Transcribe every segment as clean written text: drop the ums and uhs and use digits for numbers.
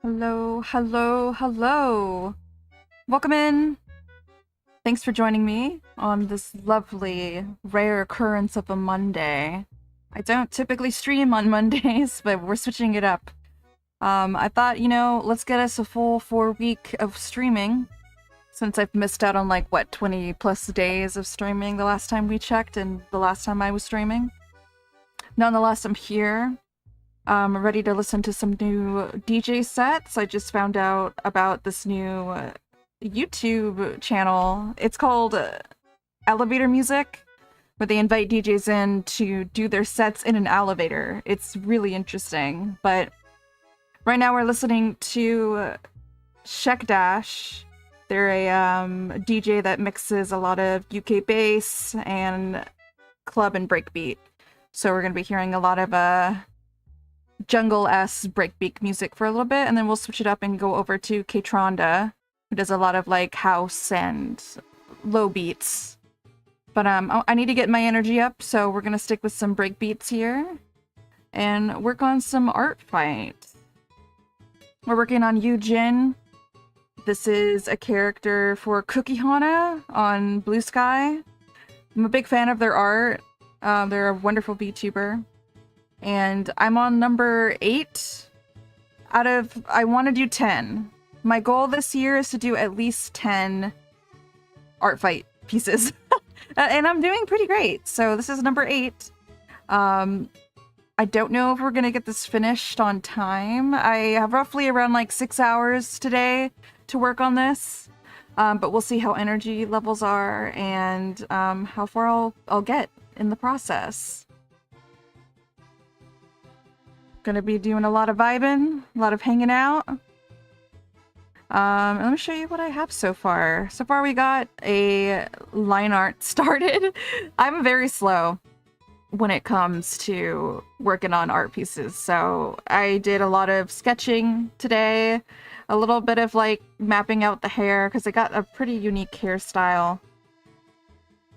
Hello, hello, hello. Welcome in. Thanks for joining me on this lovely, rare occurrence of a Monday. I don't typically stream on Mondays, but we're switching it up. I thought, let's get us a full 4-week of streaming, since I've missed out on 20 plus days of streaming the last time we checked and the last time I was streaming. Nonetheless, I'm here. I'm ready to listen to some new DJ sets. I just found out about this new YouTube channel. It's called Elevator Music, where they invite DJs in to do their sets in an elevator. It's really interesting. But right now we're listening to 𝙇𝙚''. They're a DJ that mixes a lot of UK bass and club and breakbeat. So we're going to be hearing a lot of jungle-esque breakbeat music for a little bit, and then we'll switch it up and go over to 𝙇𝙚'', who does a lot of house and low beats. But I need to get my energy up, so we're gonna stick with some breakbeats here and work on some art fight. We're working on Yu-Jin. This is a character for Cookie Hana on Blue Sky. I'm a big fan of their art. They're a wonderful VTuber. And I'm on number 8 out of, I want to do 10. My goal this year is to do at least 10 art fight pieces. And I'm doing pretty great. So this is number 8. I don't know if we're going to get this finished on time. I have roughly around 6 hours today to work on this. But we'll see how energy levels are and how far I'll get in the process. Gonna be doing a lot of vibing, a lot of hanging out. Let me show you what I have so far. So far we got a line art started. I'm very slow when it comes to working on art pieces. So I did a lot of sketching today, a little bit of mapping out the hair because I got a pretty unique hairstyle.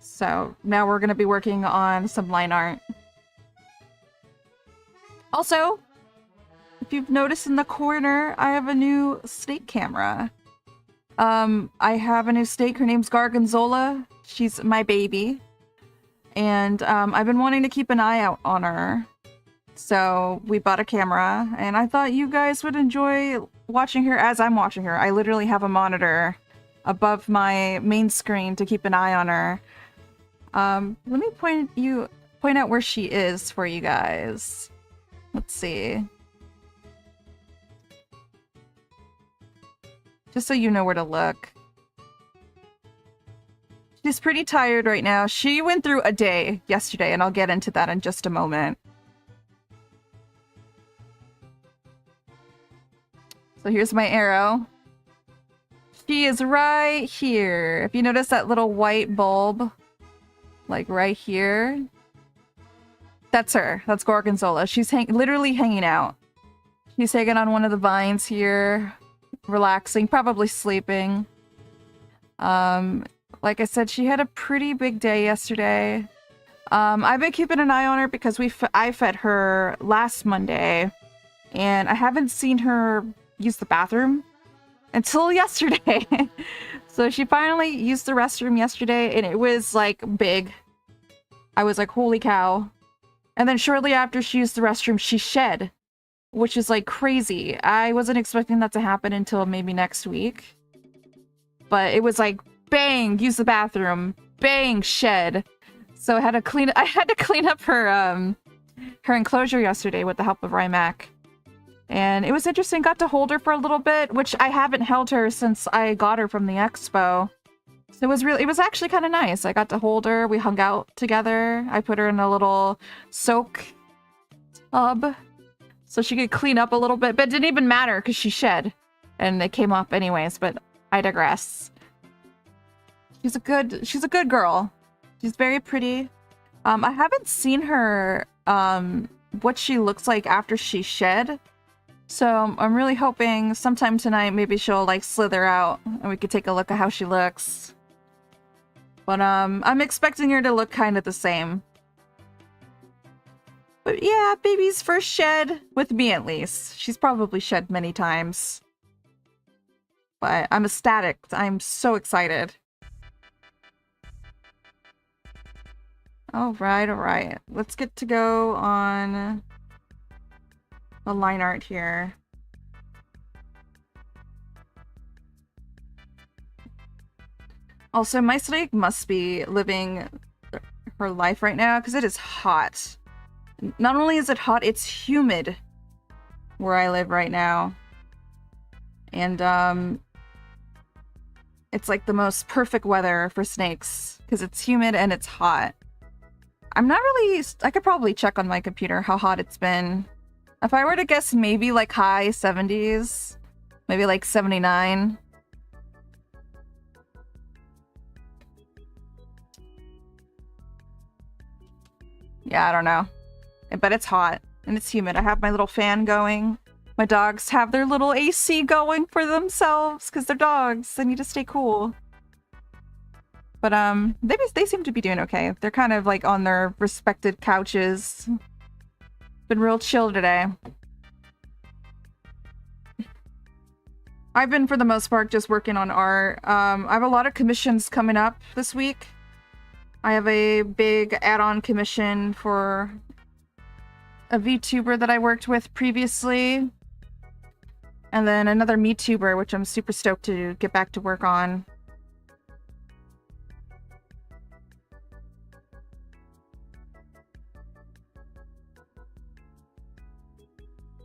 So now we're gonna be working on some line art. Also, if you've noticed in the corner, I have a new snake camera. I have a new snake. Her name's 𝙇𝙚𝙩'𝙨. She's my baby. And I've been wanting to keep an eye out on her. So we bought a camera, and I thought you guys would enjoy watching her as I'm watching her. I literally have a monitor above my main screen to keep an eye on her. Let me point out where she is for you guys. Let's see. Just so you know where to look. She's pretty tired right now. She went through a day yesterday, and I'll get into that in just a moment. So here's my arrow. She is right here. If you notice that little white bulb, right here, that's her. That's 𝙇𝙚𝙩'𝙨. She's literally hanging out. She's hanging on one of the vines here, relaxing, probably sleeping. Like I said, she had a pretty big day yesterday. I've been keeping an eye on her because I fed her last Monday, and I haven't seen her use the bathroom until yesterday. So she finally used the restroom yesterday, and it was big. I was like, holy cow. And then shortly after she used the restroom, she shed, which is crazy. I wasn't expecting that to happen until maybe next week. But it was bang, use the bathroom, bang, shed. So I had to clean up her enclosure yesterday with the help of Rymac. And it was interesting. Got to hold her for a little bit, which I haven't held her since I got her from the expo. So it was actually kind of nice. I got to hold her. We hung out together. I put her in a little soak tub so she could clean up a little bit, but it didn't even matter because she shed and it came up anyways, but I digress. She's a good girl. She's very pretty. I haven't seen her what she looks like after she shed. So I'm really hoping sometime tonight maybe she'll slither out and we could take a look at how she looks. But I'm expecting her to look kind of the same. But yeah, baby's first shed, with me at least. She's probably shed many times. But I'm ecstatic. I'm so excited. Alright, alright. Let's get to go on the line art here. Also, my snake must be living her life right now because it is hot. Not only is it hot, it's humid where I live right now. And it's like the most perfect weather for snakes because it's humid and it's hot. I'm not really... I could probably check on my computer how hot it's been. If I were to guess, maybe like high 70s. Maybe like 79. Yeah, I don't know. But it's hot and it's humid. I have my little fan going. My dogs have their little AC going for themselves because they're dogs. They need to stay cool. But they seem to be doing okay. They're kind of like on their respected couches. Been real chill today. I've been, for the most part, just working on art. I have a lot of commissions coming up this week. I have a big add-on commission for a VTuber that I worked with previously. And then another MeTuber, which I'm super stoked to get back to work on.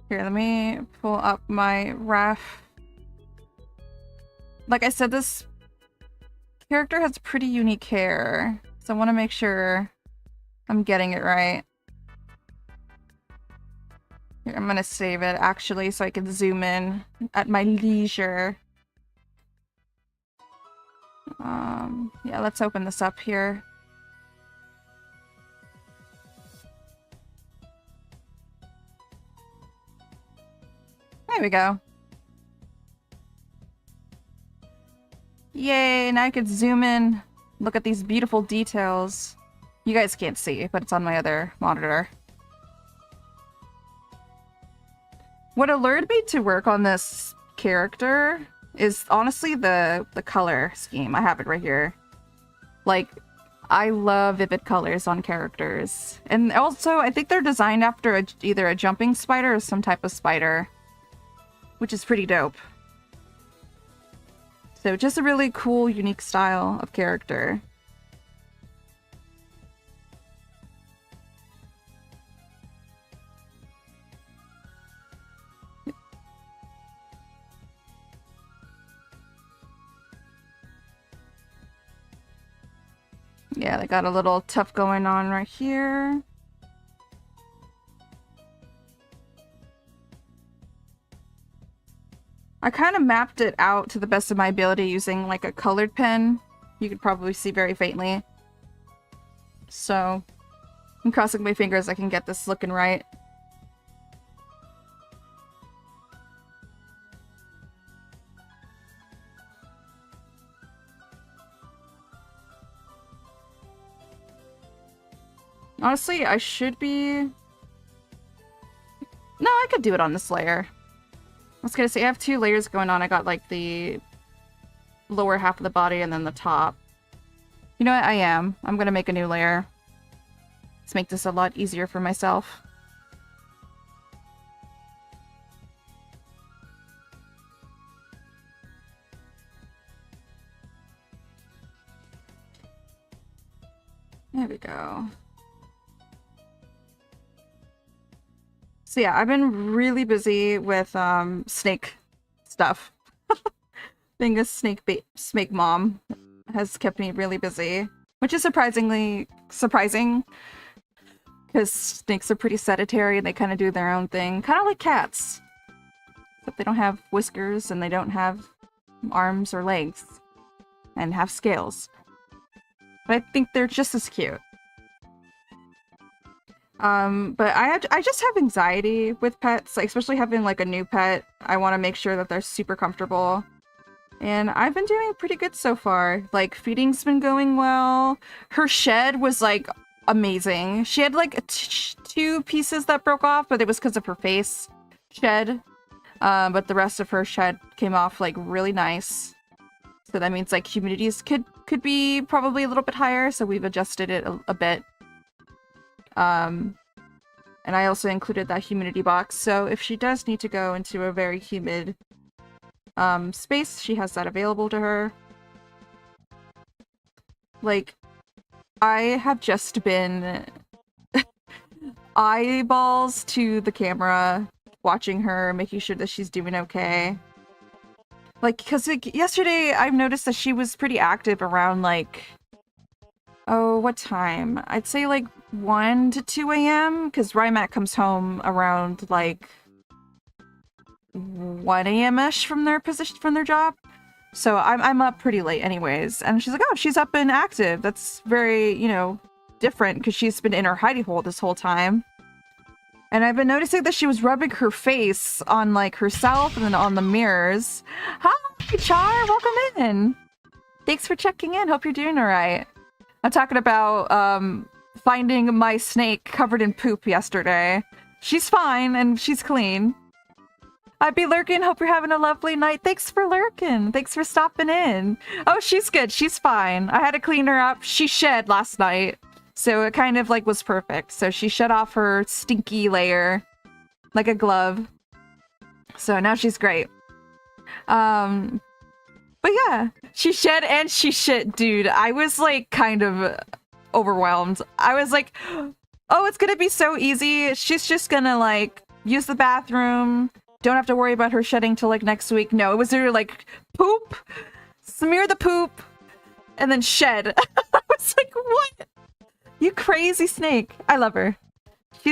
Here, let me pull up my ref. Like I said, this character has pretty unique hair, so I want to make sure I'm getting it right. Here, I'm gonna save it, actually, so I can zoom in at my leisure. Yeah, let's open this up here. There we go. Yay, now I can zoom in, look at these beautiful details. You guys can't see, but it's on my other monitor. What allured me to work on this character is honestly the color scheme. I have it right here. Like, I love vivid colors on characters. And also, I think they're designed after either a jumping spider or some type of spider, which is pretty dope. So just a really cool, unique style of character. Yeah, they got a little tuft going on right here. I kind of mapped it out to the best of my ability using like a colored pen. You could probably see very faintly. So I'm crossing my fingers I can get this looking right. Honestly, I should be... No, I could do it on this layer. I was gonna say, I have two layers going on. I got like the lower half of the body and then the top. You know what? I am. I'm gonna make a new layer. Let's make this a lot easier for myself. There we go. So yeah, I've been really busy with snake stuff. Being a snake mom has kept me really busy, which is surprising because snakes are pretty sedentary and they kind of do their own thing, kind of like cats, but they don't have whiskers and they don't have arms or legs and have scales. But I think they're just as cute. But I just have anxiety with pets, like, especially having like a new pet. I want to make sure that they're super comfortable. And I've been doing pretty good so far. Like, feeding's been going well. Her shed was like amazing. She had like two pieces that broke off, but it was because of her face shed. But the rest of her shed came off like really nice. So that means like humidities could be probably a little bit higher, so we've adjusted it a bit. And I also included that humidity box, so if she does need to go into a very humid space, she has that available to her. Like, I have just been eyeballs to the camera, watching her, making sure that she's doing okay. Like, because like, yesterday I've noticed that she was pretty active around like, oh, what time? I'd say like 1 to 2 a.m. because Rymat comes home around like 1 a.m.-ish from their job. So I'm up pretty late anyways. And she's like, oh, she's up and active. That's very, you know, different because she's been in her hidey hole this whole time. And I've been noticing that she was rubbing her face on like herself and then on the mirrors. Hi, Char, welcome in. Thanks for checking in. Hope you're doing all right. I'm talking about finding my snake covered in poop yesterday. She's fine and she's clean. I'd be lurking. Hope you're having a lovely night. Thanks for lurking. Thanks for stopping in. Oh, she's good. She's fine. I had to clean her up. She shed last night, so it kind of like was perfect. So she shed off her stinky layer like a glove. So now she's great. But yeah, she shed and she shit, dude. I was like kind of overwhelmed. I was like, oh, it's gonna be so easy. She's just gonna like use the bathroom. Don't have to worry about her shedding till like next week. No, it was literally like poop, smear the poop, and then shed. I was like, what? You crazy snake. I love her.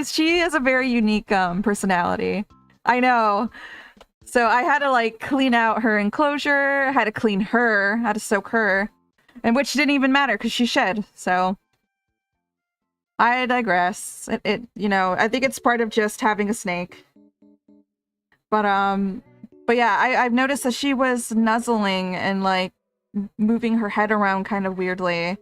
She has a very unique personality. I know. So I had to like clean out her enclosure. I had to clean her. I had to soak her. And which didn't even matter because she shed. So I digress. It you know, I think it's part of just having a snake. But yeah, I've noticed that she was nuzzling and like moving her head around kind of weirdly.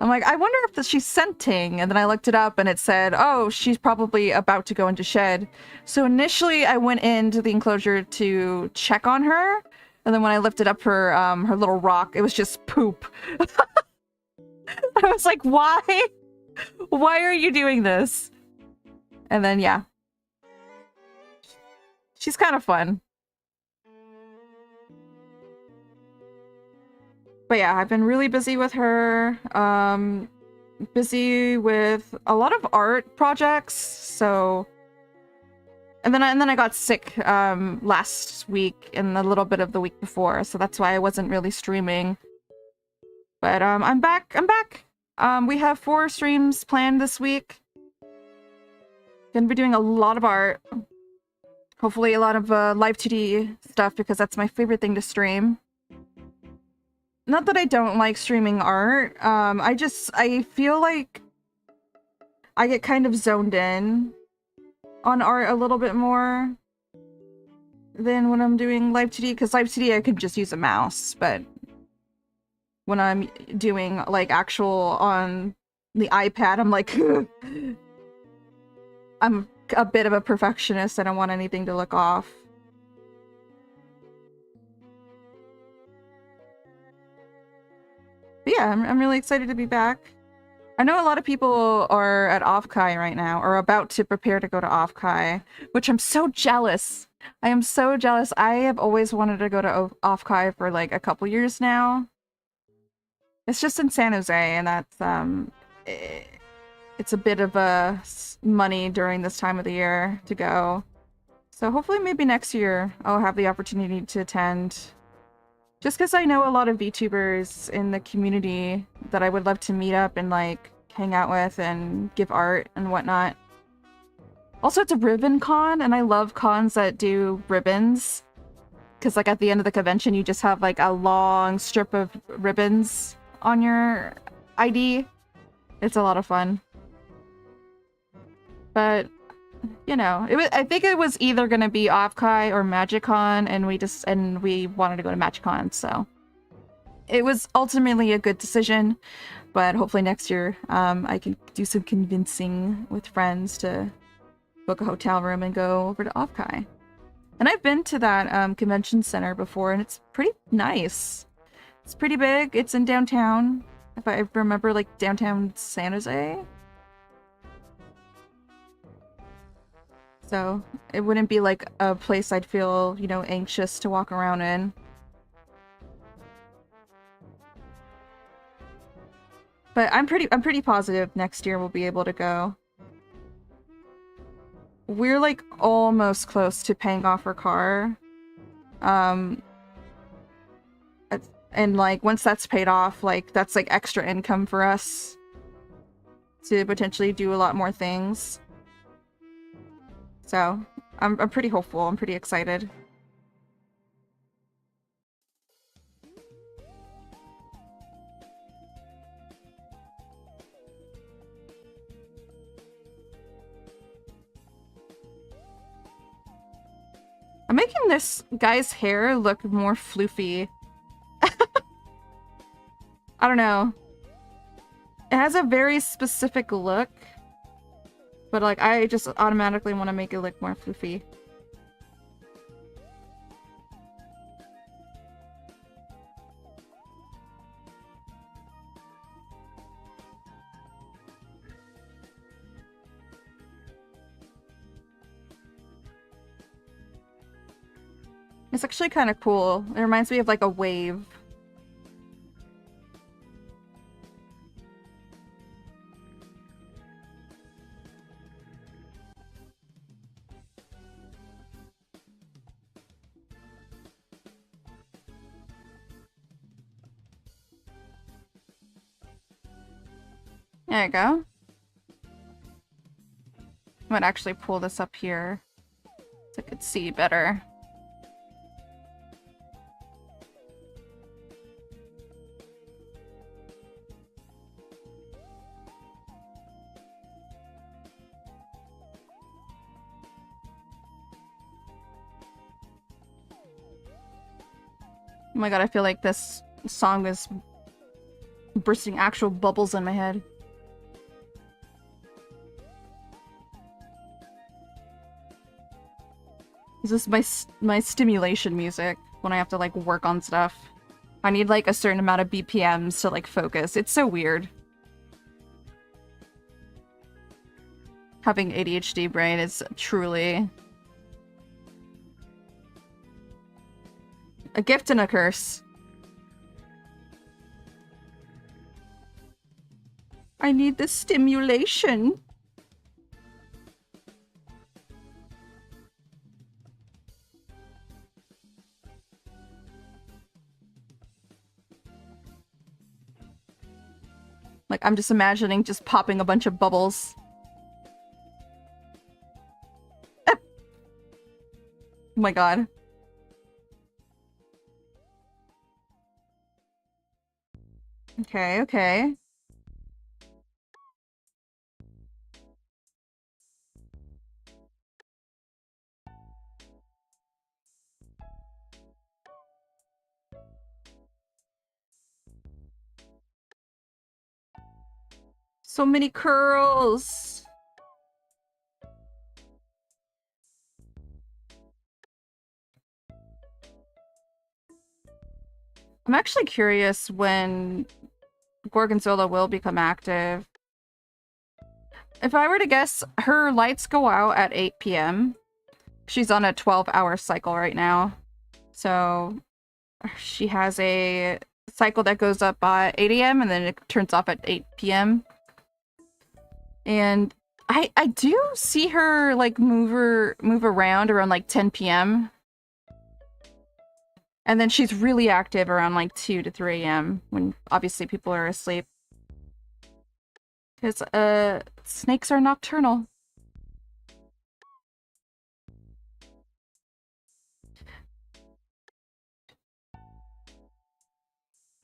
I'm like, I wonder if she's scenting. And then I looked it up and it said, oh, she's probably about to go into shed. So initially I went into the enclosure to check on her. And then when I lifted up her her little rock, it was just poop. I was like, why? Why are you doing this? And then, yeah. She's kind of fun. But yeah, I've been really busy with her. Busy with a lot of art projects. So, and then I got sick last week and a little bit of the week before, so that's why I wasn't really streaming. But I'm back. We have 4 streams planned this week. Gonna be doing a lot of art. Hopefully a lot of live 2D stuff because that's my favorite thing to stream. Not that I don't like streaming art. I feel like I get kind of zoned in on art a little bit more than when I'm doing live 2D, because live 2D I could just use a mouse, but when I'm doing like actual on the iPad, I'm like I'm a bit of a perfectionist. I don't want anything to look off. But yeah, I'm really excited to be back. I know a lot of people are at Offkai right now, or about to prepare to go to Offkai, which I'm so jealous. I am so jealous. I have always wanted to go to Offkai for like a couple years now. It's just in San Jose, and that's it's a bit of a money during this time of the year to go. So hopefully maybe next year I'll have the opportunity to attend. Just because I know a lot of VTubers in the community that I would love to meet up and like hang out with and give art and whatnot. Also, it's a ribbon con, and I love cons that do ribbons. Because like at the end of the convention, you just have like a long strip of ribbons on your ID. It's a lot of fun. But, you know, I think it was either gonna be Offkai or MagicCon, and we wanted to go to MagicCon, so it was ultimately a good decision, but hopefully next year I can do some convincing with friends to book a hotel room and go over to 𝙑𝙑𝙫. And I've been to that convention center before, and it's pretty nice. It's pretty big. It's in downtown, if I remember, like downtown San Jose. So it wouldn't be like a place I'd feel, you know, anxious to walk around in. But I'm pretty positive next year we'll be able to go. We're like almost close to paying off our car. And like once that's paid off, like that's like extra income for us to potentially do a lot more things. So I'm pretty hopeful. I'm pretty excited. I'm making this guy's hair look more floofy. I don't know. It has a very specific look, but like I just automatically want to make it look more floofy. It's actually kind of cool. It reminds me of like a wave. There you go. I might actually pull this up here so I could see better. Oh my god, I feel like this song is bursting actual bubbles in my head. This is my stimulation music when I have to like work on stuff. I need like a certain amount of BPMs to like focus. It's so weird. Having ADHD brain is truly a gift and a curse. I need the stimulation. Like, I'm just imagining just popping a bunch of bubbles. Oh my god. Okay, okay. So many curls. I'm actually curious when Gorgonzola will become active. If I were to guess, her lights go out at 8 p.m. She's on a 12-hour cycle right now. So she has a cycle that goes up by 8 a.m. and then it turns off at 8 p.m. And I do see her like move around like 10 p.m. And then she's really active around like 2 to 3 a.m. when obviously people are asleep. Because snakes are nocturnal.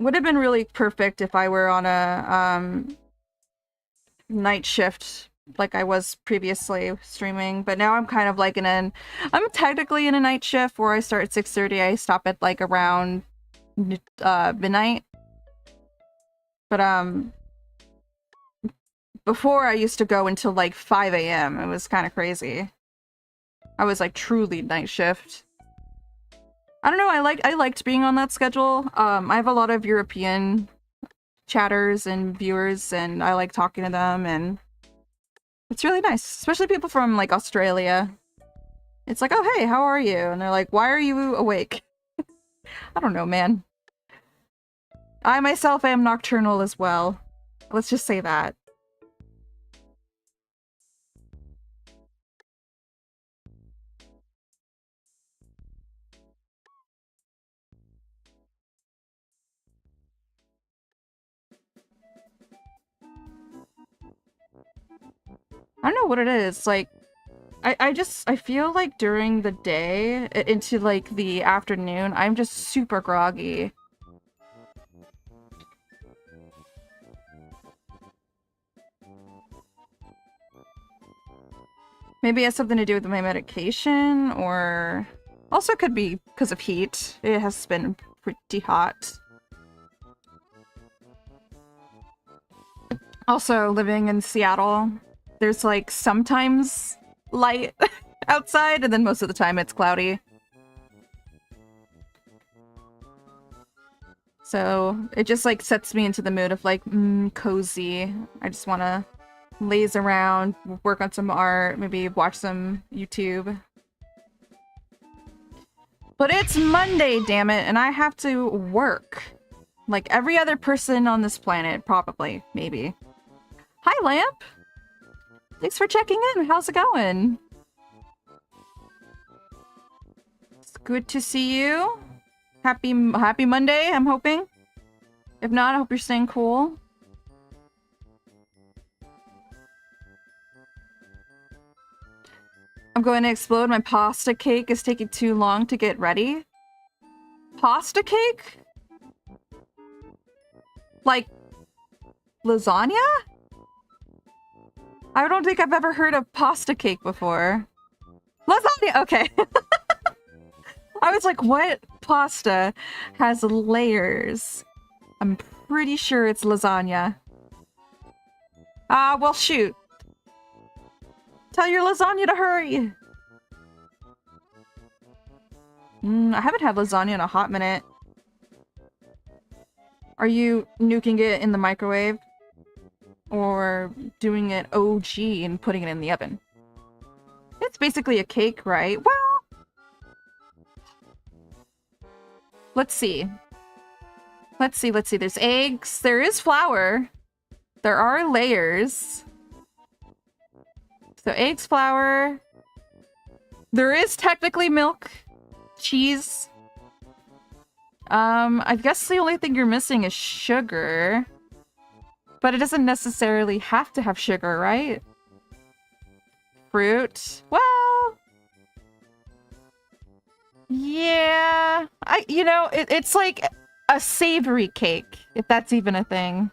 Would have been really perfect if I were on a night shift like I was previously streaming, but now I'm kind of like I'm technically in a night shift where I start at 6:30, I stop at like around midnight. But before I used to go until like 5 a.m. It was kind of crazy. I was like truly night shift. I don't know, I liked being on that schedule. I have a lot of European chatters and viewers, and I like talking to them, and it's really nice, especially people from like Australia. It's like, oh hey, how are you? And they're like, why are you awake? I don't know, man. I myself am nocturnal as well. Let's just say that. I don't know what it is, like, I feel like during the day into like the afternoon, I'm just super groggy. Maybe it has something to do with my medication, or also could be because of heat. It has been pretty hot. Also, living in Seattle, there's like sometimes light outside, and then most of the time it's cloudy. So it just like sets me into the mood of like, cozy. I just want to laze around, work on some art, maybe watch some YouTube. But it's Monday, damn it, and I have to work. Like every other person on this planet, probably, maybe. Hi, Lamp! Thanks for checking in, how's it going? It's good to see you. Happy Monday, I'm hoping. If not, I hope you're staying cool. I'm going to explode. My pasta cake is taking too long to get ready. Pasta cake? Like lasagna? I don't think I've ever heard of pasta cake before. Lasagna! Okay. I was like, what pasta has layers? I'm pretty sure it's lasagna. Well, shoot. Tell your lasagna to hurry! I haven't had lasagna in a hot minute. Are you nuking it in the microwave? Or doing it OG and putting it in the oven? It's basically a cake, right? Well... Let's see. Let's see. There's eggs. There is flour. There are layers. So eggs, flour. There is technically milk. Cheese. I guess the only thing you're missing is sugar. But it doesn't necessarily have to have sugar, right? Fruit. Well... Yeah... You know, it's like a savory cake, if that's even a thing.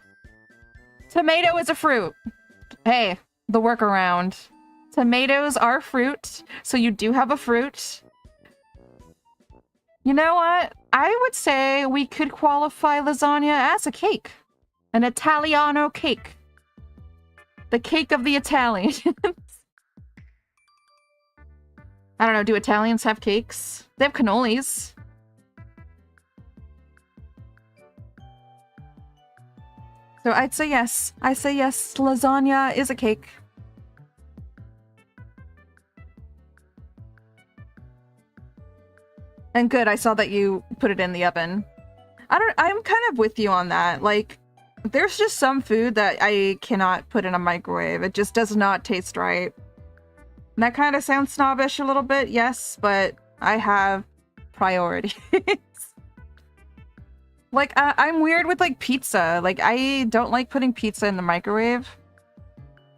Tomato is a fruit. Hey, the workaround. Tomatoes are fruit, so you do have a fruit. You know what? I would say we could qualify lasagna as a cake. An Italiano cake. The cake of the Italians. I don't know, do Italians have cakes? They have cannolis. So I'd say yes. I say yes, lasagna is a cake. And good, I saw that you put it in the oven. I'm kind of with you on that. Like, there's just some food that I cannot put in a microwave. It just does not taste right. And that kind of sounds snobbish a little bit, yes, but I have priorities. Like, I'm weird with, like, pizza. Like, I don't like putting pizza in the microwave.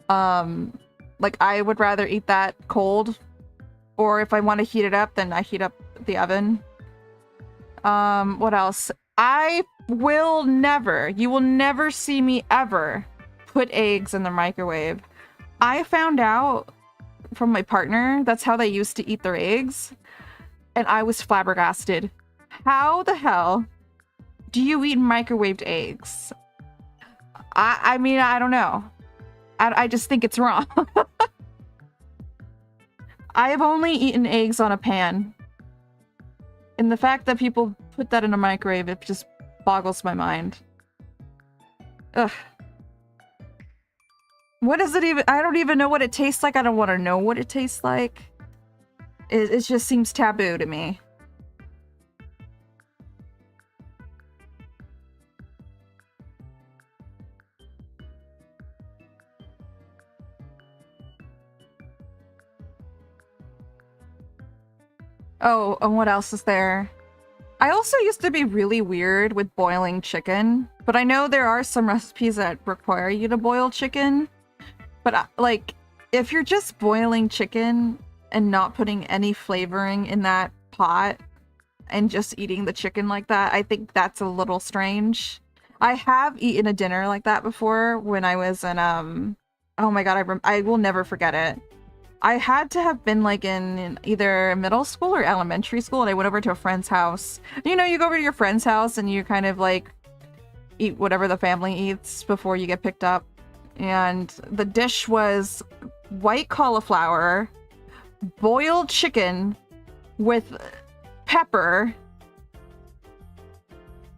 Like, I would rather eat that cold. Or if I want to heat it up, then I heat up the oven. What else? I will never, you will never see me ever put eggs in the microwave. I found out from my partner that's how they used to eat their eggs. And I was flabbergasted. How the hell do you eat microwaved eggs? I mean, I don't know. I just think it's wrong. I have only eaten eggs on a pan. And the fact that people put that in a microwave, it just boggles my mind. Ugh. What is it even? I don't even know what it tastes like. I don't want to know what it tastes like. It just seems taboo to me. Oh, and what else is there? I also used to be really weird with boiling chicken, but I know there are some recipes that require you to boil chicken. But like, if you're just boiling chicken and not putting any flavoring in that pot and just eating the chicken like that, I think that's a little strange. I have eaten a dinner like that before when I was in, oh my god, I will never forget it. I had to have been like in either middle school or elementary school, and I went over to a friend's house. You know, you go over to your friend's house and you kind of like eat whatever the family eats before you get picked up. And the dish was white cauliflower, boiled chicken with pepper,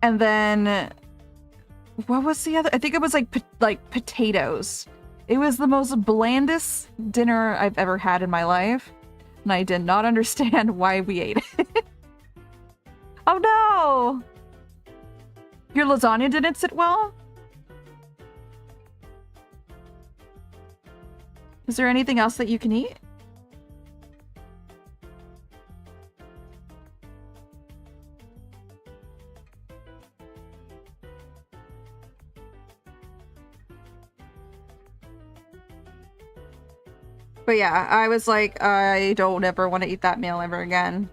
and then what was the other? I think it was like potatoes. It was the most blandest dinner I've ever had in my life, and I did not understand why we ate it. Oh no! Your lasagna didn't sit well? Is there anything else that you can eat? But yeah, I was like, I don't ever want to eat that meal ever again.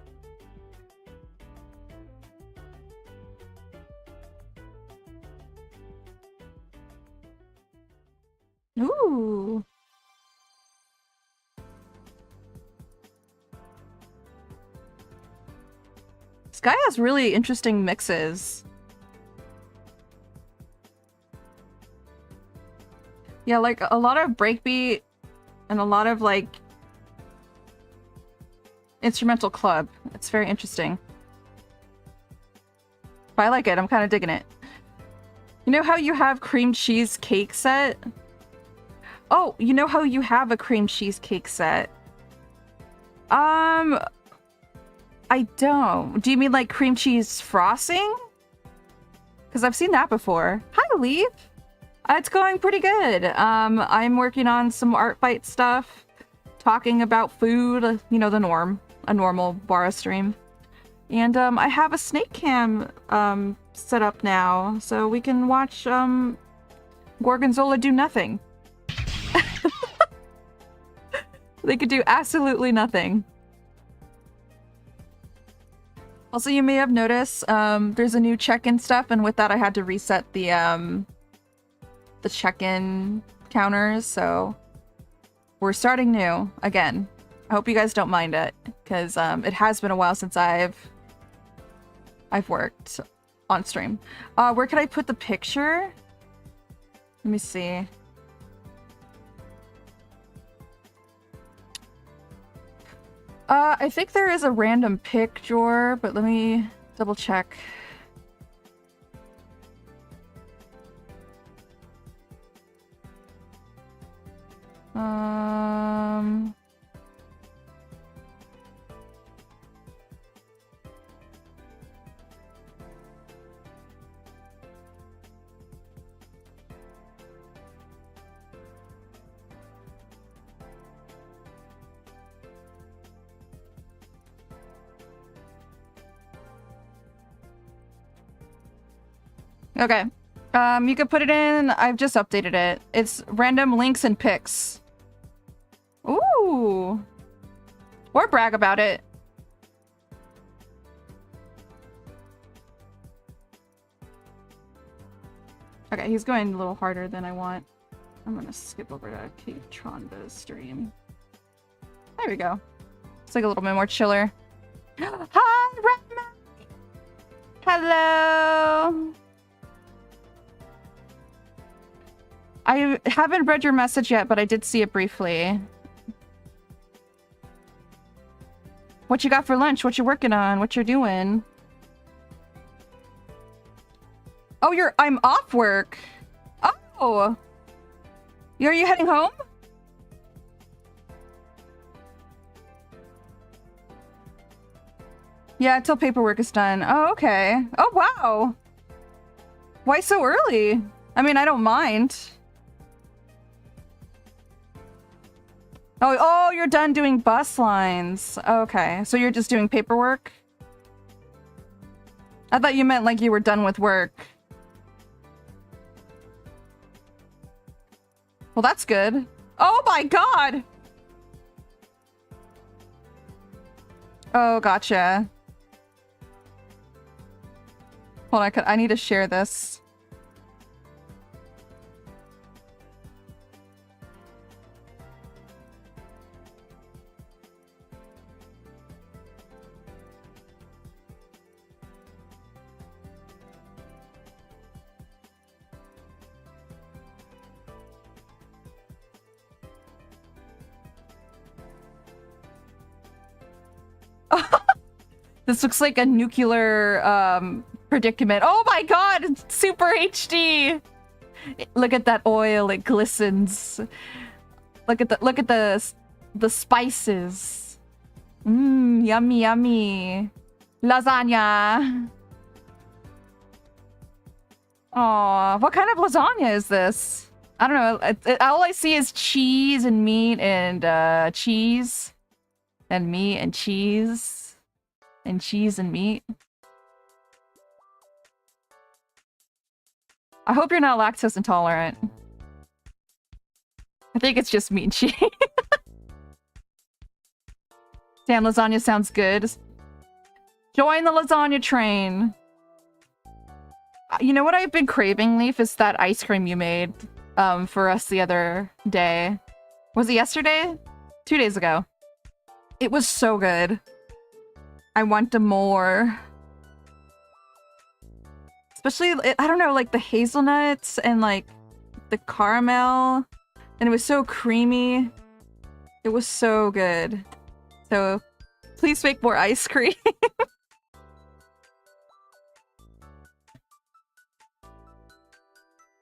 Ooh. This guy has really interesting mixes. Yeah, like a lot of breakbeat and a lot of like instrumental club. It's very interesting. But I like it. I'm kind of digging it. You know how you have cream cheese cake set? Oh, you know how you have a cream cheese cake set? I don't. Do you mean like cream cheese frosting? Because I've seen that before. Hi, Leaf. It's going pretty good. I'm working on some art fight stuff, talking about food, you know, the norm, a normal Bara stream. And I have a snake cam set up now, so we can watch Gorgonzola do nothing. They could do absolutely nothing. Also, you may have noticed there's a new check-in stuff, and with that I had to reset the check-in counters, so we're starting new again. I hope you guys don't mind it, because it has been a while since I've worked on stream. Where could I put the picture? Let me see. I think there is a random pic drawer, but let me double check. Okay. You could put it in. I've just updated it. It's random links and pics. Ooh. Or brag about it. Okay, he's going a little harder than I want. I'm gonna skip over to 𝙇𝙚𝙩'𝙨 stream. There we go. It's like a little bit more chiller. Hi, Redman! Hello! I haven't read your message yet, but I did see it briefly. What you got for lunch? What you working on? What you're doing? Oh, I'm off work. Oh. Are you heading home? Yeah, until paperwork is done. Oh, okay. Oh, wow. Why so early? I mean, I don't mind. Oh, you're done doing bus lines. Okay, so you're just doing paperwork? I thought you meant like you were done with work. Well, that's good. Oh my god! Oh, gotcha. Hold on, I need to share this. This looks like a nuclear predicament. Oh my god, it's super HD. Look at that oil, it glistens. Look at the spices. Mmm, yummy, yummy. Lasagna. Aw, what kind of lasagna is this? I don't know. All I see is cheese and meat and cheese and meat and cheese. And cheese and meat. I hope you're not lactose intolerant. I think it's just meat and cheese. Damn, lasagna sounds good. Join the lasagna train. You know what I've been craving, Leaf? Is that ice cream you made for us the other day. Was it yesterday? 2 days ago. It was so good. I want more. Especially, I don't know, like the hazelnuts and like the caramel. And it was so creamy. It was so good. So please make more ice cream.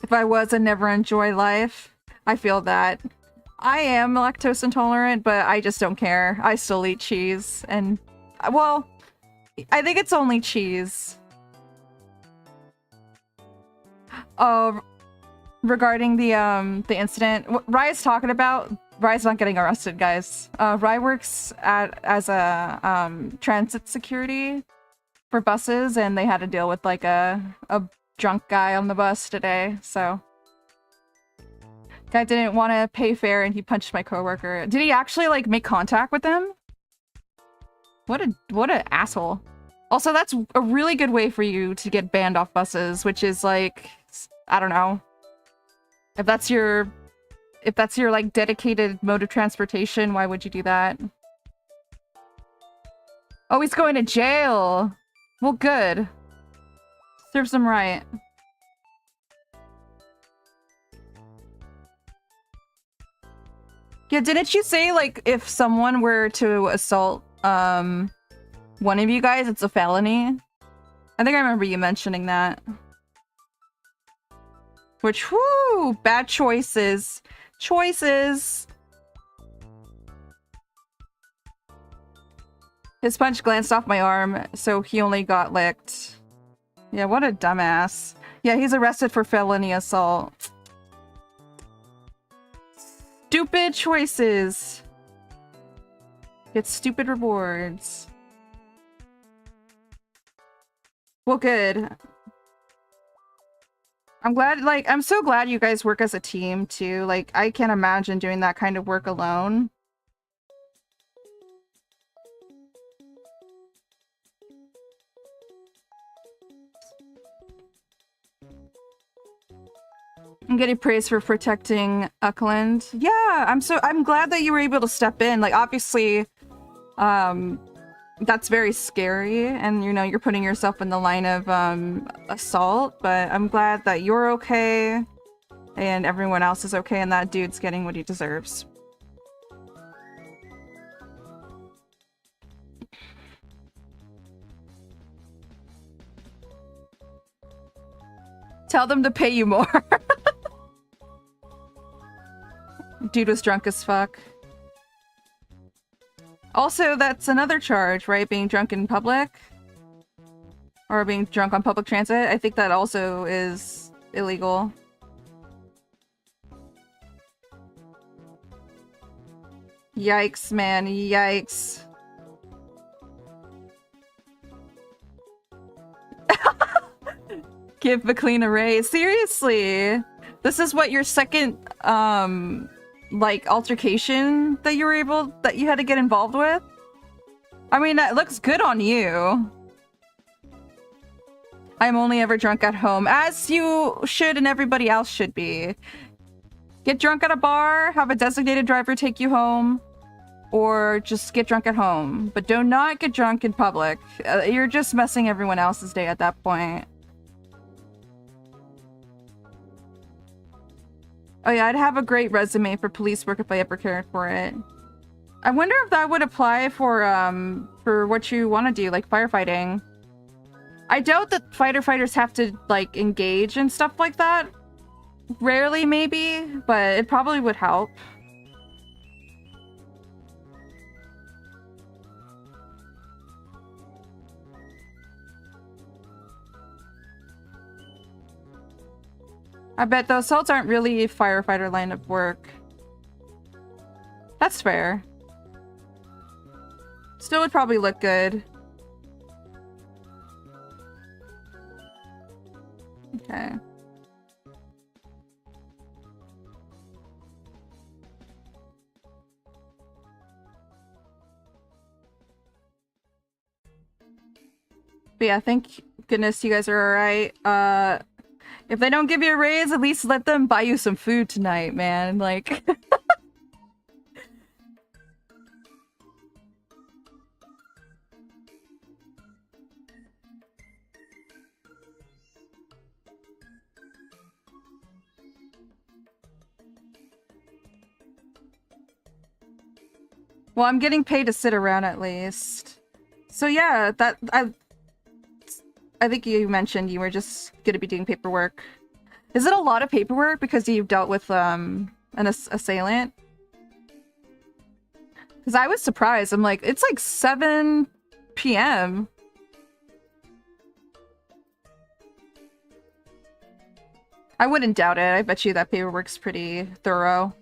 If I was a never enjoy life, I feel that. I am lactose intolerant, but I just don't care. I still eat cheese and... Well, I think it's only cheese. Regarding the incident, what Rye's talking about, Rye's not getting arrested, guys. Rye works as a transit security for buses, and they had to deal with like a drunk guy on the bus today, so... Guy didn't want to pay fare and he punched my coworker. Did he actually like make contact with them? What an asshole. Also, that's a really good way for you to get banned off buses, which is like, I don't know. If that's your like dedicated mode of transportation, why would you do that? Oh, he's going to jail. Well, good. Serves him right. Yeah, didn't you say like if someone were to assault one of you guys, it's a felony? I think I remember you mentioning that. Which, whoo, bad choices. Choices. His punch glanced off my arm, so he only got licked. Yeah, what a dumbass. Yeah, he's arrested for felony assault. Stupid choices. Get stupid rewards. Well, good. I'm glad, like, I'm so glad you guys work as a team, too. Like, I can't imagine doing that kind of work alone. I'm getting praised for protecting Auckland. Yeah, I'm glad that you were able to step in. Like, obviously, that's very scary, and, you know, you're putting yourself in the line of, assault, but I'm glad that you're okay. and everyone else is okay and that dude's getting what he deserves. Tell them to pay you more. Dude was drunk as fuck. Also, that's another charge, right? Being drunk in public? Or being drunk on public transit? I think that also is illegal. Yikes, man. Yikes. Give McLean a raise. Seriously? This is what your second, like, altercation that you had to get involved with? I mean, that looks good on you. I'm only ever drunk at home, as you should and everybody else should be. Get drunk at a bar, have a designated driver take you home, or just get drunk at home. But do not get drunk in public. You're just messing everyone else's day at that point. Oh yeah, I'd have a great resume for police work if I ever cared for it. I wonder if that would apply for what you want to do, like firefighting. I doubt that firefighters have to, like, engage and stuff like that. Rarely, maybe, but it probably would help. I bet those assaults aren't really a firefighter line of work. That's fair. Still would probably look good. Okay. But yeah, thank goodness you guys are alright. If they don't give you a raise, at least let them buy you some food tonight, man. Like... Well, I'm getting paid to sit around at least. So yeah, that I think you mentioned you were just gonna be doing paperwork. Is it a lot of paperwork because you've dealt with an assailant? Because I was surprised. I'm like, it's like 7 p.m. I wouldn't doubt it. I bet you that paperwork's pretty thorough.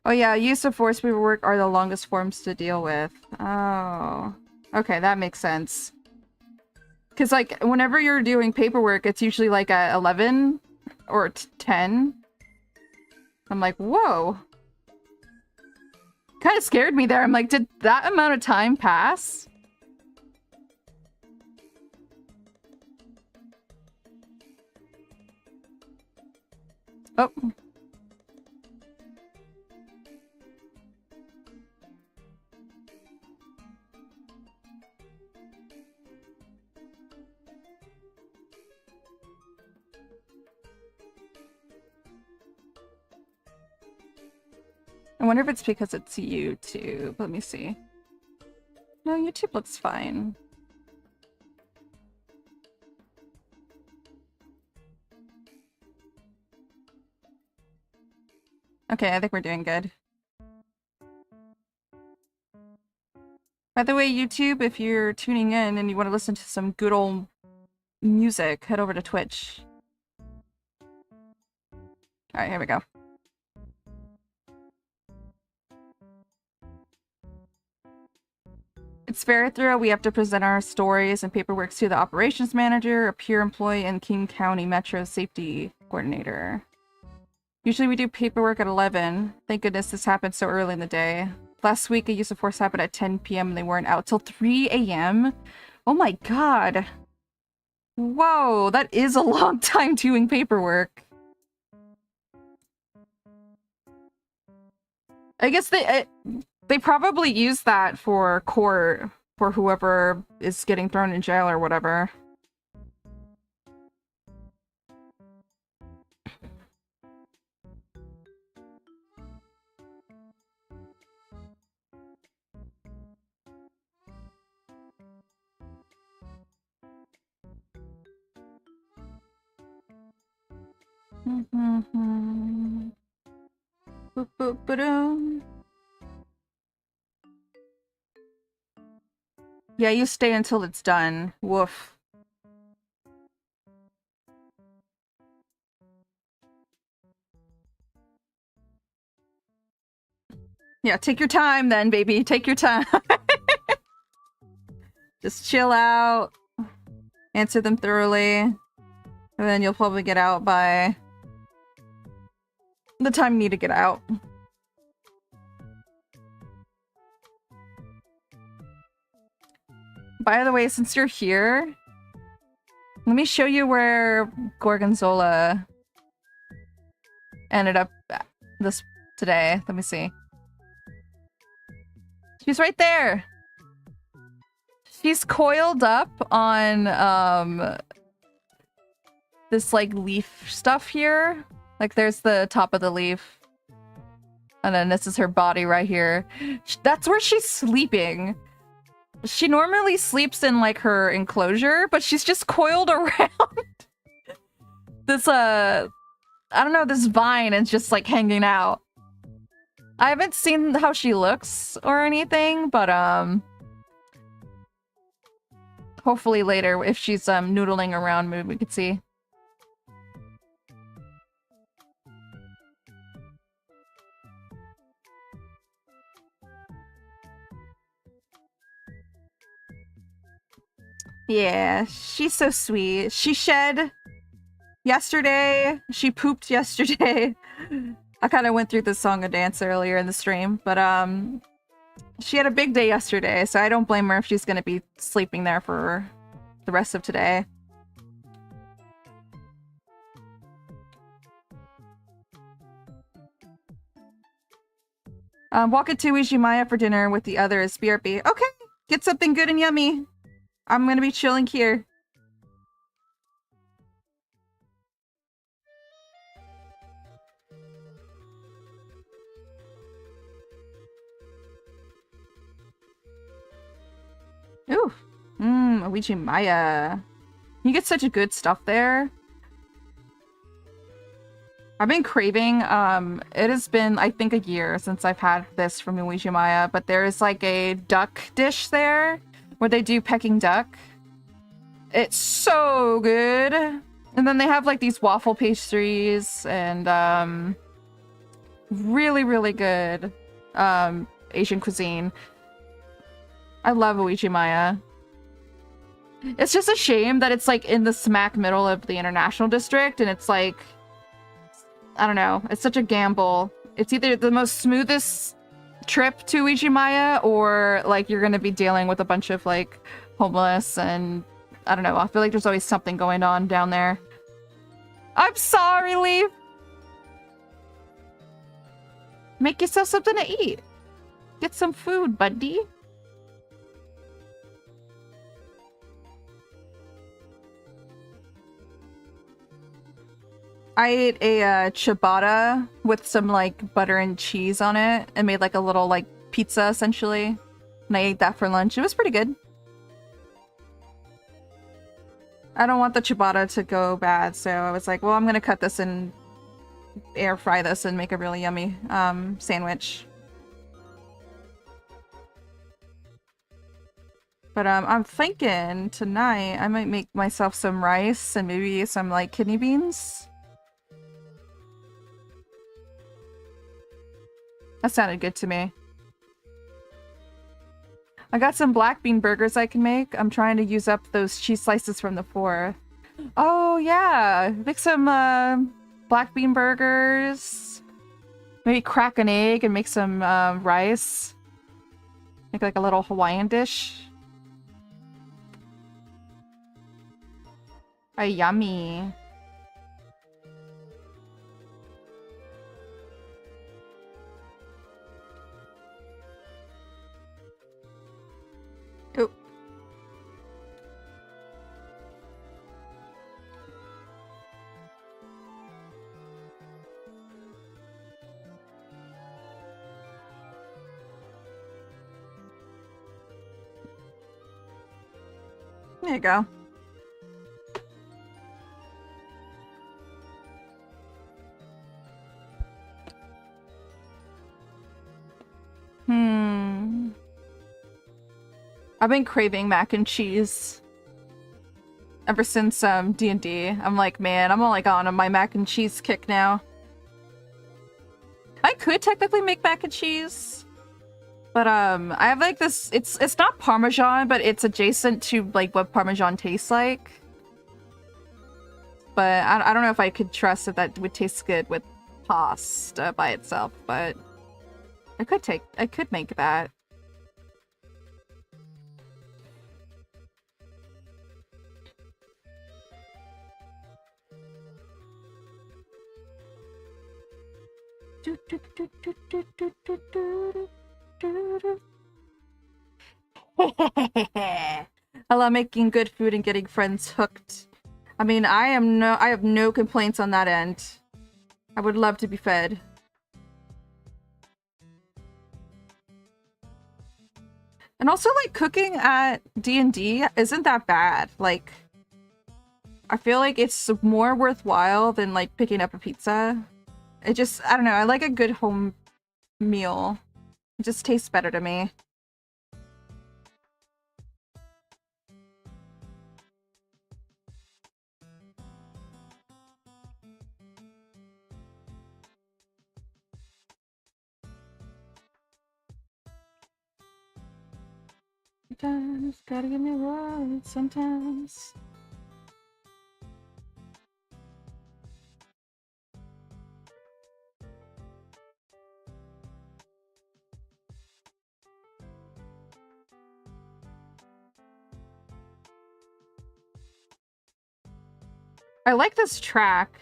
Oh yeah, use of force paperwork are the longest forms to deal with. Oh. Okay, that makes sense. Because, like, whenever you're doing paperwork, it's usually, like, at 11 or 10. I'm like, whoa. Kind of scared me there. I'm like, did that amount of time pass? Oh. I wonder if it's because it's YouTube. Let me see. No, YouTube looks fine. Okay, I think we're doing good. By the way, YouTube, if you're tuning in and you want to listen to some good old music, head over to Twitch. Alright, here we go. It's very thorough. We have to present our stories and paperwork to the operations manager, a peer employee, and King County Metro Safety Coordinator. Usually we do paperwork at 11. Thank goodness this happened so early in the day. Last week, a use of force happened at 10 p.m. and they weren't out till 3 a.m. Oh my god. Whoa, that is a long time doing paperwork. I guess They probably use that for court for whoever is getting thrown in jail or whatever. Boop, boop, ba-doom. Yeah, you stay until it's done. Woof. Yeah, take your time then, baby. Take your time. Just chill out. Answer them thoroughly. And then you'll probably get out by the time you need to get out. By the way, since you're here, let me show you where Gorgonzola ended up this today. Let me see. She's right there. She's coiled up on this like leaf stuff here. Like there's the top of the leaf. And then this is her body right here. That's where she's sleeping. She normally sleeps in like her enclosure, but she's just coiled around this I don't know, this vine is just like hanging out. I haven't seen how she looks or anything, but hopefully later if she's noodling around maybe we could see. Yeah, she's so sweet. She shed yesterday. She pooped yesterday. I kind of went through this song and dance earlier in the stream, but she had a big day yesterday, so I don't blame her if she's gonna be sleeping there for the rest of today. Walk it to Ijimaya for dinner with the others. BRB. Okay, get something good and yummy. I'm gonna be chilling here. Ooh. Ijimaya. You get such a good stuff there. I've been craving, it has been, I think, a year since I've had this from Ijimaya, but there is like a duck dish there where they do Peking duck. It's so good. And then they have like these waffle pastries and really, really good Asian cuisine. I love Ijimaya. It's just a shame that it's like in the smack middle of the international district and it's like, I don't know, it's such a gamble. It's either the most smoothest trip to Ijimaya or like you're gonna be dealing with a bunch of like homeless and I don't know, I feel like there's always something going on down there. I'm sorry, Leaf. Make yourself something to eat. Get some food, buddy. I ate a ciabatta with some like butter and cheese on it and made like a little like pizza essentially. And I ate that for lunch. It was pretty good. I don't want the ciabatta to go bad, so I was like, well, I'm gonna cut this and air fry this and make a really yummy sandwich. But I'm thinking tonight I might make myself some rice and maybe some like kidney beans. That sounded good to me. I got some black bean burgers I can make. I'm trying to use up those cheese slices from the 4th. Oh yeah, make some black bean burgers. Maybe crack an egg and make some rice. Make like a little Hawaiian dish. Yummy. There you go. I've been craving mac and cheese ever since D&D. I'm like, man, I'm like on my mac and cheese kick now. I could technically make mac and cheese, but I have like this. It's not Parmesan, but it's adjacent to like what Parmesan tastes like. But I don't know if I could trust that would taste good with pasta by itself. But I could make that. I love making good food and getting friends hooked. I mean, I have no complaints on that end. I would love to be fed. And also, like, cooking at D&D isn't that bad. Like, I feel like it's more worthwhile than, like, picking up a pizza. It just, I don't know, I like a good home meal. It just tastes better to me. Sometimes, gotta give me words sometimes. I like this track.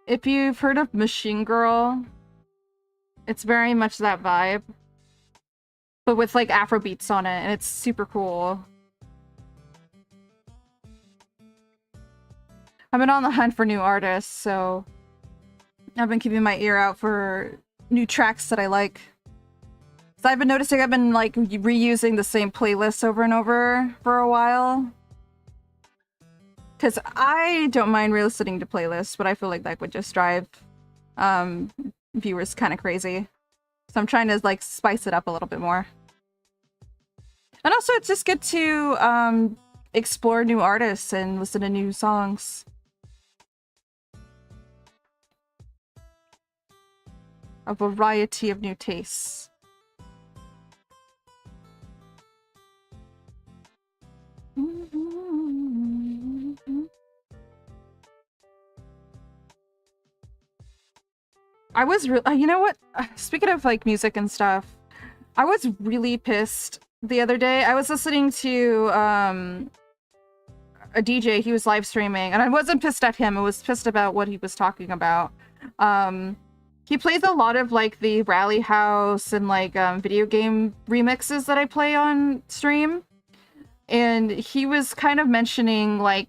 If you've heard of Machine Girl, it's very much that vibe, but with like Afro beats on it, and it's super cool. I've been on the hunt for new artists, so I've been keeping my ear out for new tracks that I like. So I've been noticing I've been like reusing the same playlists over and over for a while. Because I don't mind re-listening to playlists, but I feel like that would just drive viewers kind of crazy. So I'm trying to like spice it up a little bit more. And also it's just good to explore new artists and listen to new songs. A variety of new tastes. I was you know what? Speaking of like music and stuff, I was really pissed the other day. I was listening to a DJ. He was live streaming, and I wasn't pissed at him. I was pissed about what he was talking about. He plays a lot of like the Rally House and like video game remixes that I play on stream, and he was kind of mentioning like,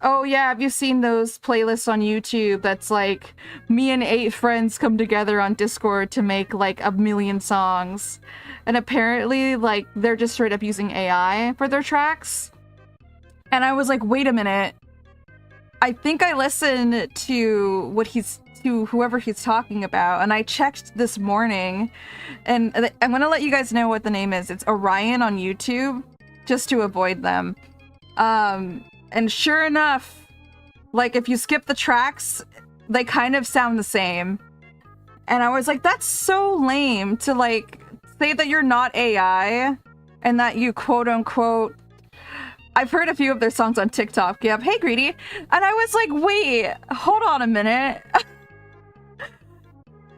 oh yeah, have you seen those playlists on YouTube that's like me and 8 friends come together on Discord to make like 1,000,000 songs? And apparently like they're just straight up using AI for their tracks. And I was like, wait a minute. I think I listened to whoever he's talking about, and I checked this morning, and I'm gonna let you guys know what the name is. It's Orion on YouTube, just to avoid them. And sure enough, like if you skip the tracks, they kind of sound the same. And I was like, that's so lame to like say that you're not AI and that you quote unquote. I've heard a few of their songs on TikTok. Yep, hey Greedy. And I was like, wait, hold on a minute.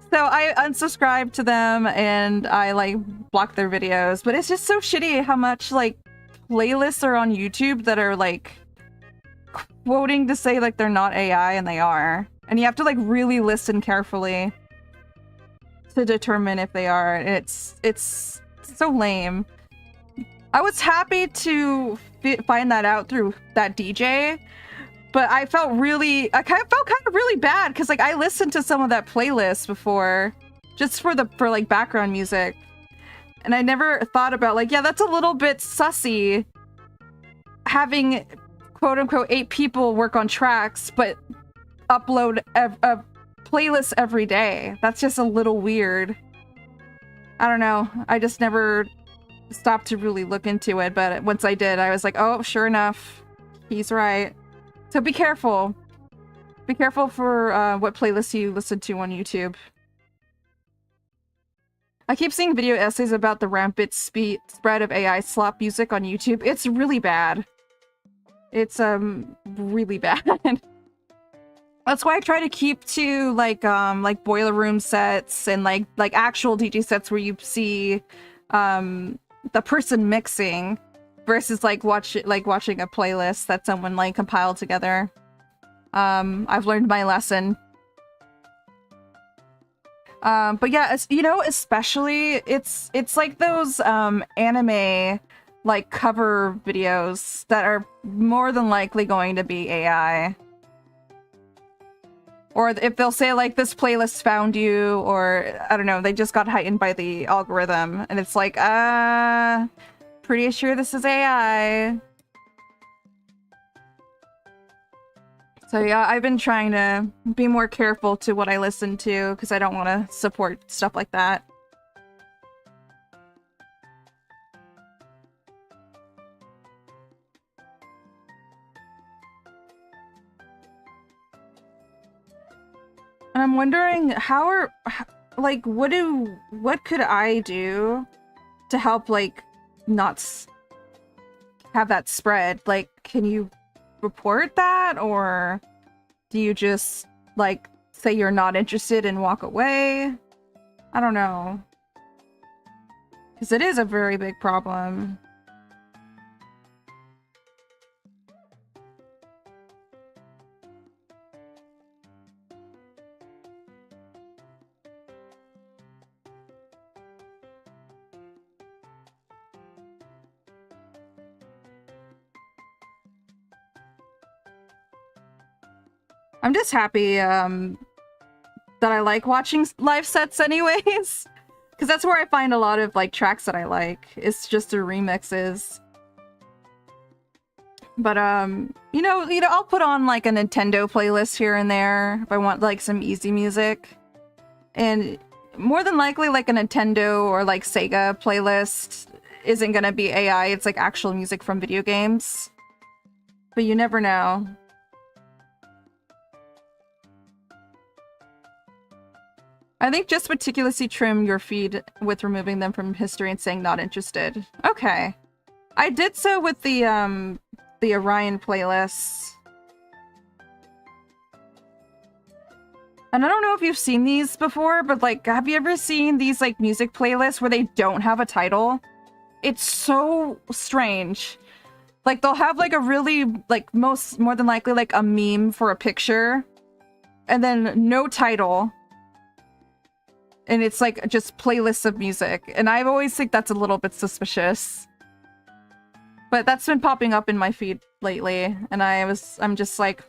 So I unsubscribed to them and I like blocked their videos. But it's just so shitty how much like playlists are on YouTube that are like quoting to say like they're not AI and they are. And you have to like really listen carefully to determine if they are. It's so lame. I was happy to find that out through that DJ, but I felt kind of really bad because like I listened to some of that playlist before just for like background music, And I never thought about, like, yeah, that's a little bit sussy having quote-unquote 8 people work on tracks, but upload a playlist every day. That's just a little weird. I don't know. I just never stopped to really look into it, but once I did, I was like, oh, sure enough, he's right. So be careful. Be careful for what playlists you listen to on YouTube. I keep seeing video essays about the rampant spread of AI slop music on YouTube. It's really bad. It's really bad. That's why I try to keep to like boiler room sets and like actual DJ sets where you see the person mixing versus like watching a playlist that someone like compiled together. I've learned my lesson. But yeah, you know, especially it's like those anime like cover videos that are more than likely going to be AI. Or if they'll say like this playlist found you, or I don't know, they just got heightened by the algorithm, and it's like, pretty sure this is AI. So yeah, I've been trying to be more careful to what I listen to because I don't want to support stuff like that. And I'm wondering what could I do to help like not have that spread? Like, can you report that, or do you just like say you're not interested and walk away? I don't know, because it is a very big problem. I'm just happy that I like watching live sets anyways, because that's where I find a lot of like tracks that I like. It's just the remixes. But you know, I'll put on like a Nintendo playlist here and there if I want like some easy music. And more than likely like a Nintendo or like Sega playlist isn't gonna be AI, it's like actual music from video games. But you never know. I think just meticulously trim your feed with removing them from history and saying not interested. Okay. I did so with the Orion playlists. And I don't know if you've seen these before, but like, have you ever seen these like music playlists where they don't have a title? It's so strange. Like they'll have like a really like more than likely like a meme for a picture and then no title. And it's like just playlists of music. And I always think that's a little bit suspicious. But that's been popping up in my feed lately. And I'm just like,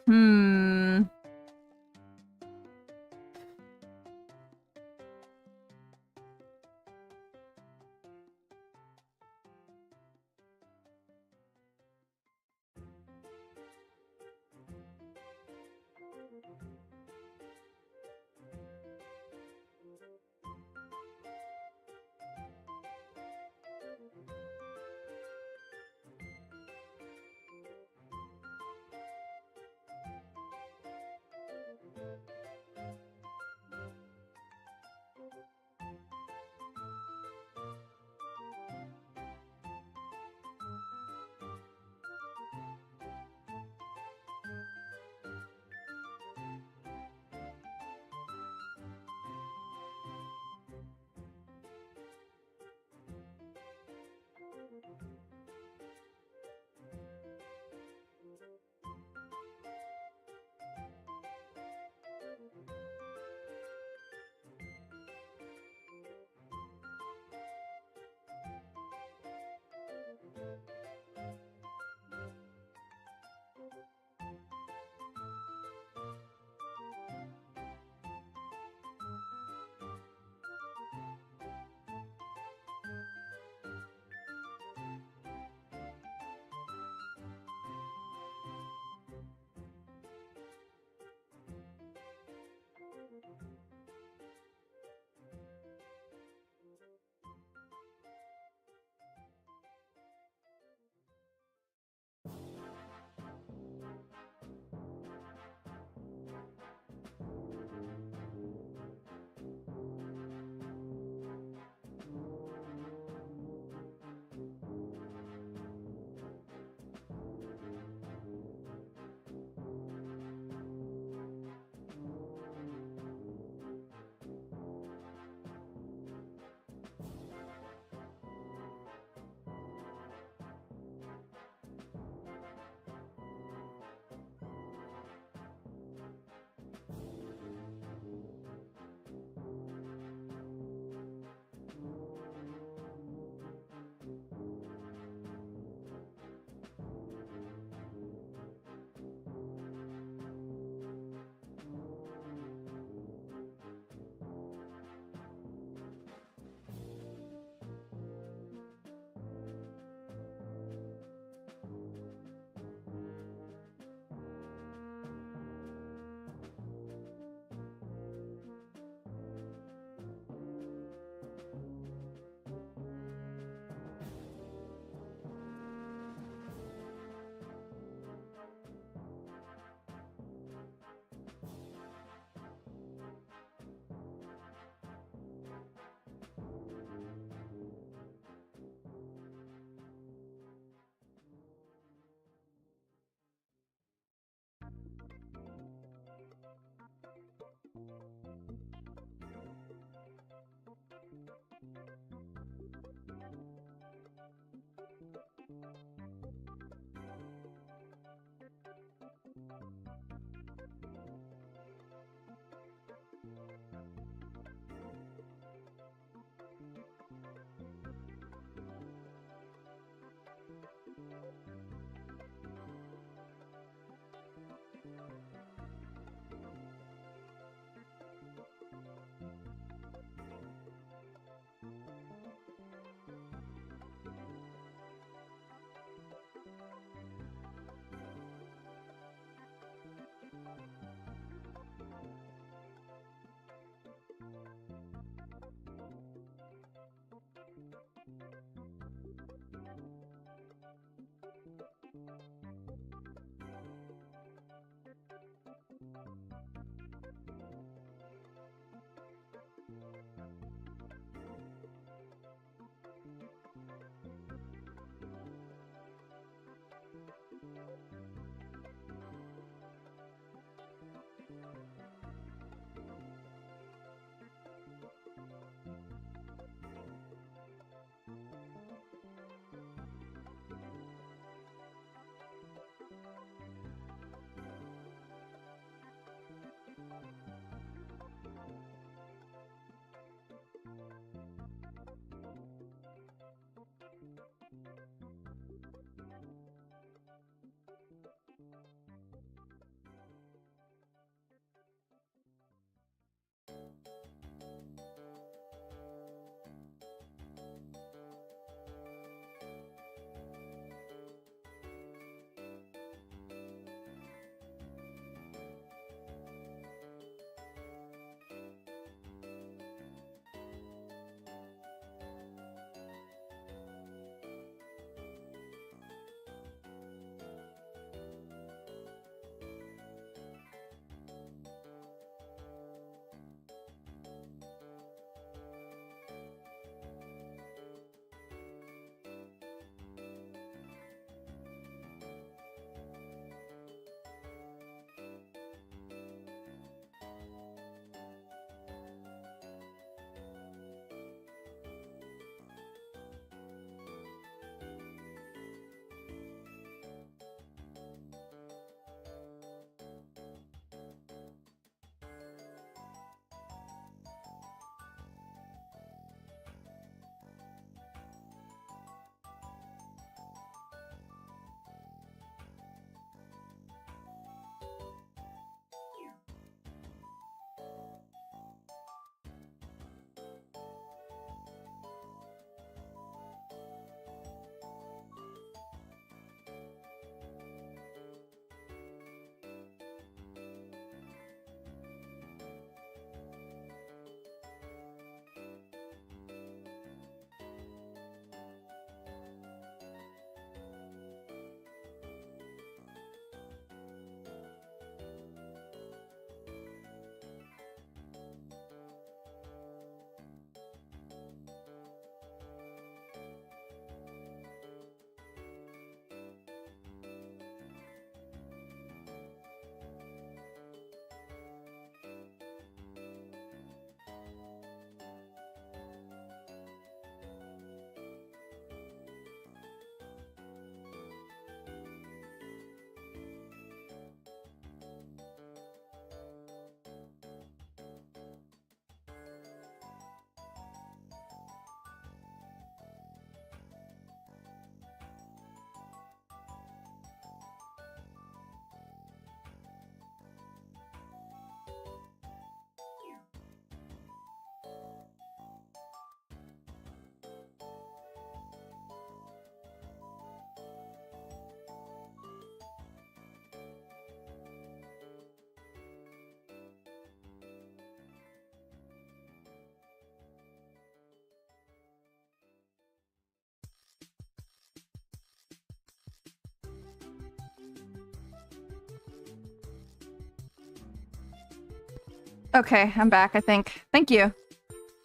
Okay, I'm back, I think. Thank you.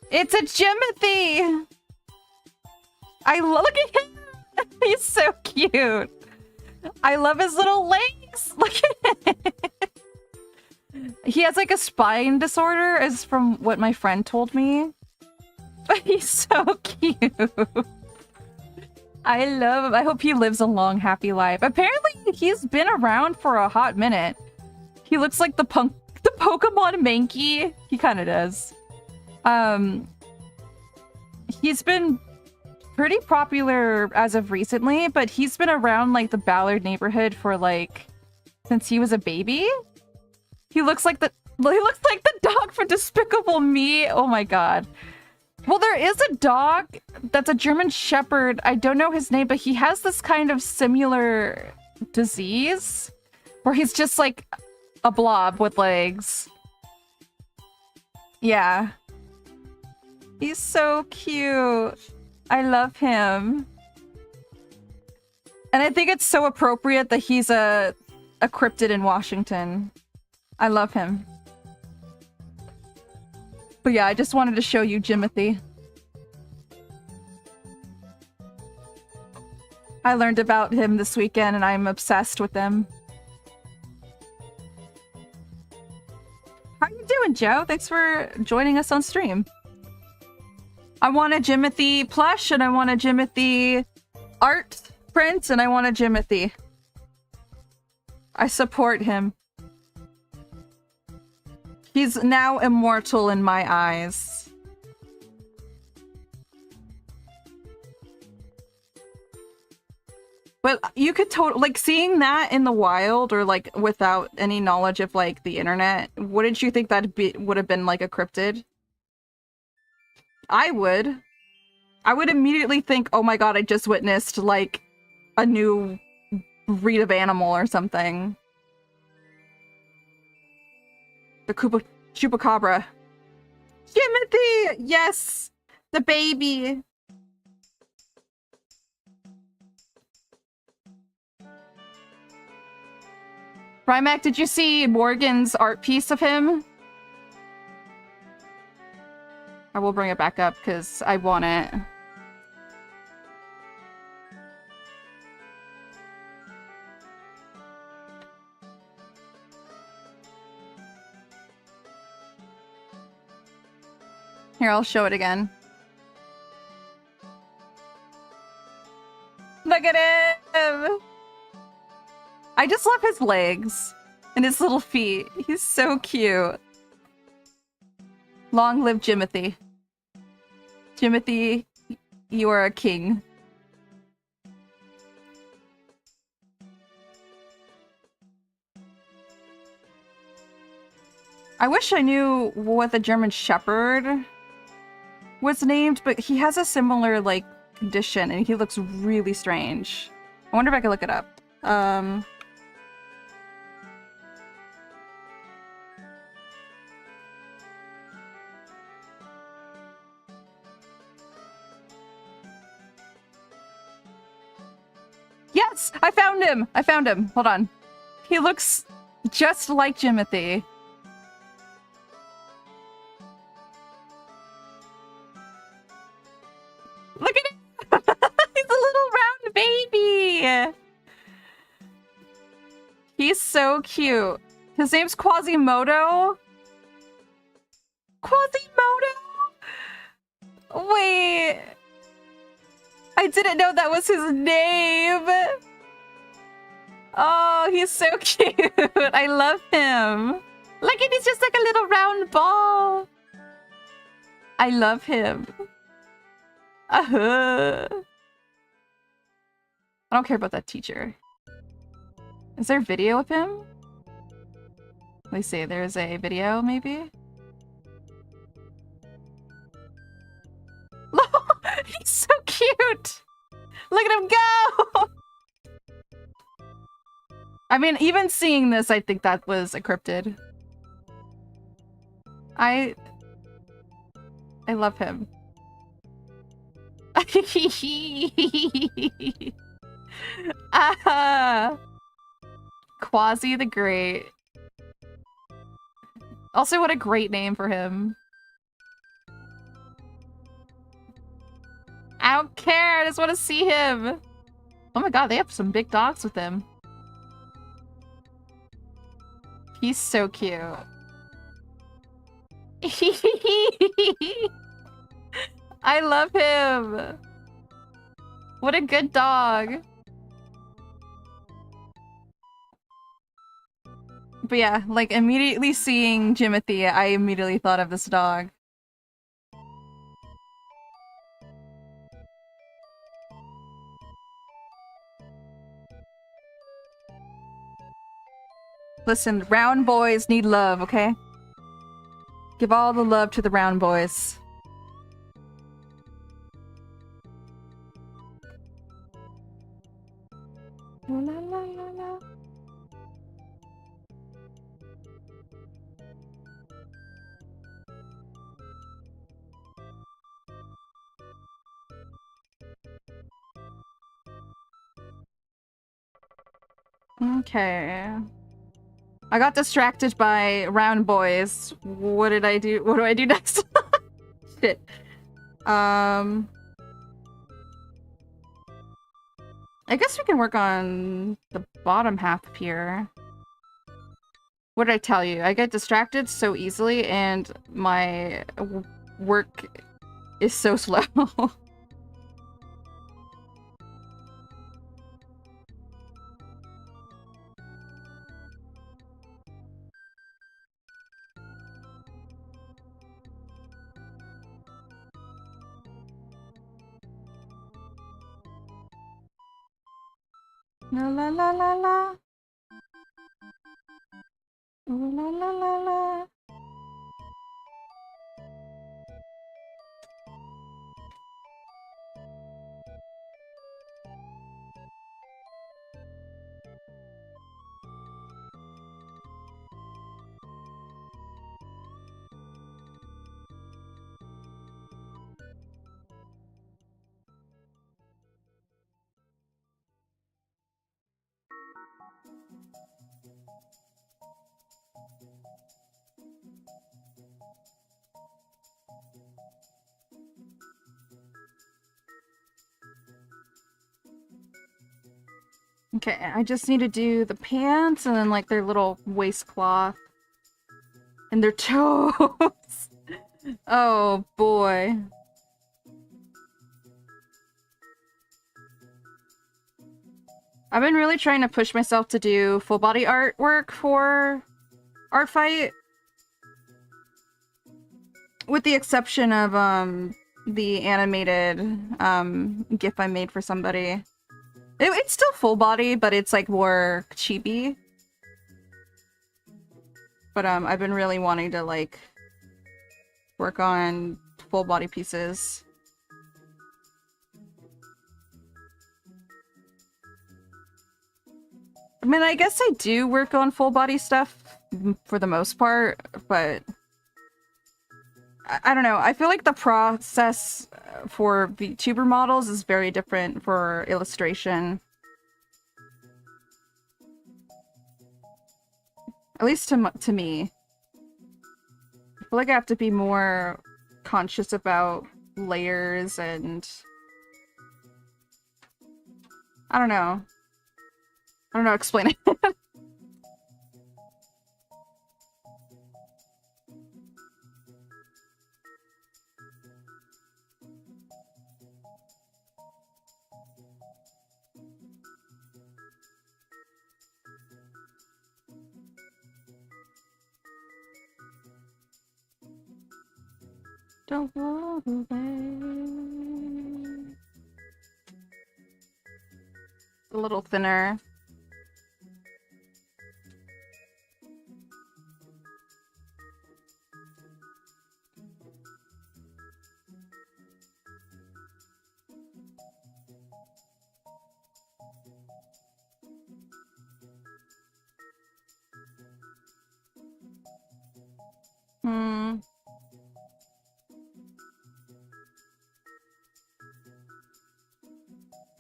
It's a Jimothy! Look at him! He's so cute! I love his little legs! Look at it! He has like a spine disorder, as from what my friend told me. But he's so cute! I love him. I hope he lives a long, happy life. Apparently, he's been around for a hot minute. He looks like the Pokemon Mankey. He kind of does. He's been pretty popular as of recently, but he's been around like the Ballard neighborhood for like since he was a baby. He looks like the dog from Despicable Me. Oh my god. Well, there is a dog that's a German Shepherd. I don't know his name, but he has this kind of similar disease where he's just like a blob with legs. Yeah. He's so cute. I love him. And I think it's so appropriate that he's a cryptid in Washington. I love him. But yeah, I just wanted to show you Jimothy. I learned about him this weekend and I'm obsessed with him. How you doing, Joe? Thanks for joining us on stream. I want a Jimothy plush and I want a Jimothy art print and I want a Jimothy. I support him. He's now immortal in my eyes. But you could like seeing that in the wild or like without any knowledge of like the internet, wouldn't you think that would have been like a cryptid? I would immediately think, oh my god, I just witnessed like a new breed of animal or something. The Chupacabra. Jimothy! Yes! The baby! Rymac, did you see Morgan's art piece of him? I will bring it back up because I want it. Here, I'll show it again. Look at him! I just love his legs and his little feet. He's so cute. Long live Jimothy. Jimothy, you are a king. I wish I knew what the German Shepherd was named, but he has a similar, like, condition, and he looks really strange. I wonder if I can look it up. Yes! I found him! I found him. Hold on. He looks just like Jimothy. Look at him! He's a little round baby! He's so cute. His name's Quasimodo? Quasimodo? Wait... I didn't know that was his name! Oh, he's so cute! I love him! Look at, he's just like a little round ball! I love him. I don't care about that teacher. Is there a video of him? Let me see, there's a video, maybe? He's so cute! Look at him go! I mean, even seeing this, I think that was a cryptid. I love him. Quasi the Great. Also, what a great name for him. I don't care, I just want to see him. Oh my god, they have some big dogs with him. He's so cute. I love him. What a good dog. But yeah, like immediately seeing Jimothy, I immediately thought of this dog. Listen, round boys need love, okay? Give all the love to the round boys. La la la la. Okay. I got distracted by round boys. What did I do? What do I do next? Shit. I guess we can work on the bottom half here. What did I tell you? I get distracted so easily and my work is so slow. La la la la la. Ooh, la la la la. Okay, I just need to do the pants and then like their little waistcloth. And their toes. Oh boy. I've been really trying to push myself to do full body artwork for Art Fight. With the exception of the animated GIF I made for somebody. It's still full body, but it's like more chibi. But I've been really wanting to like work on full body pieces. I mean, I guess I do work on full body stuff for the most part, but I don't know. I feel like the process for VTuber models is very different for illustration. At least to me. I feel like I have to be more conscious about layers and... I don't know. I don't know how to explain it. Don't walk away. A little thinner.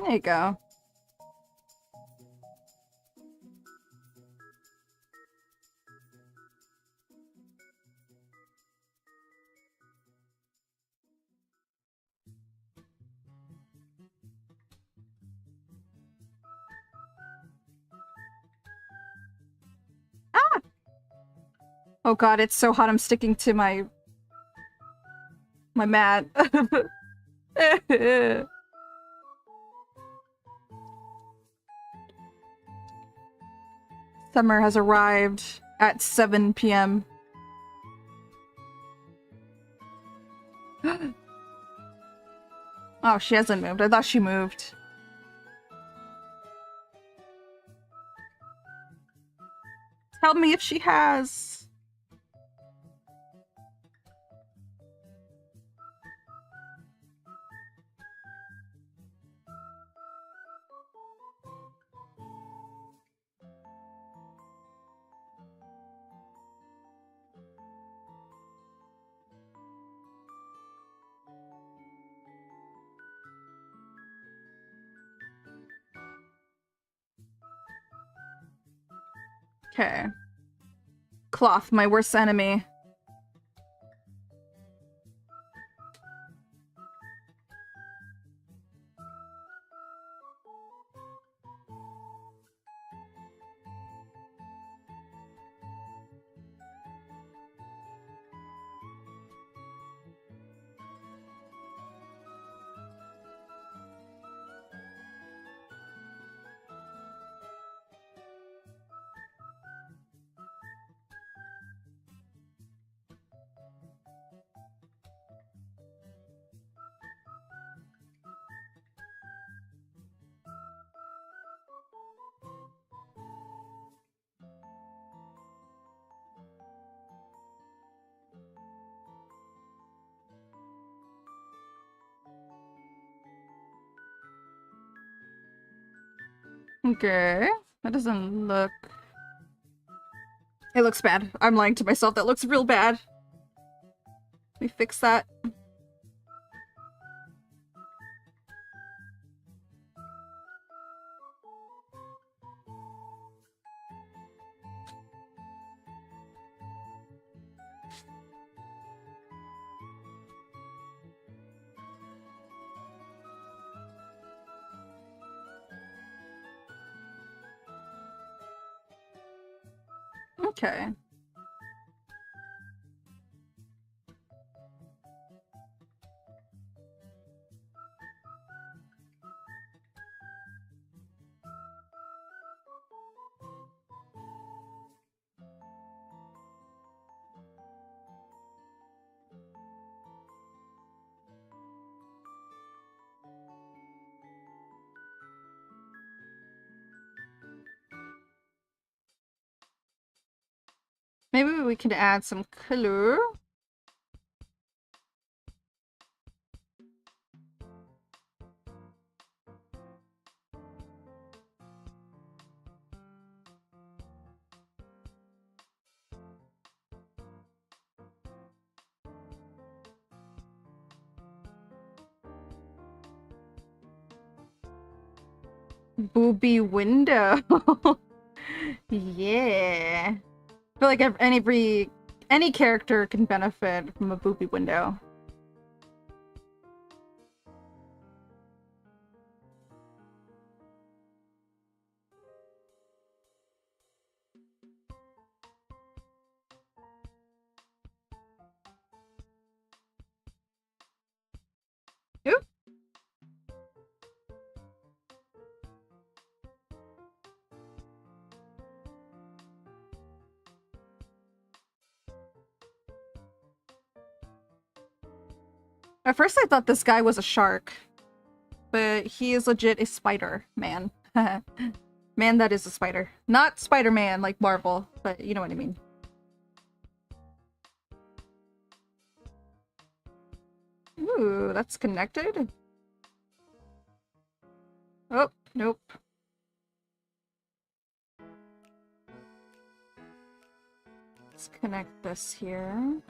There you go. Oh god, it's so hot I'm sticking to my mat. Summer has arrived at 7 p.m. Oh, she hasn't moved. I thought she moved. Tell me if she has. Okay. Cloth, my worst enemy. Okay. That doesn't look... It looks bad. I'm lying to myself. That looks real bad. Let me fix that. Okay. Maybe we could add some color. Booby window. Yeah. I feel like any character can benefit from a booby window. Oop. At first I thought this guy was a shark, but he is legit a spider man. Man that is a spider. Not Spider-Man like Marvel, but you know what I mean. Ooh, that's connected? Oh, nope. Let's connect this here.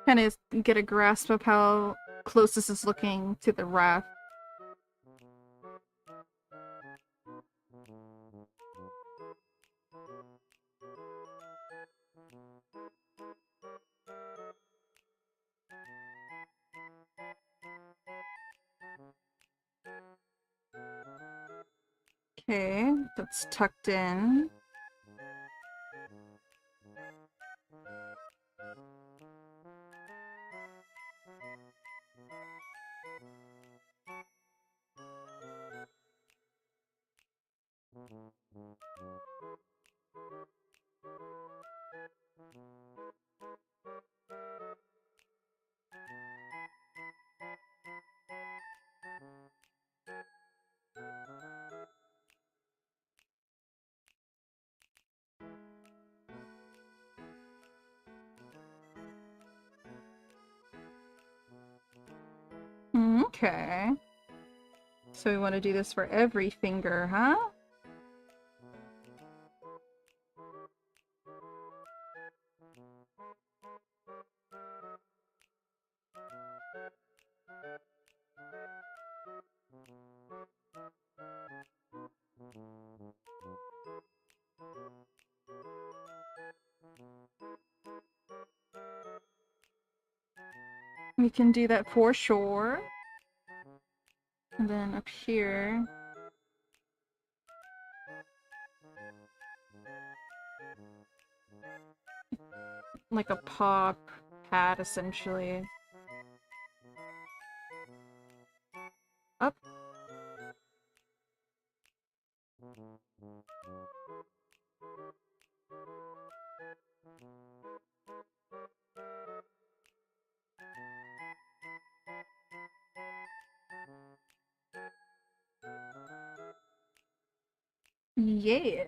Kind of get a grasp of how close this is looking to the raft. Okay, that's tucked in. Okay. So we want to do this for every finger, huh? We can do that for sure. And then up here. Like a pop pad, essentially. Up. Yeah.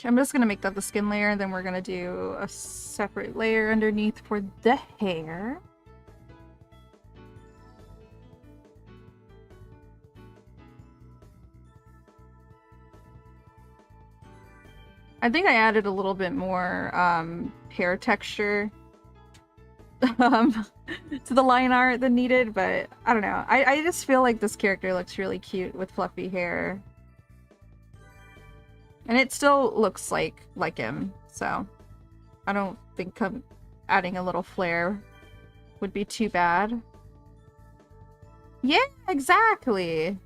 I'm just gonna make that the skin layer, and then we're gonna do a separate layer underneath for the hair. I think I added a little bit more hair texture to the line art than needed, but I don't know. I just feel like this character looks really cute with fluffy hair. And it still looks like him, so I don't think adding a little flare would be too bad. Yeah, exactly!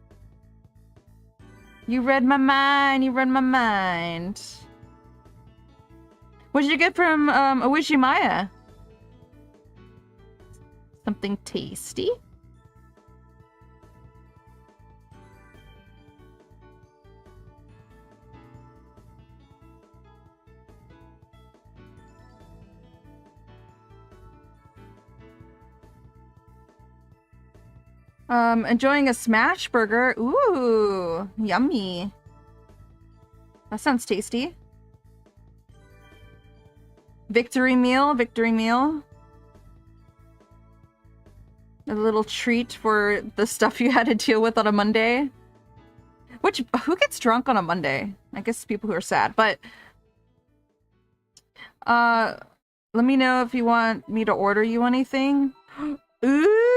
You read my mind, you read my mind. What did you get from Owishimaya? Something tasty? Enjoying a smash burger. Ooh, yummy. That sounds tasty. Victory meal, victory meal. A little treat for the stuff you had to deal with on a Monday. Who gets drunk on a Monday? I guess people who are sad, but let me know if you want me to order you anything. Ooh.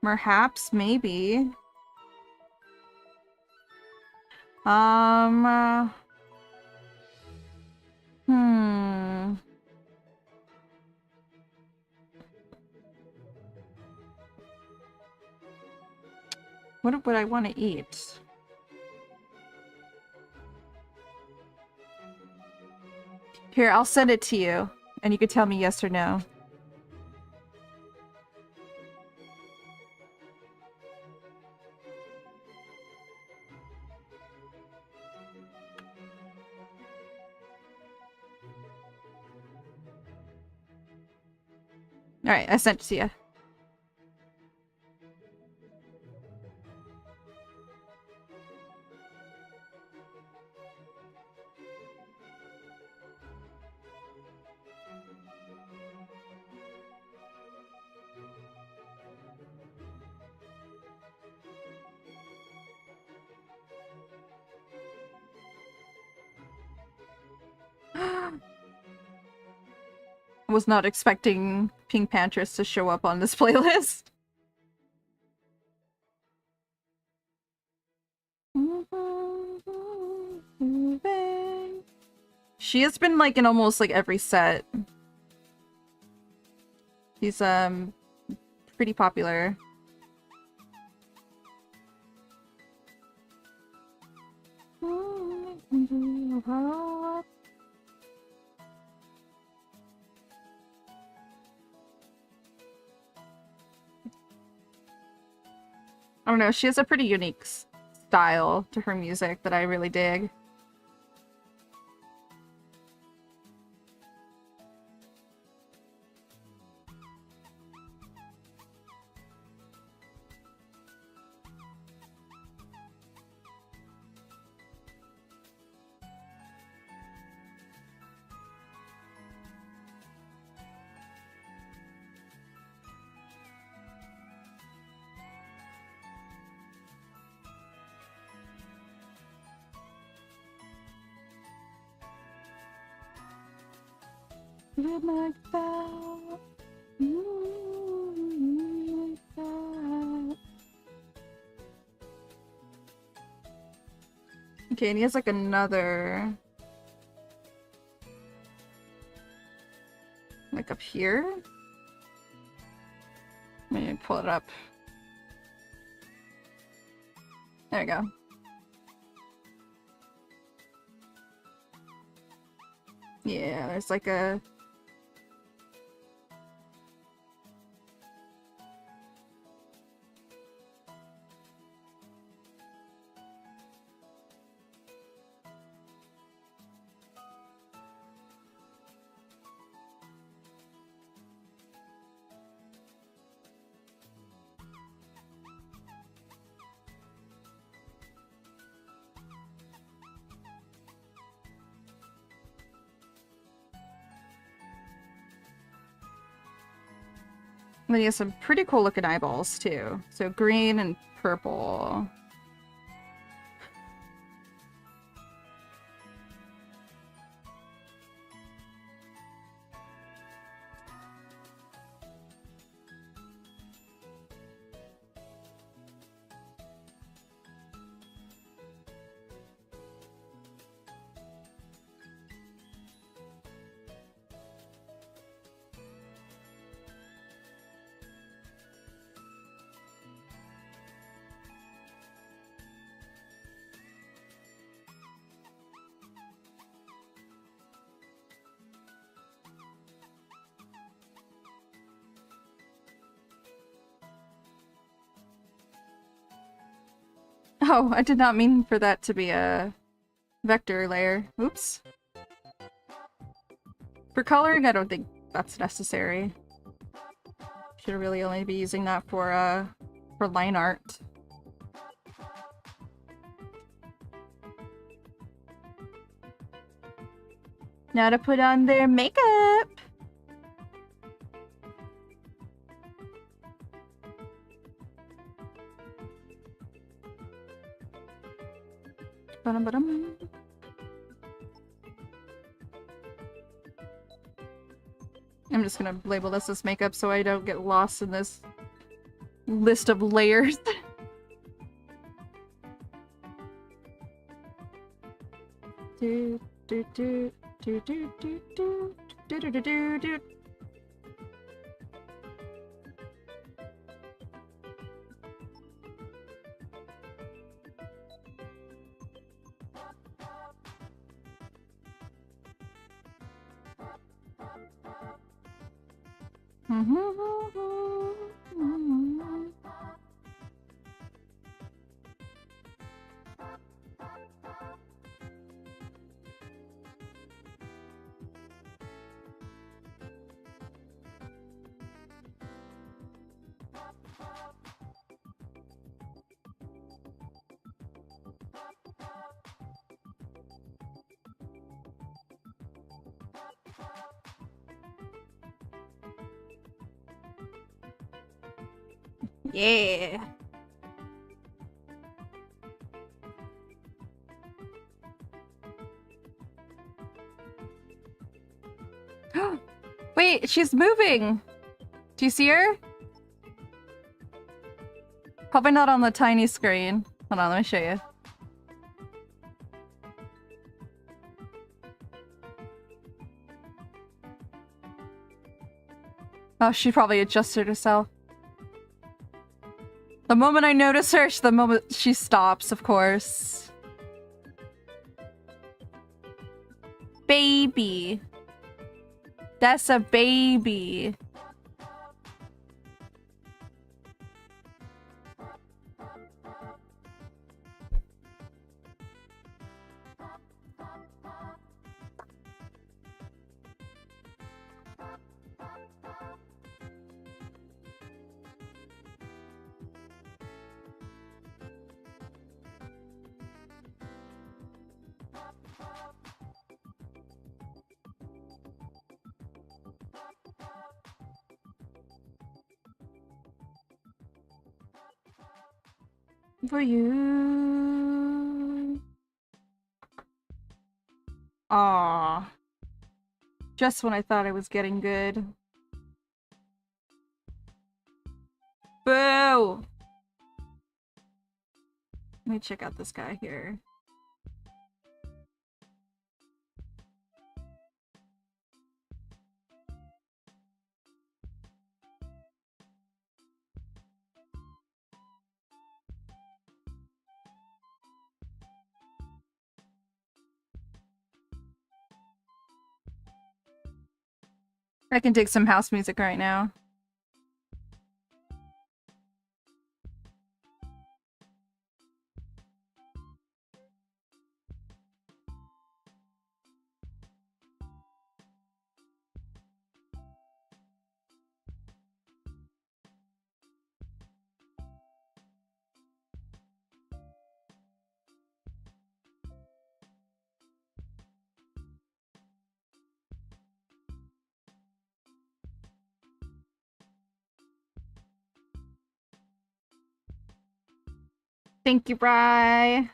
Perhaps, maybe. What would I want to eat? Here, I'll send it to you, and you can tell me yes or no. Alright, I sent it to you. I was not expecting Pink Pantress to show up on this playlist. She has been like in almost like every set. She's pretty popular. I don't know, she has a pretty unique style to her music that I really dig. Okay, and he has like another... like up here? Let me pull it up. There we go. Yeah, there's like a... And then he has some pretty cool looking eyeballs too. So green and purple. Oh, I did not mean for that to be a vector layer. Oops. For coloring, I don't think that's necessary. Should really only be using that for line art. Now to put on their makeup! Ba-dum-ba-dum. I'm just gonna label this as makeup so I don't get lost in this list of layers. do do do do do do do do do do do do. Yeah. Wait, she's moving. Do you see her? Probably not on the tiny screen. Hold on, let me show you. Oh, she probably adjusted herself. The moment I notice her, the moment she stops, of course. Baby. That's a baby. For you. Aww. Just when I thought I was getting good. Boo! Let me check out this guy here. I can dig some house music right now. Thank you, Bri. I'm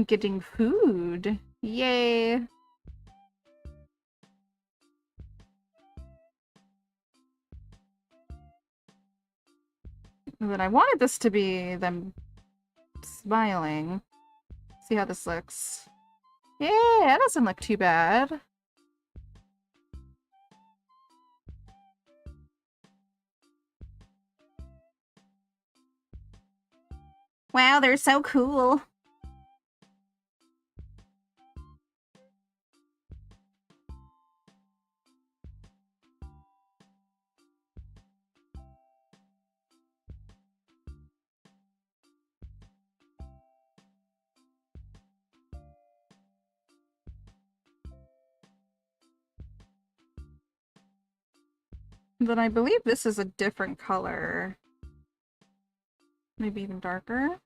getting food. Yay. But I wanted this to be them smiling. See how this looks. Yeah, that doesn't look too bad. Wow, they're so cool. But I believe this is a different color. Maybe even darker.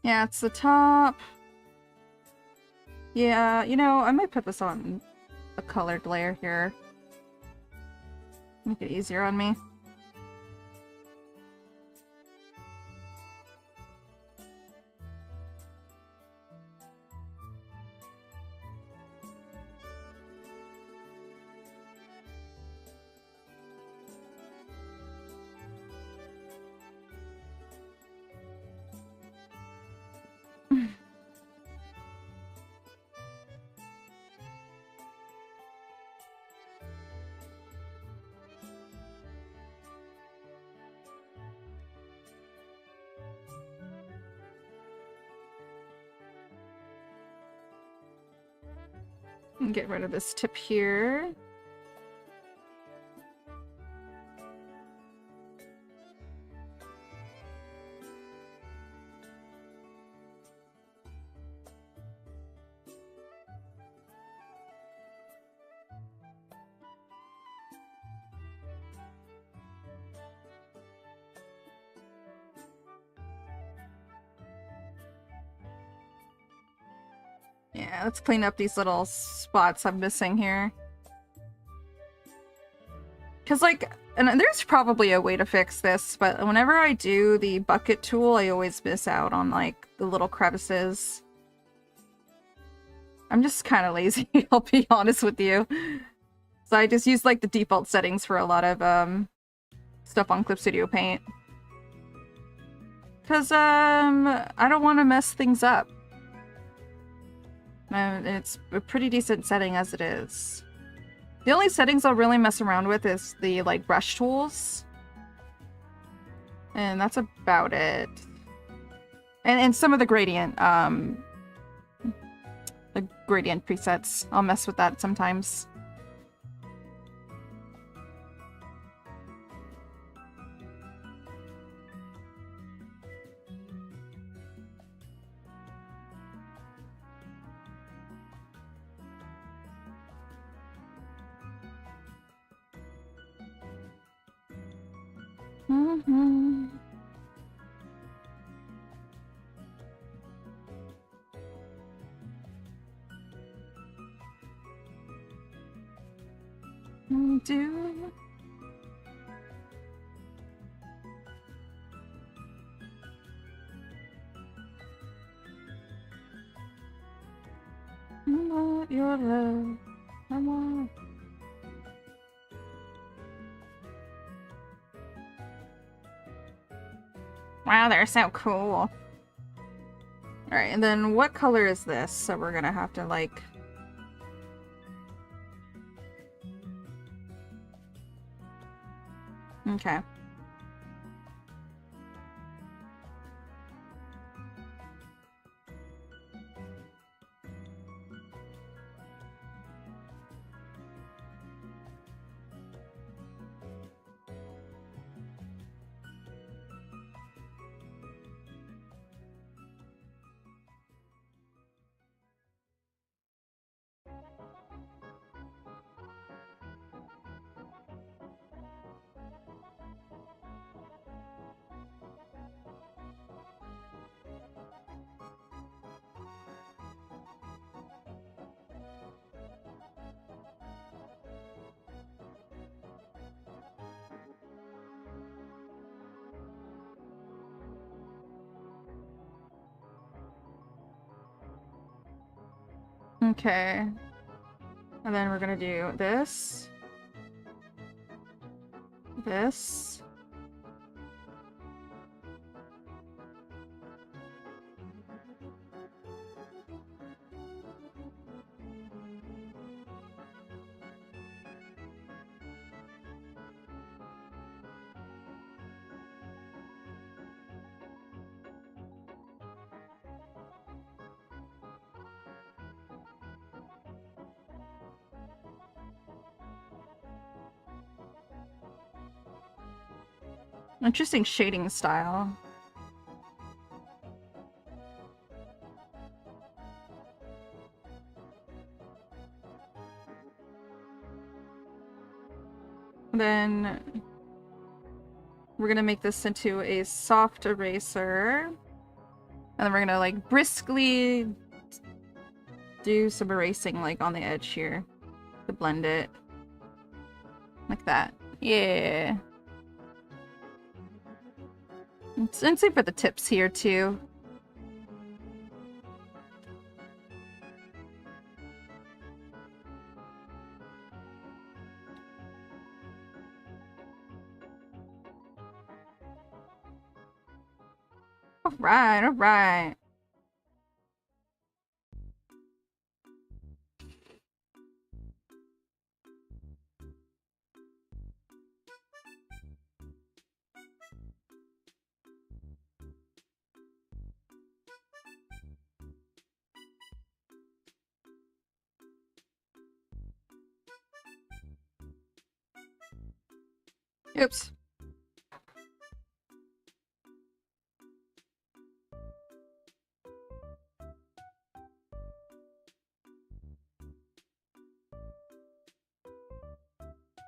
Yeah, it's the top. Yeah, you know, I might put this on a colored layer here. Make it easier on me. And get rid of this tip here. Yeah, let's clean up these little spots I'm missing here. Because, like, and there's probably a way to fix this, but whenever I do the bucket tool, I always miss out on, like, the little crevices. I'm just kind of lazy, I'll be honest with you. So I just use, like, the default settings for a lot of, stuff on Clip Studio Paint. Because, I don't want to mess things up. It's a pretty decent setting as it is. The only settings I'll really mess around with is the, like, brush tools. And that's about it. And some of the gradient presets. I'll mess with that sometimes. Mm-hmm. Do I want your love? I want. Wow, they're so cool. Alright, and then what color is this? So we're gonna have to, like... Okay. Okay. And then we're gonna do this. This. Interesting shading style. Then we're gonna make this into a soft eraser. And then we're gonna, like, briskly do some erasing, like, on the edge here to blend it. Like that. Yeah. And same for the tips here, too. Alright, alright. Oops.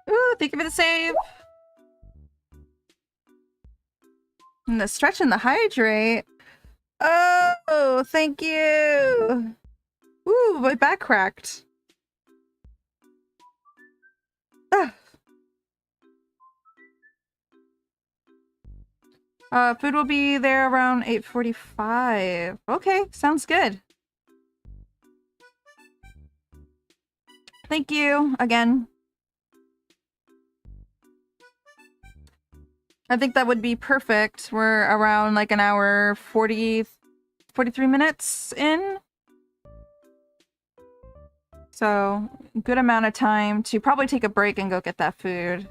Ooh, thank you for the save. And the stretch and the hydrate. Oh, thank you. Ooh, my back cracked. Ah. Food will be there around 8:45. Okay, sounds good. Thank you again. I think that would be perfect. We're around like an hour 43 minutes in. So, good amount of time to probably take a break and go get that food.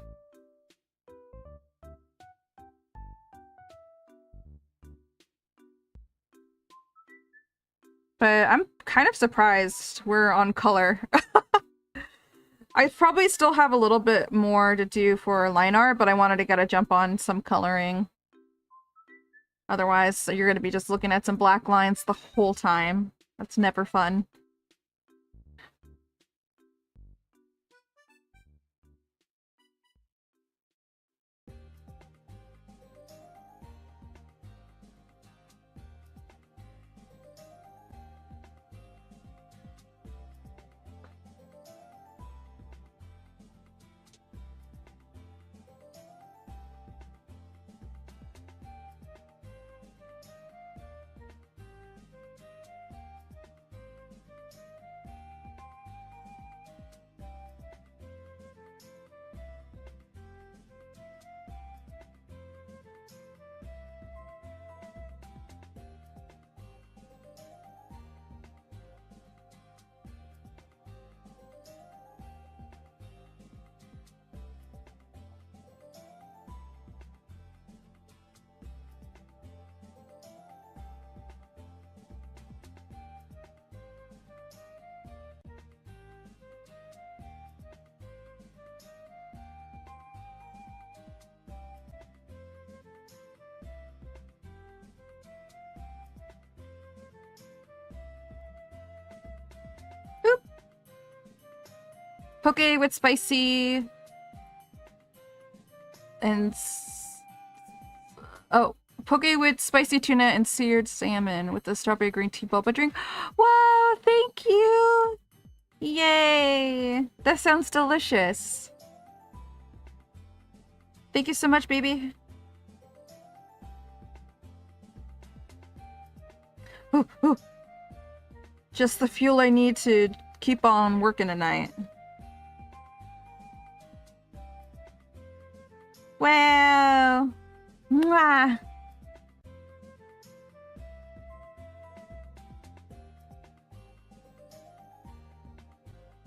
But I'm kind of surprised we're on color. I probably still have a little bit more to do for line art, but I wanted to get a jump on some coloring. Otherwise, you're going to be just looking at some black lines the whole time. That's never fun. Boop. Poke with spicy and poke with spicy tuna and seared salmon with the strawberry green tea boba drink. Wow, thank you! Yay! That sounds delicious. Thank you so much, baby. Ooh, ooh. Just the fuel I need to keep on working tonight. Wow! Mwah!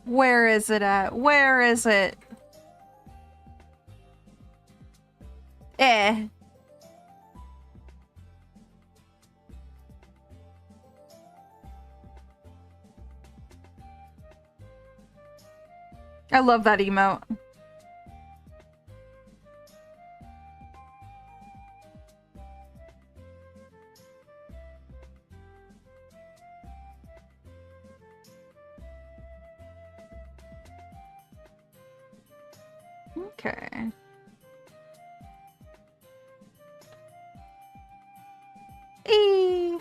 Where is it at? Where is it? Eh. I love that emote. Okay.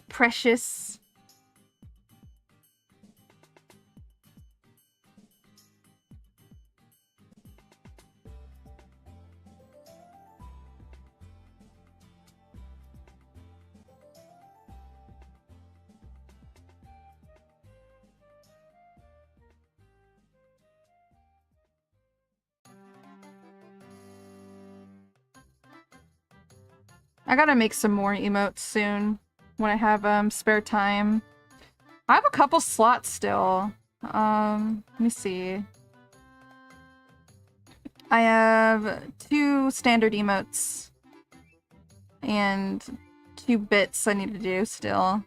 Precious. I gotta make some more emotes soon when I have spare time. I have a couple slots still. Let me see. I have 2 standard emotes and 2 bits I need to do still.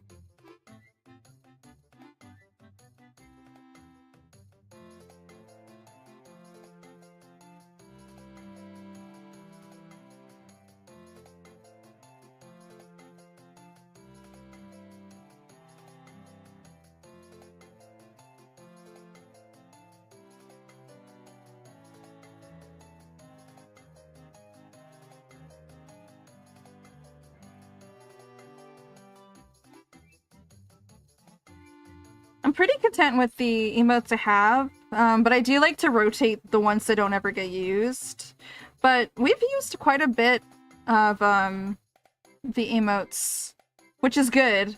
I'm pretty content with the emotes I have, but I do like to rotate the ones that don't ever get used. But we've used quite a bit of the emotes, which is good.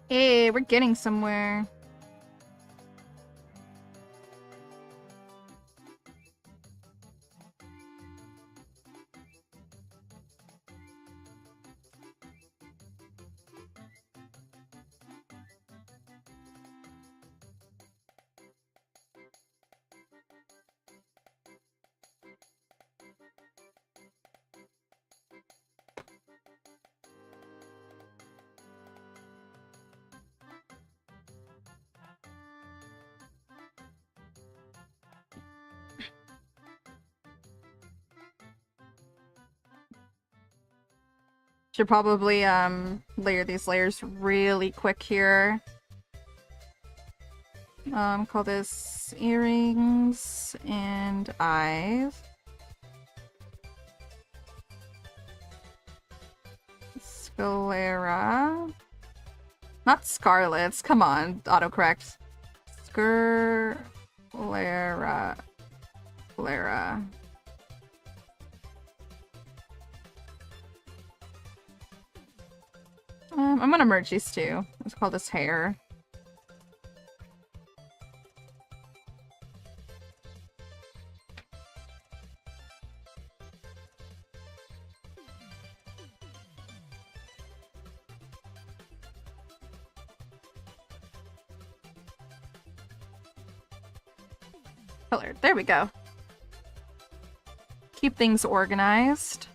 Hey, we're getting somewhere. Should probably layer these layers really quick here. Call this earrings and eyes. Sclera. Not scarlets. Come on, autocorrect. Sclera. Sclera. I'm gonna merge these two. Let's call this hair. Color. There we go. Keep things organized.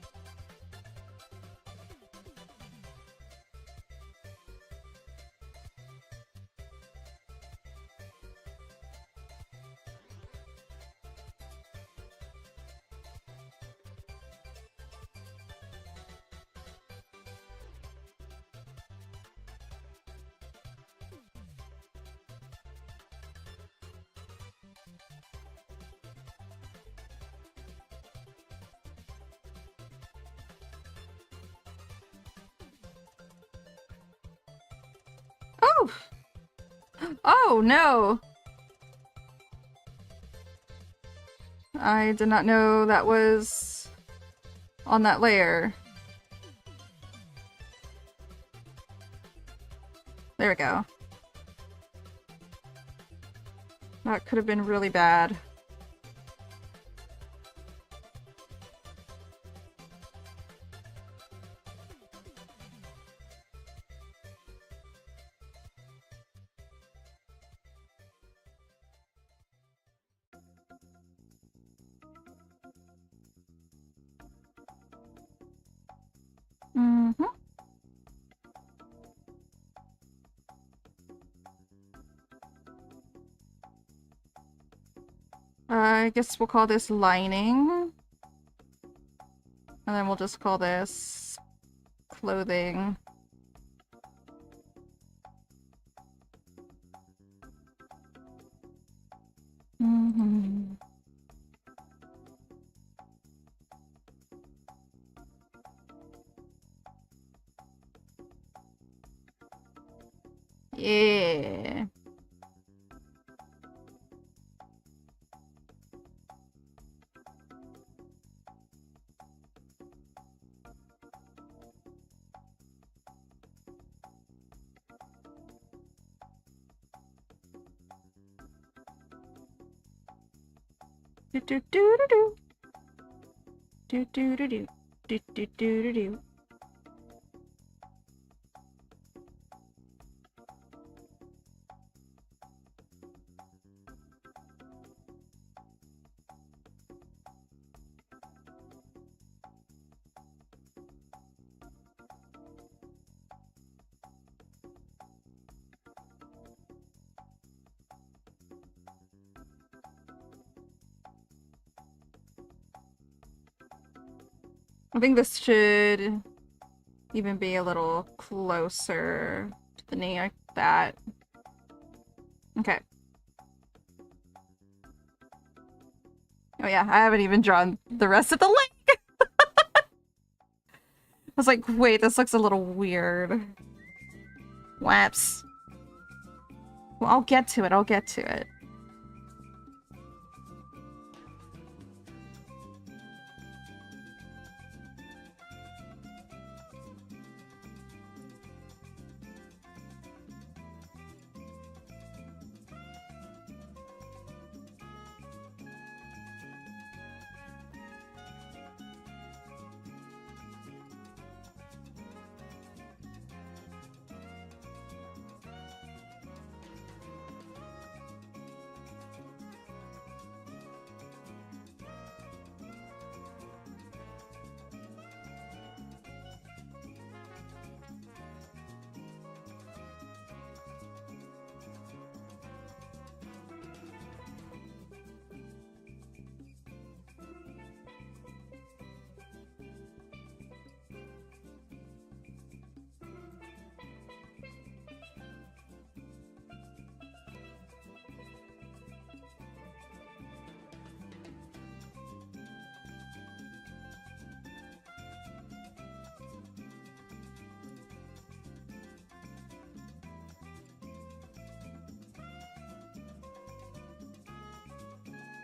Oh! Oh, no! I did not know that was on that layer. There we go. That could have been really bad. Mm-hmm. I guess we'll call this lining. And then we'll just call this clothing. Mm-hmm. Yeah. Do do do do do. Do do do do. Do do do do do. I think this should even be a little closer to the knee like that. Okay. Oh yeah, I haven't even drawn the rest of the leg. I was like, wait, this looks a little weird. Whoops. Well, I'll get to it. I'll get to it.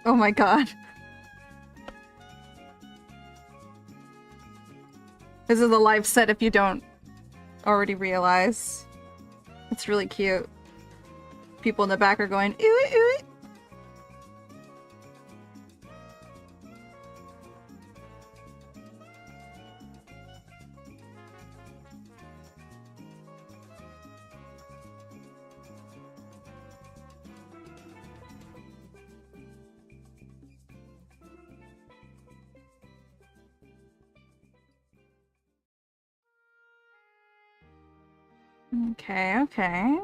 Oh my god. This is a live set if you don't already realize. It's really cute. People in the back are going, ooh, ooh. Okay, okay.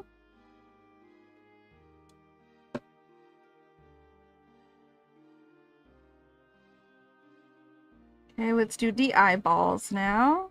Okay, let's do the eyeballs now.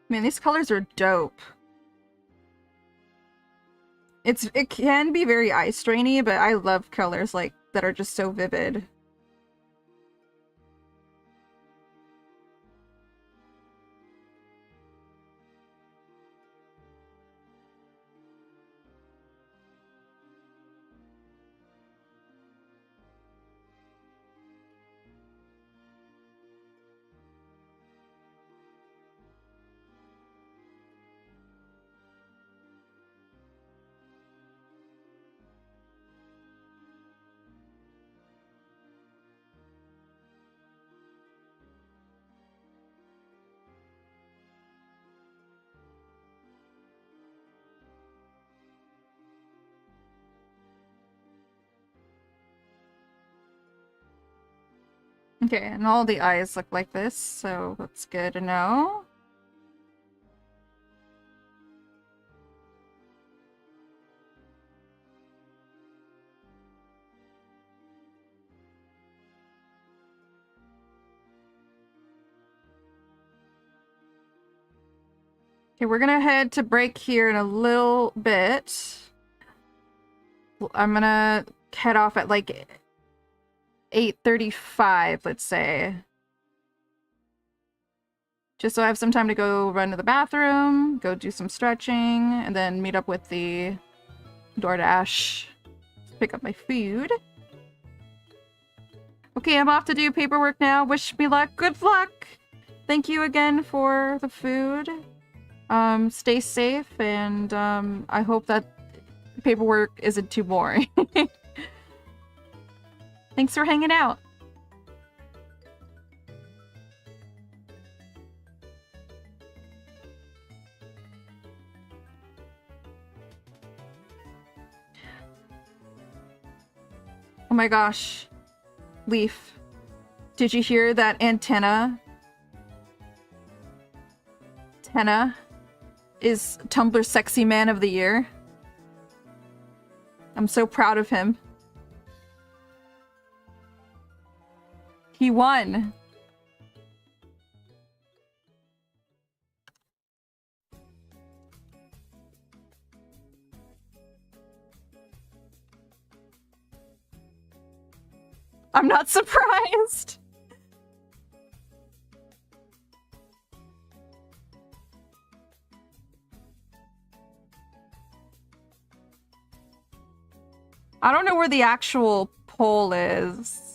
Man, these colors are dope. It can be very eye strainy, but I love colors like that are just so vivid. Okay, and all the eyes look like this, so that's good to know. Okay, we're gonna head to break here in a little bit. I'm gonna head off at like 8:35, let's say. Just so I have some time to go run to the bathroom, go do some stretching, and then meet up with the DoorDash to pick up my food. Okay, I'm off to do paperwork now. Wish me luck. Good luck! Thank you again for the food. Stay safe, and I hope that paperwork isn't too boring. Thanks for hanging out. Oh my gosh. Leaf, did you hear that Antenna is Tumblr Sexy Man of the Year? I'm so proud of him. He won. I'm not surprised. I don't know where the actual poll is.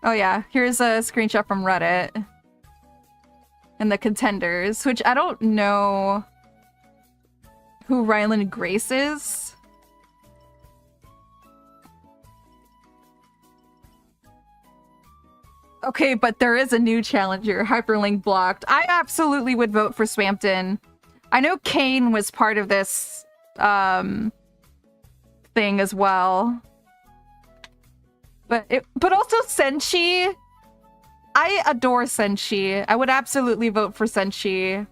Oh yeah, here's a screenshot from Reddit. And the contenders, which I don't know who Ryland Grace is. Okay, but there is a new challenger, Hyperlink blocked. I absolutely would vote for Swampton. I know Kane was part of this thing as well. But also Senshi. I adore Senshi. I would absolutely vote for Senshi.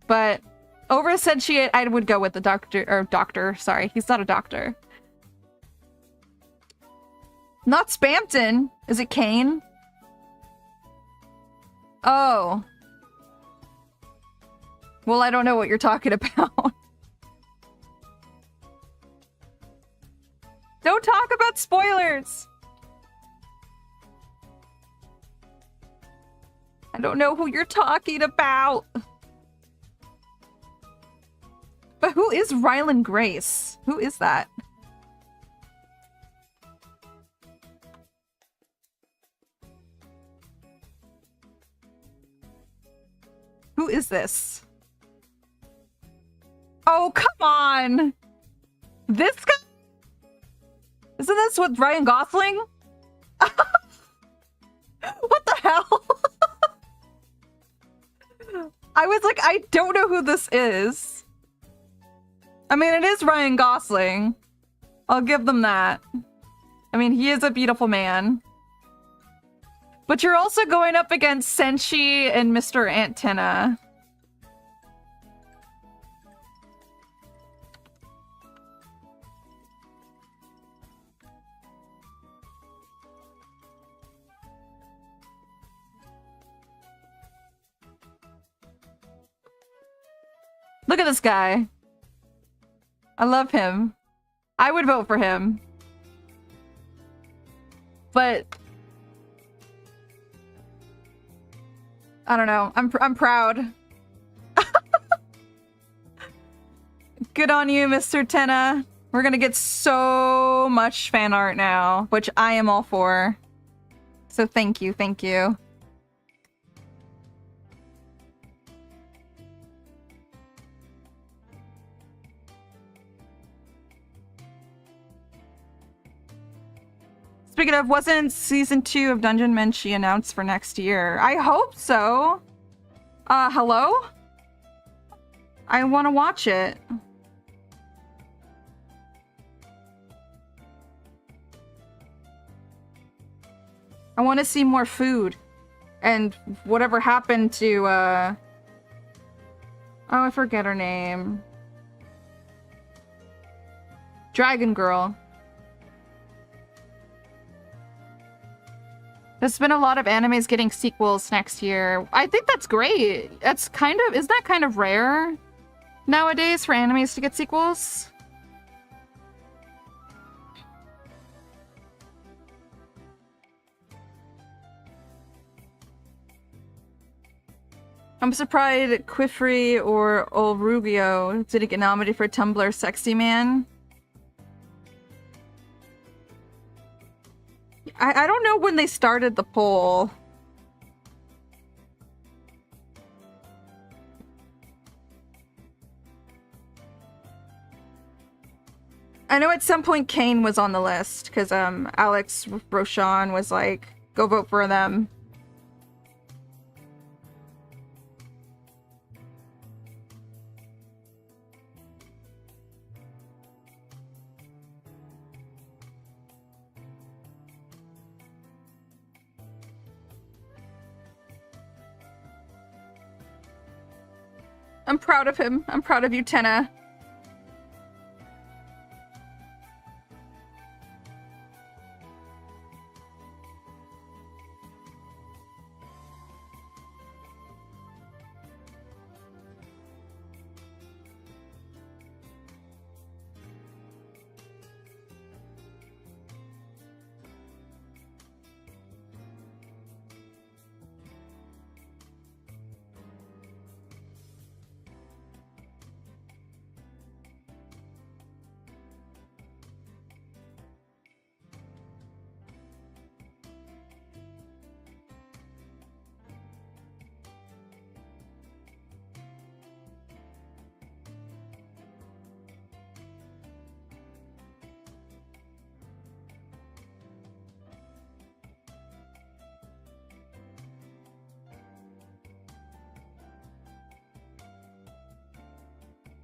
But over Senshi, I would go with the doctor, sorry. He's not a doctor. Not Spampton. Is it Kane? Oh. Well, I don't know what you're talking about. Don't talk about spoilers! I don't know who you're talking about. But who is Rylan Grace? Who is that? Who is this? Oh, come on! This guy? Isn't this with Ryan Gosling? What the hell? I was like, I don't know who this is. I mean, it is Ryan Gosling. I'll give them that. I mean, he is a beautiful man. But you're also going up against Senshi and Mr. Antenna. Look at this guy. I love him. I would vote for him. But I don't know. I'm proud. Good on you, Mr. Tenna. We're gonna get so much fan art now, which I am all for. So thank you, thank you. Speaking of, wasn't season 2 of Dungeon Menchie announced for next year? I hope so. Hello? I want to watch it. I want to see more food. And whatever happened to, oh, I forget her name. Dragon Girl. There's been a lot of animes getting sequels next year. I think that's great. That's kind of, isn't that kind of rare nowadays for animes to get sequels? I'm surprised Quifrey or Olrugio didn't get nominated for Tumblr Sexy Man. I don't know when they started the poll. I know at some point Kane was on the list because Alex Rochon was like, go vote for them. I'm proud of him. I'm proud of you, Tenna.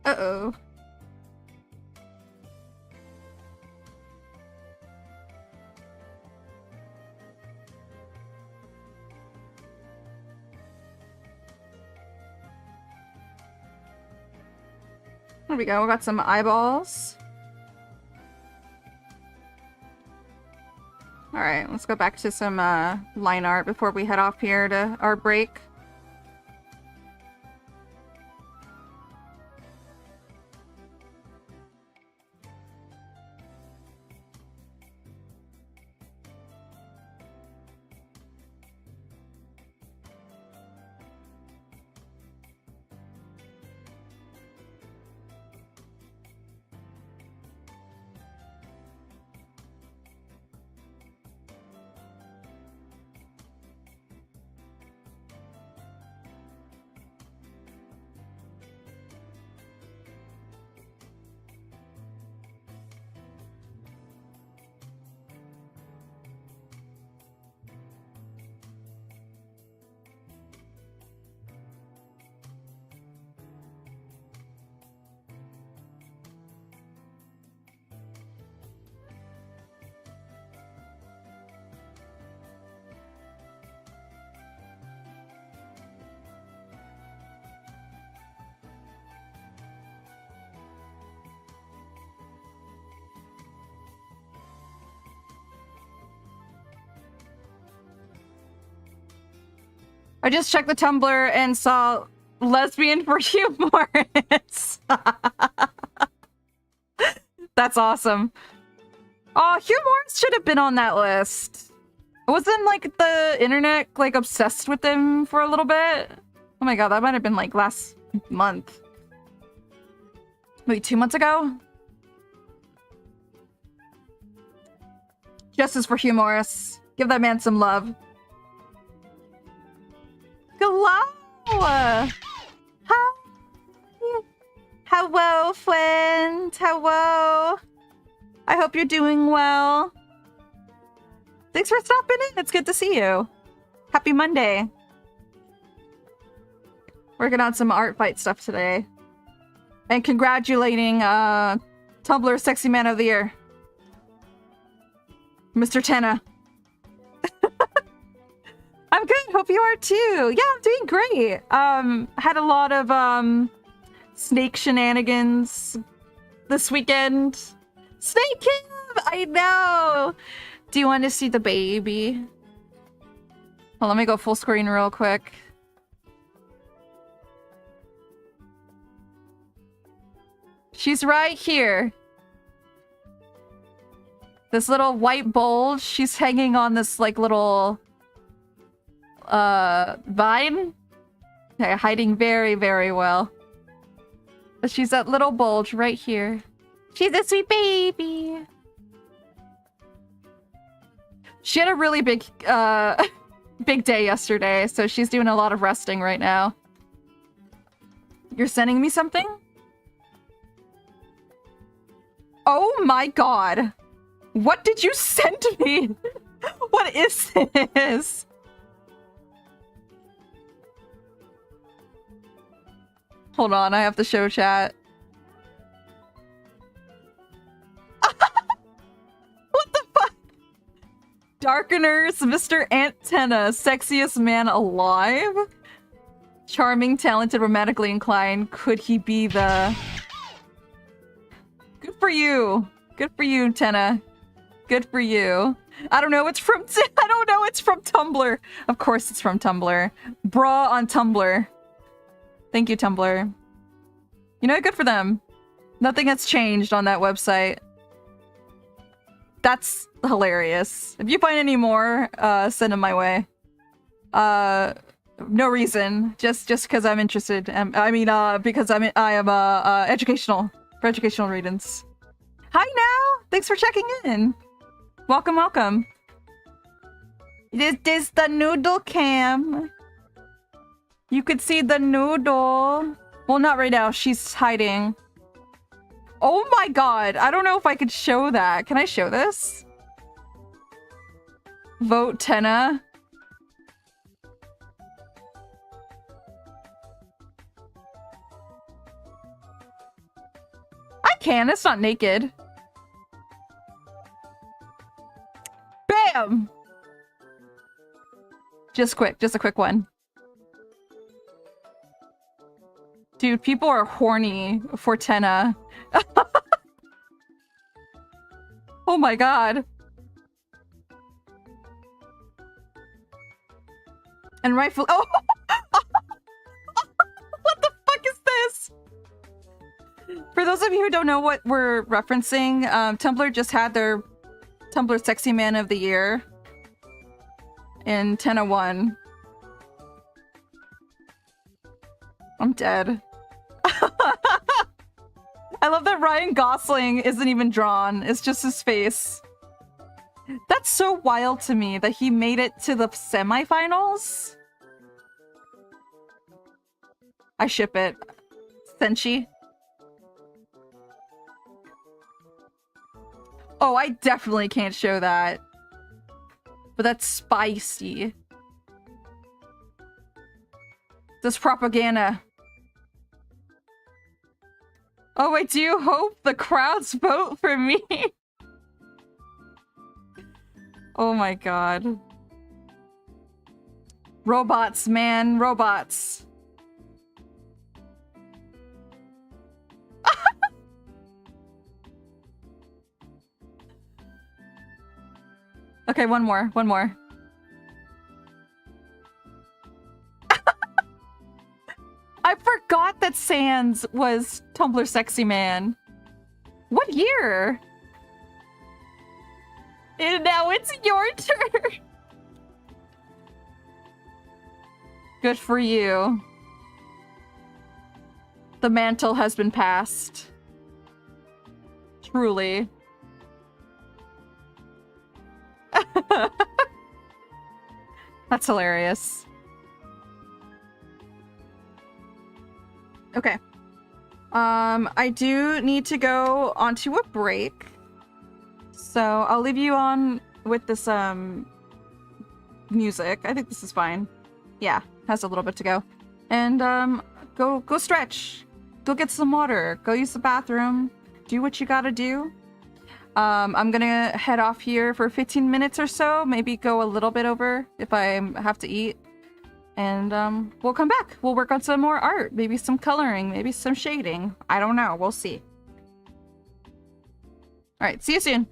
Uh-oh. There we go. We got some eyeballs. Alright, let's go back to some line art before we head off here to our break. I just checked the Tumblr and saw lesbian for humorous. That's awesome. Oh, humorous should have been on that list. Wasn't like the internet like obsessed with them for a little bit? Oh my god, that might have been like last month. Wait, 2 months ago? Justice for humorous. Give that man some love. Hello! Hello, friend! Hello! I hope you're doing well. Thanks for stopping in. It's good to see you. Happy Monday. Working on some art fight stuff today. And congratulating Tumblr Sexy Man of the Year. Mr. Tenna. I'm good. Hope you are too. Yeah, I'm doing great. Had a lot of snake shenanigans this weekend. Snake Cam! I know! Do you want to see the baby? Well, let me go full screen real quick. She's right here. This little white bulge, she's hanging on this like little vine. Okay, hiding very, very well. But she's that little bulge right here. She's a sweet baby. She had a really big big day yesterday, so she's doing a lot of resting right now. You're sending me something? Oh my god. What did you send me? What is this? Hold on, I have to show chat. What the fuck? Darkeners, Mr. Antenna, sexiest man alive? Charming, talented, romantically inclined. Could he be the... Good for you. Good for you, Tenna. Good for you. I don't know, it's from... I don't know, it's from Tumblr. Of course it's from Tumblr. Bra on Tumblr. Thank you, Tumblr. You know, good for them. Nothing has changed on that website. That's hilarious. If you find any more, send them my way. No reason. Just because I'm interested. I mean, because I am educational. For educational reasons. Hi now! Thanks for checking in. Welcome, welcome. This is the noodle cam. You could see the noodle. Well, not right now. She's hiding. Oh my god. I don't know if I could show that. Can I show this? Vote Tenna. I can. It's not naked. Bam! Just quick. Just a quick one. Dude, people are horny for Tenna. Oh my god. And rightfully— oh! What the fuck is this? For those of you who don't know what we're referencing, Tumblr just had their Tumblr Sexy Man of the Year in Tenna 1. I'm dead. I love that Ryan Gosling isn't even drawn. It's just his face. That's so wild to me that he made it to the semifinals. I ship it. Senshi. Oh, I definitely can't show that. But that's spicy. This propaganda. Oh, I do hope the crowds vote for me. Oh my god. Robots, man. Robots. Okay, one more. One more. I forgot that Sans was Tumblr Sexy Man. What year? And now it's your turn. Good for you. The mantle has been passed. Truly. That's hilarious. Okay. I do need to go onto a break. So I'll leave you on with this music. I think this is fine. Yeah, has a little bit to go. And go stretch. Go get some water. Go use the bathroom. Do what you gotta do. I'm gonna head off here for 15 minutes or so. Maybe go a little bit over if I have to eat. And we'll come back. We'll work on some more art. Maybe some coloring. Maybe some shading. I don't know. We'll see. Alright, see you soon.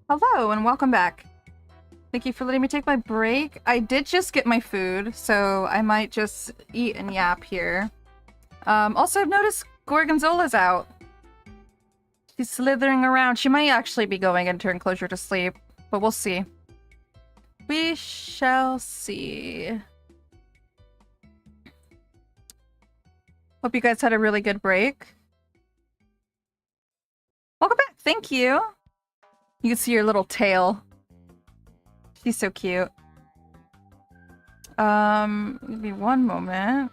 Hello and welcome back. Thank you for letting me take my break. I did just get my food, so I might just eat and yap here. Also, I've noticed Gorgonzola's out. She's slithering around. She might actually be going into her enclosure to sleep, but we'll see. We shall see. Hope you guys had a really good break. Welcome back. Thank you. You can see her little tail. She's so cute. Give me one moment.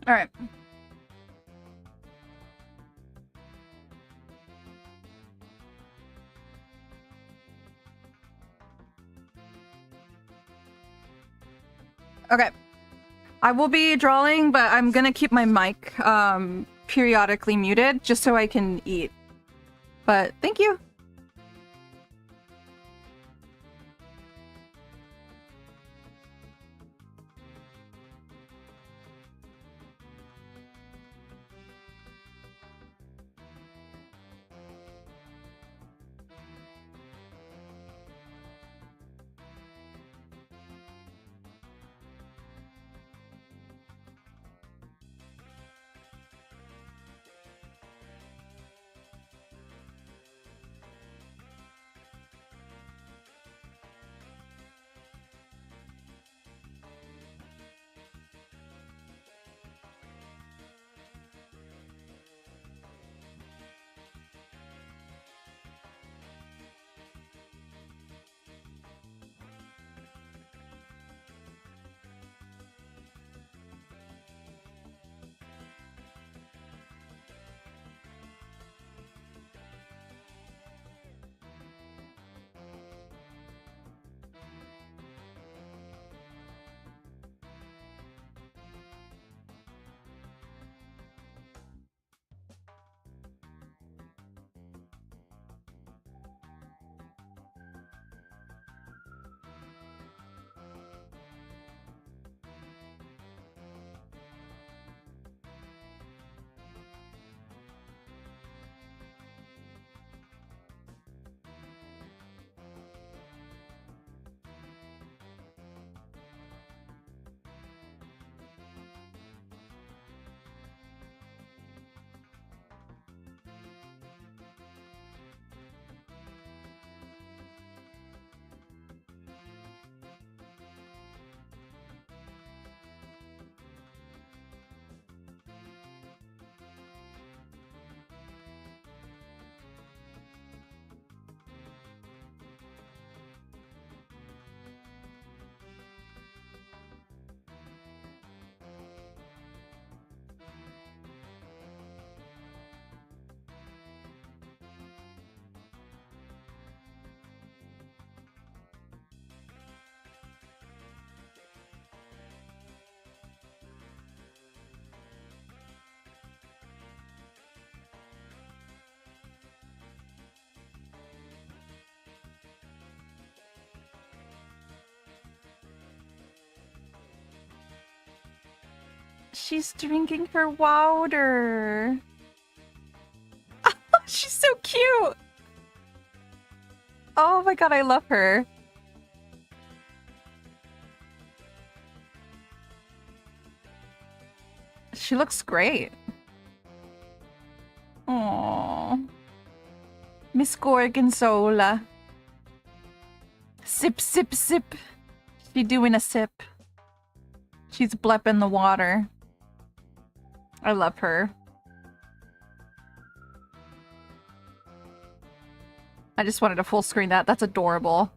All right. Okay. I will be drawing, but I'm gonna keep my mic periodically muted just so I can eat. But thank you. She's drinking her water. She's so cute. Oh my god, I love her. She looks great. Aww. Miss Gorgonzola. Sip, sip, sip. She doing a sip. She's blepping the water. I love her. I just wanted to full screen that. That's adorable.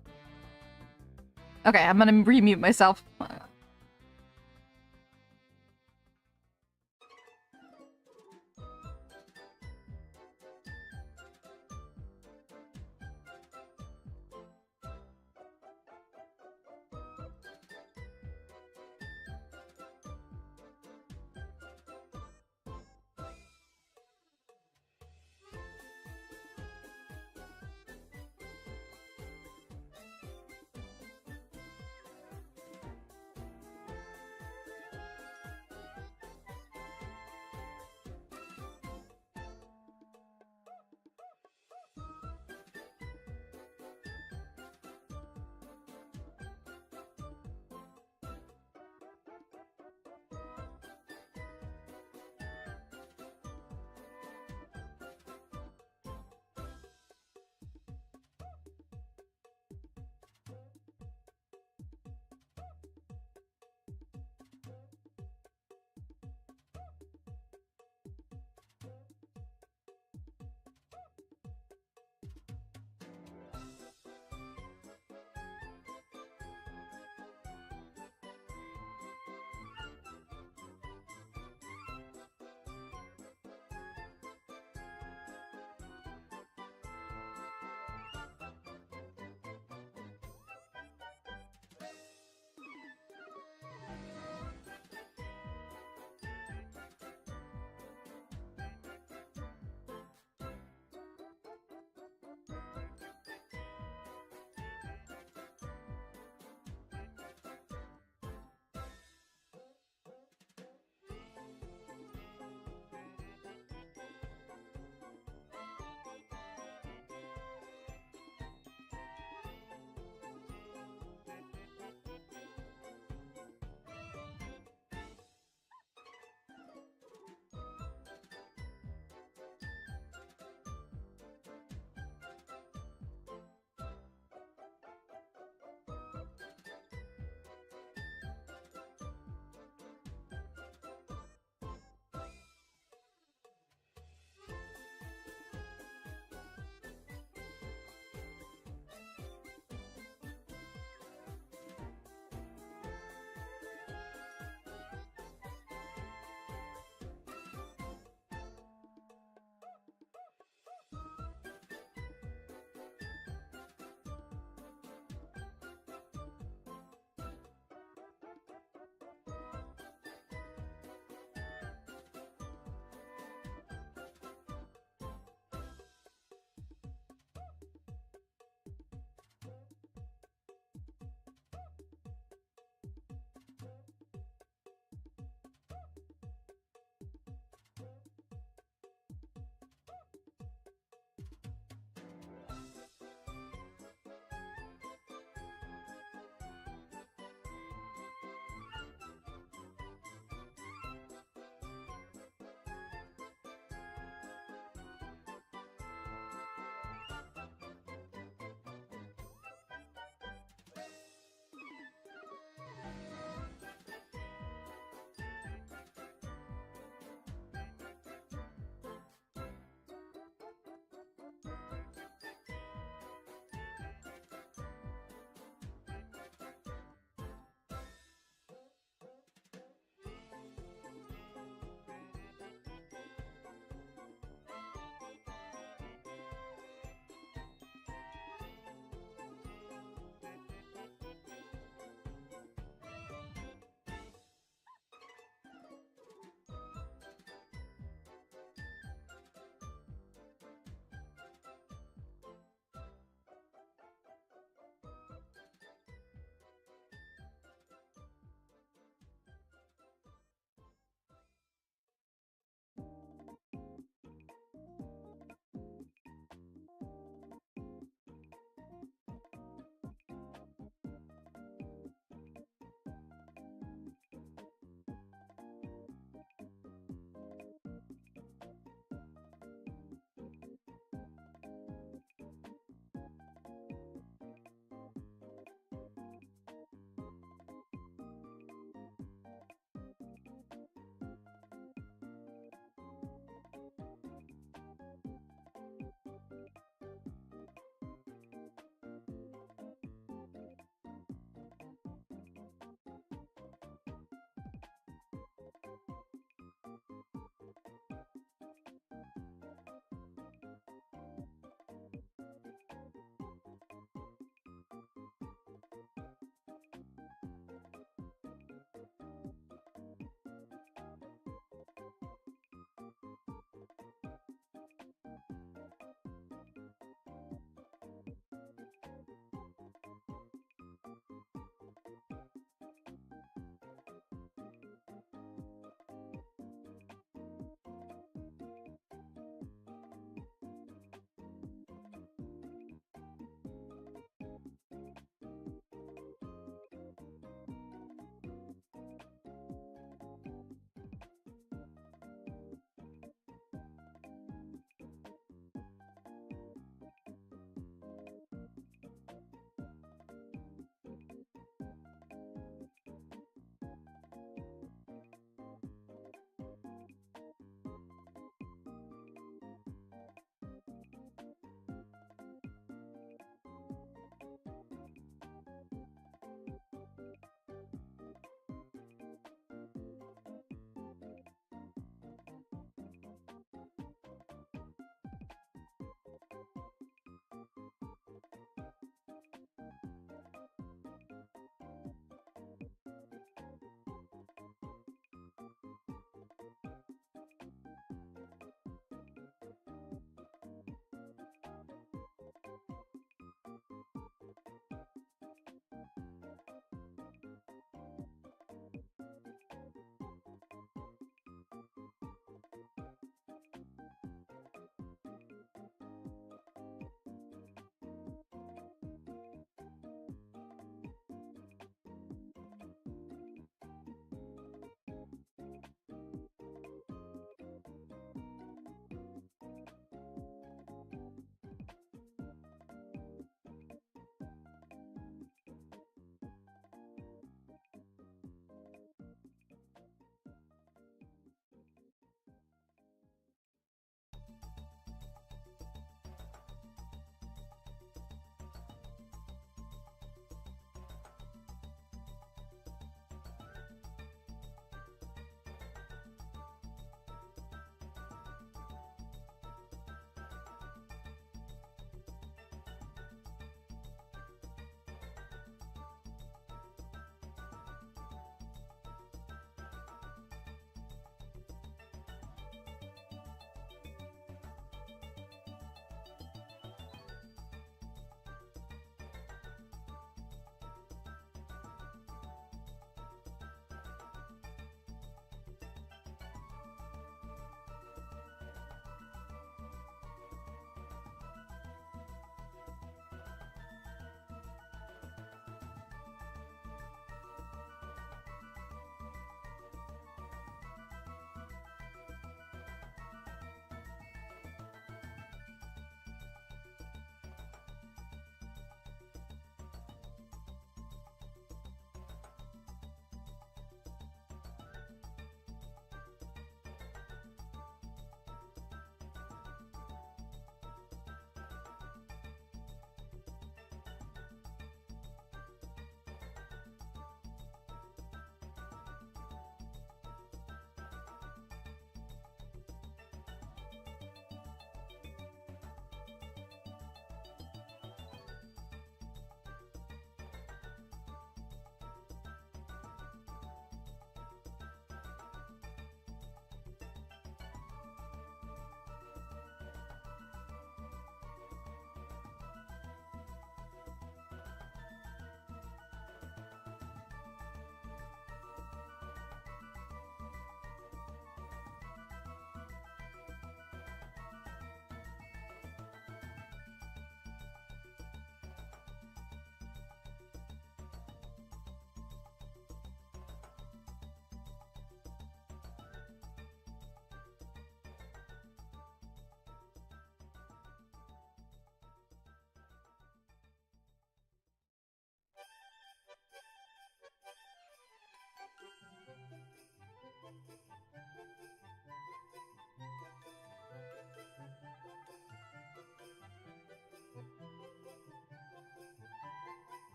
Okay, I'm gonna remute myself.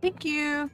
Thank you.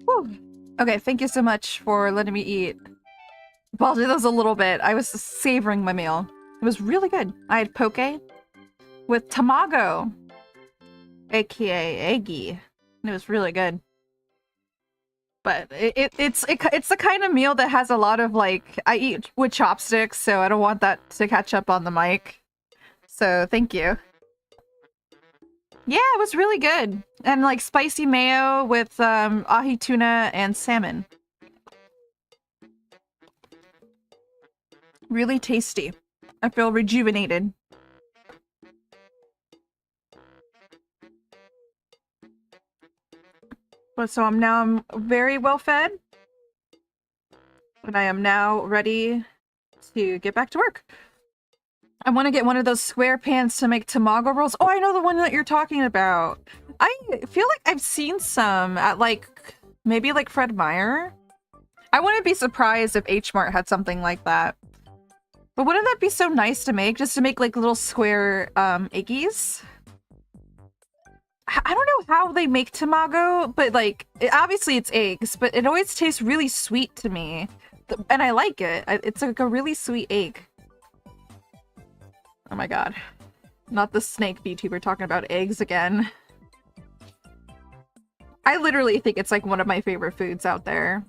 Whew. Okay, thank you so much for letting me eat. Apologies, that was a little bit. I was savoring my meal. It was really good. I had poke with tamago, aka eggy, and it was really good. But it's the kind of meal that has a lot of, like, I eat with chopsticks, so I don't want that to catch up on the mic. So thank you. Yeah, it was really good. And like spicy mayo with ahi tuna and salmon. Really tasty. I feel rejuvenated. But so I'm very well fed. And I am now ready to get back to work. I want to get one of those square pans to make tamago rolls. Oh, I know the one that you're talking about. I feel like I've seen some at, like, maybe like Fred Meyer. I wouldn't be surprised if H Mart had something like that. But wouldn't that be so nice to make? Just to make like little square eggies? I don't know how they make tamago, but like, obviously it's eggs, but it always tastes really sweet to me. And I like it. It's like a really sweet egg. Oh my god. Not the snake VTuber talking about eggs again. I literally think it's like one of my favorite foods out there.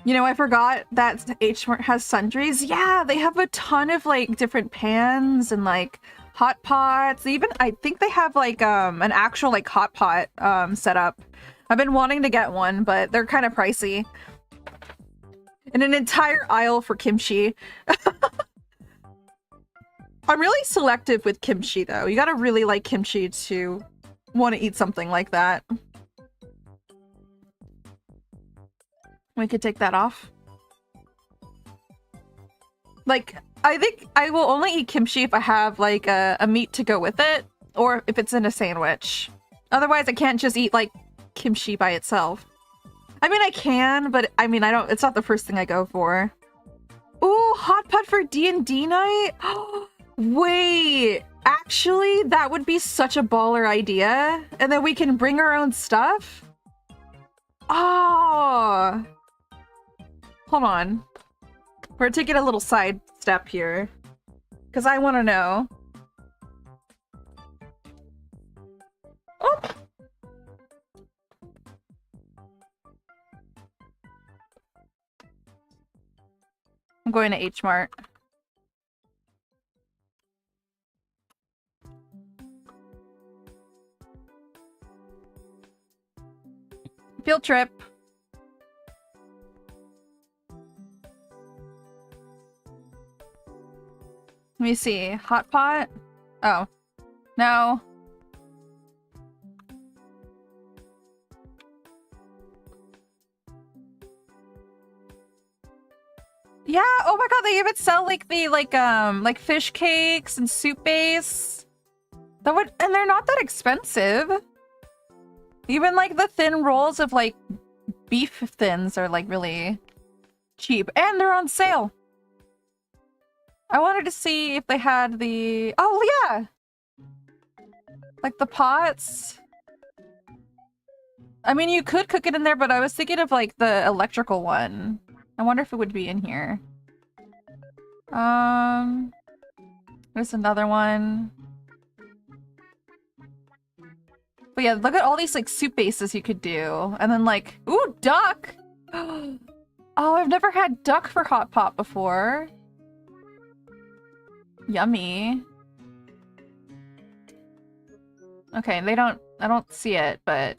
You know, I forgot that H Mart has sundries. Yeah, they have a ton of like different pans and like hot pots. Even I think they have like an actual like hot pot set up. I've been wanting to get one, but they're kind of pricey. And an entire aisle for kimchi. I'm really selective with kimchi though. You gotta really like kimchi to want to eat something like that. We could take that off. Like, I think I will only eat kimchi if I have like a meat to go with it, or if it's in a sandwich. Otherwise, I can't just eat like kimchi by itself. I mean, I can, but I mean, it's not the first thing I go for. Ooh, hot pot for D&D night? Wait, actually, that would be such a baller idea. And then we can bring our own stuff? Oh. Hold on. We're taking a little side step here. Because I want to know. Oh. I'm going to H Mart. Field trip. Let me see. Hot pot? Oh. No. Yeah, oh my god, they even sell like the like fish cakes and soup base. And they're not that expensive. Even like the thin rolls of like beef thins are like really cheap, and they're on sale. I wanted to see if they had the... Oh, yeah! Like the pots. I mean, you could cook it in there, but I was thinking of like the electrical one. I wonder if it would be in here. There's another one. But yeah, look at all these like soup bases you could do. And then like, ooh, duck! Oh, I've never had duck for hot pot before. Yummy. Okay, I don't see it, but...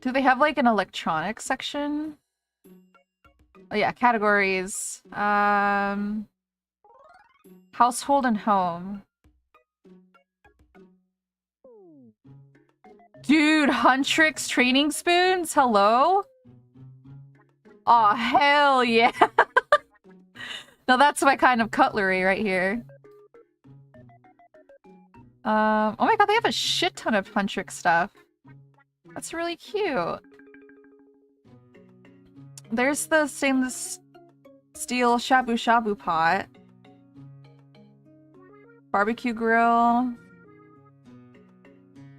Do they have like an electronics section? Oh yeah, categories. Household and home. Dude, Huntrix training spoons? Hello? Aw, hell yeah. No, that's my kind of cutlery right here. Oh my god, they have a shit ton of Huntrix stuff. That's really cute. There's the stainless steel shabu shabu pot. Barbecue grill.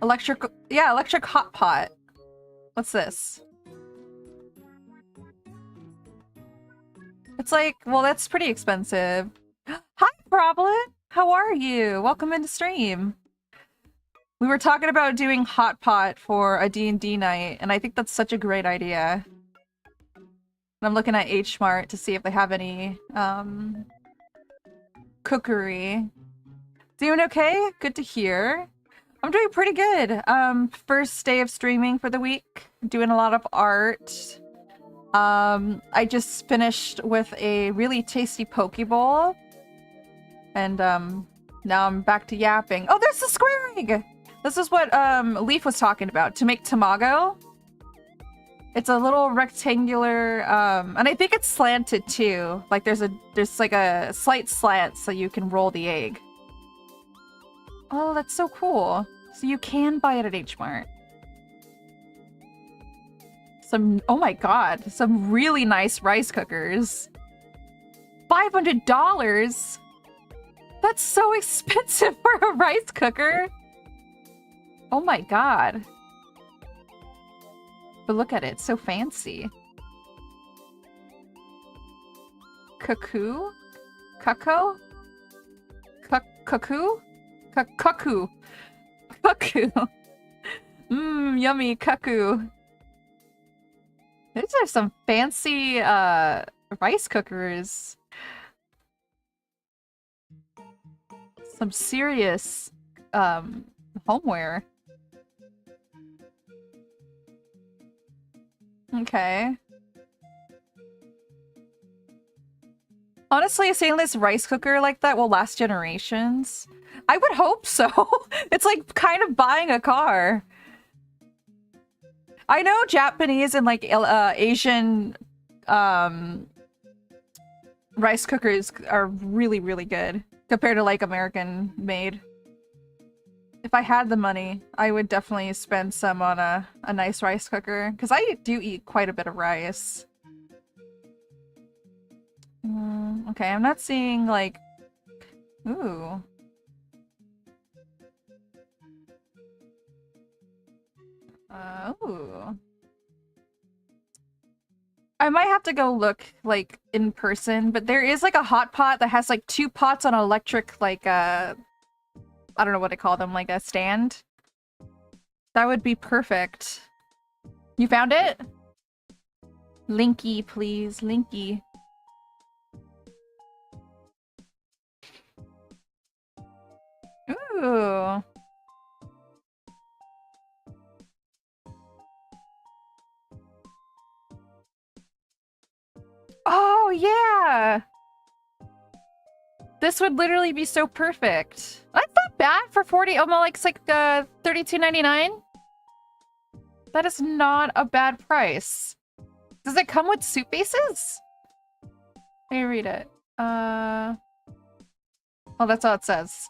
Electric hot pot. What's this? It's like, well, that's pretty expensive. Hi, Problem! How are you? Welcome into stream. We were talking about doing hot pot for a D&D night, and I think that's such a great idea. And I'm looking at H Mart to see if they have any cookery. Doing okay? Good to hear. I'm doing pretty good. First day of streaming for the week. Doing a lot of art. I just finished with a really tasty poke bowl. And now I'm back to yapping. Oh, there's the square egg! This is what Leaf was talking about, to make tamago. It's a little rectangular, and I think it's slanted too. Like there's like a slight slant so you can roll the egg. Oh, that's so cool. So you can buy it at H Mart. Oh my god, some really nice rice cookers. $500? That's so expensive for a rice cooker. Oh my god. But look at it, it's so fancy. Cuckoo? Cuckoo? Cuckoo? Cuckoo. Cuckoo. Mmm, yummy cuckoo. These are some fancy rice cookers. Some serious homeware. Okay. Honestly, a stainless rice cooker like that will last generations. I would hope so. It's like kind of buying a car. I know Japanese and like Asian rice cookers are really, really good compared to like American made. If I had the money, I would definitely spend some on a nice rice cooker because I do eat quite a bit of rice. Okay, I'm not seeing like... Ooh. Ooh. I might have to go look, like, in person, but there is, like, a hot pot that has, like, 2 pots on electric, like, I don't know what to call them, like a stand. That would be perfect. You found it? Linky, please. Linky. Ooh. Oh, yeah! This would literally be so perfect. That's not bad for 40, almost like it's like $32.99. That is not a bad price. Does it come with soup bases? Let me read it. Oh, that's all it says.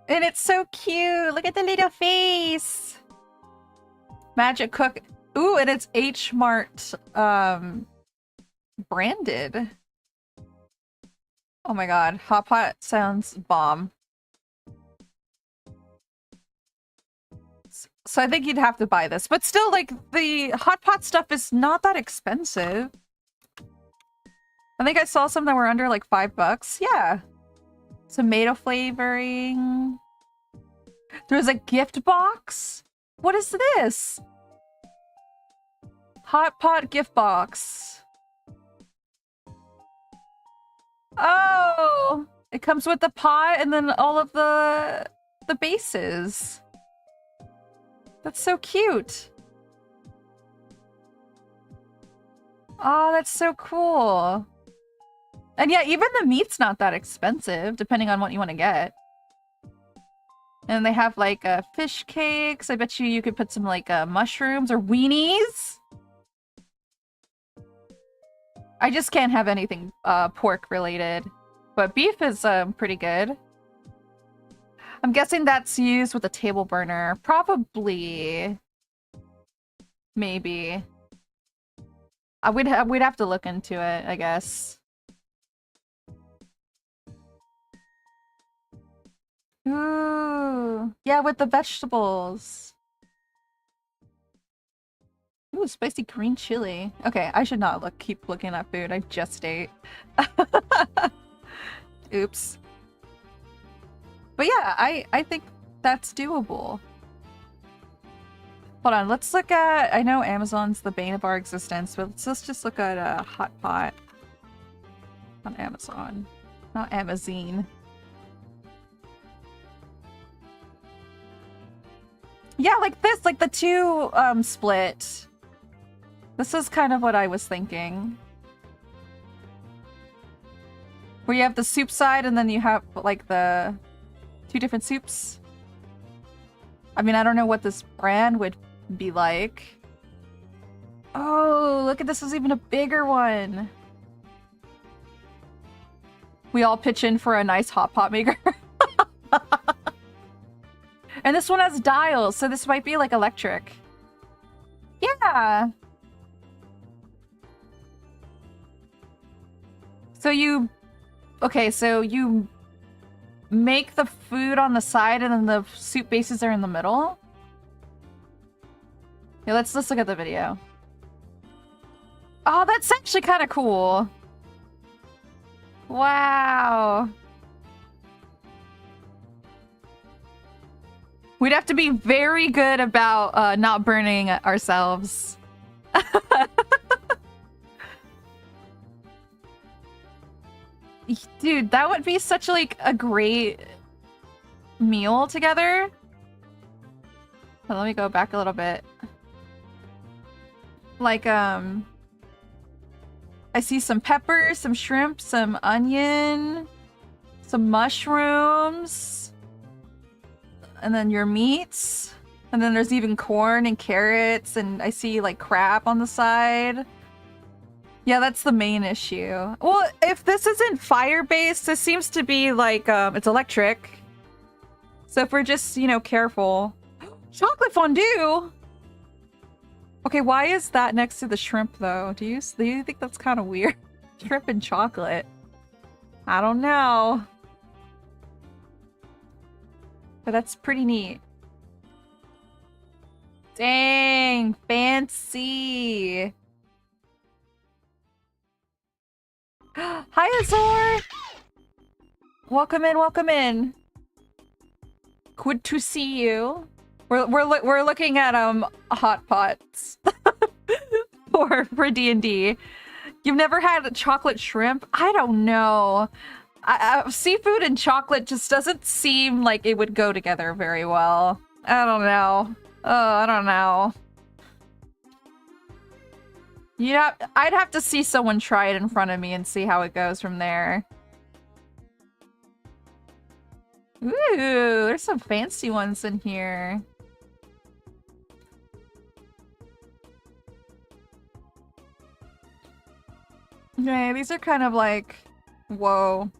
And it's so cute. Look at the little face. Magic Cook. Ooh, and it's H Mart branded. Oh my god, hot pot sounds bomb. So I think you'd have to buy this, but still, like, the hot pot stuff is not that expensive. I think I saw some that were under like $5. Yeah. Tomato flavoring. There's a gift box? What is this? Hot pot gift box. Oh! It comes with the pot and then all of the bases. That's so cute. Oh, that's so cool. And yeah, even the meat's not that expensive, depending on what you want to get. And they have like fish cakes. I bet you could put some like mushrooms or weenies. I just can't have anything pork related. But beef is pretty good. I'm guessing that's used with a table burner. Probably. Maybe. We'd have to look into it, I guess. Ooh. Yeah, with the vegetables. Ooh, spicy green chili. Okay, I should not keep looking at food. I just ate. Oops. But yeah, I think that's doable. Hold on, let's look at... I know Amazon's the bane of our existence, but let's just look at a hot pot on Amazon. Not Amazon. Yeah, like this, like the two split. This is kind of what I was thinking. Where you have the soup side and then you have like the two different soups. I mean, I don't know what this brand would be like. Oh, look at this, is even a bigger one. We all pitch in for a nice hot pot maker. And this one has dials, so this might be like electric. Yeah. So you... Okay, so you make the food on the side and then the soup bases are in the middle? Yeah, let's look at the video. Oh, that's actually kind of cool. Wow. We'd have to be very good about not burning ourselves. Dude, that would be such like a great meal together. Let me go back a little bit. Like, I see some peppers, some shrimp, some onion, some mushrooms, and then your meats. And then there's even corn and carrots, and I see like crab on the side. Yeah, that's the main issue. Well, if this isn't fire-based, this seems to be like, it's electric. So if we're just, you know, careful. Chocolate fondue! Okay, why is that next to the shrimp, though? Do you think that's kind of weird? Shrimp and chocolate. I don't know. But that's pretty neat. Dang, fancy. Hi, Azor! Welcome in, welcome in. Good to see you. We're looking at hot pots for D&D. You've never had a chocolate shrimp? I don't know. Seafood and chocolate just doesn't seem like it would go together very well. I don't know. Oh, I don't know. Yeah, I'd have to see someone try it in front of me and see how it goes from there. Ooh, there's some fancy ones in here. Okay, these are kind of like... Whoa.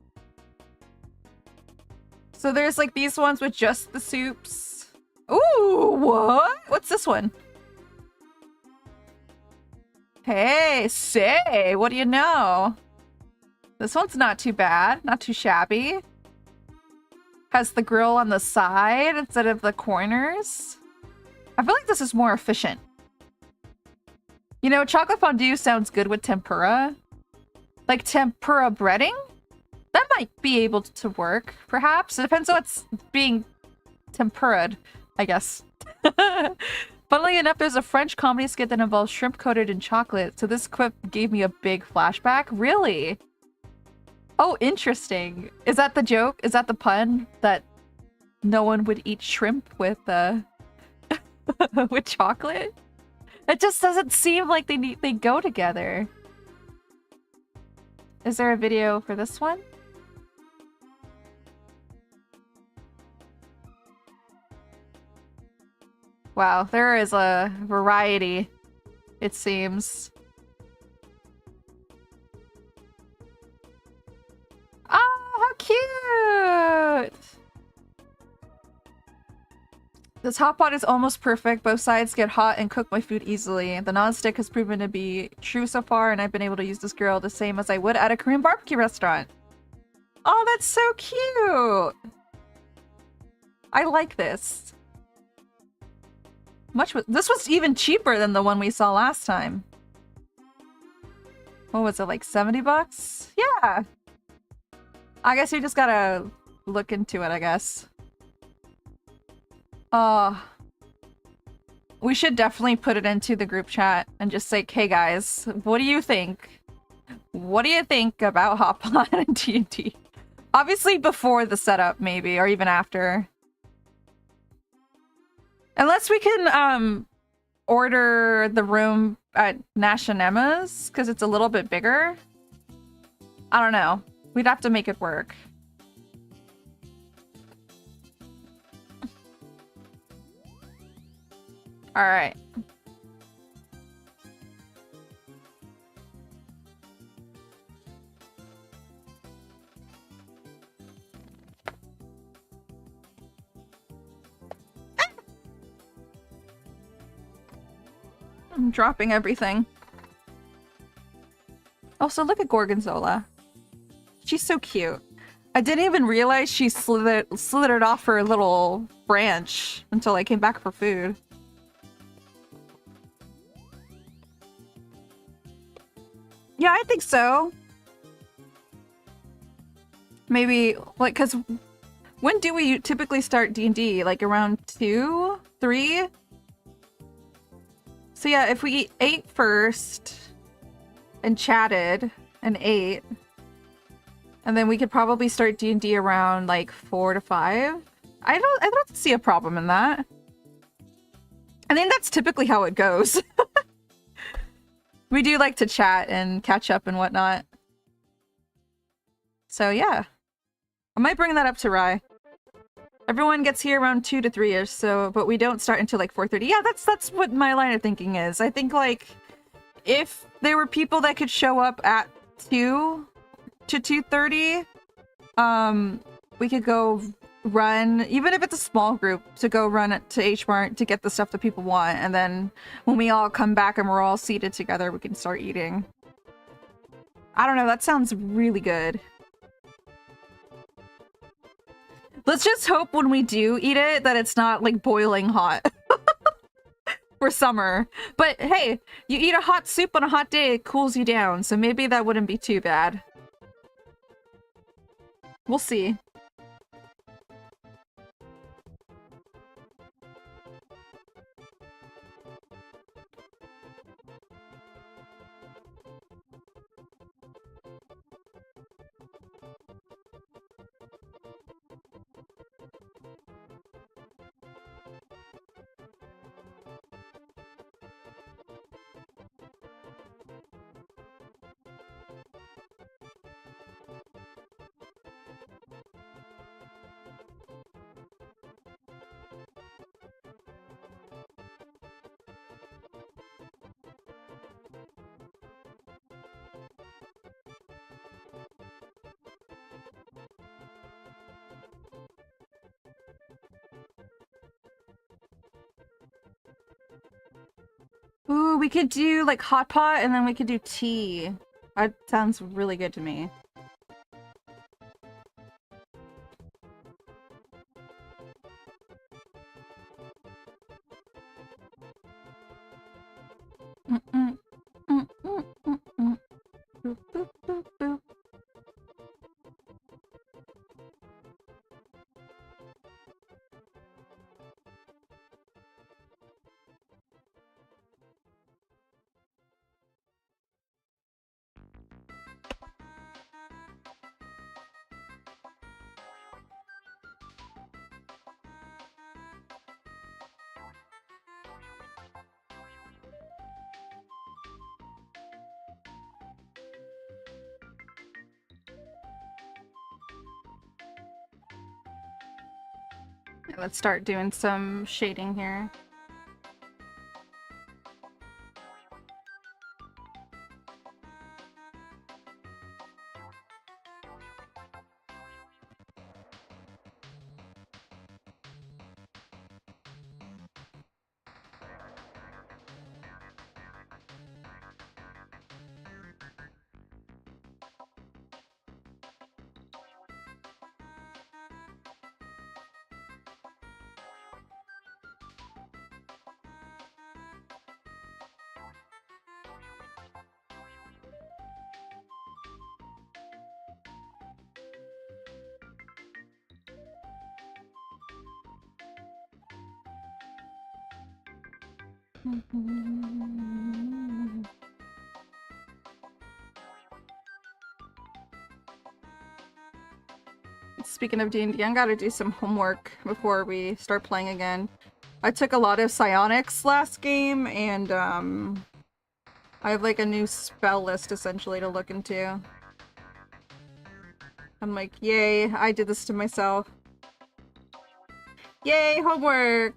So there's like these ones with just the soups. Ooh, what? What's this one? Hey, say, what do you know? This one's not too bad, not too shabby. Has the grill on the side instead of the corners. I feel like this is more efficient. You know, chocolate fondue sounds good with tempura. Like tempura breading? That might be able to work, perhaps. It depends on what's being tempera'd, I guess. Funnily enough, there's a French comedy skit that involves shrimp coated in chocolate, so this quip gave me a big flashback. Really? Oh, interesting. Is that the joke? Is that the pun? That no one would eat shrimp with, with chocolate? It just doesn't seem like they go together. Is there a video for this one? Wow, there is a variety, it seems. Oh, how cute! This hot pot is almost perfect. Both sides get hot and cook my food easily. The non-stick has proven to be true so far, and I've been able to use this grill the same as I would at a Korean barbecue restaurant. Oh, that's so cute! I like this. This was even cheaper than the one we saw last time. What was it, like 70 bucks? Yeah. I guess you just gotta look into it, I guess. We should definitely put it into the group chat and just say, hey guys, what do you think? What do you think about Hot Pot and D&D? Obviously before the setup, maybe, or even after. Unless we can, order the room at Nash and Emma's, because it's a little bit bigger. I don't know. We'd have to make it work. Alright. I'm dropping everything. Also, look at Gorgonzola. She's so cute. I didn't even realize she slithered off her little branch until I came back for food. Yeah, I think so. Maybe, like, because when do we typically start D&D? Like around 2? 3? So yeah, if we ate first and chatted and ate, and then we could probably start D&D around like 4 to 5. I don't see a problem in that. I think that's typically how it goes. We do like to chat and catch up and whatnot. So yeah. I might bring that up to Rye. Everyone gets here around 2 to 3-ish, so but we don't start until like 4:30. Yeah, that's what my line of thinking is. I think like if there were people that could show up at 2 to 2:30, we could go run, even if it's a small group, to go run it to H Mart to get the stuff that people want, and then when we all come back and we're all seated together, we can start eating. I don't know, that sounds really good. Let's just hope when we do eat it that it's not like boiling hot. For summer. But hey, you eat a hot soup on a hot day, it cools you down, so maybe that wouldn't be too bad. We'll see. Ooh, we could do like hot pot and then we could do tea. That sounds really good to me. Boop, boop, boop, boop. Let's start doing some shading here. Speaking of D&D, I gotta do some homework before we start playing again. I took a lot of psionics last game, and I have like a new spell list essentially to look into. I'm like, yay, I did this to myself. Yay, homework!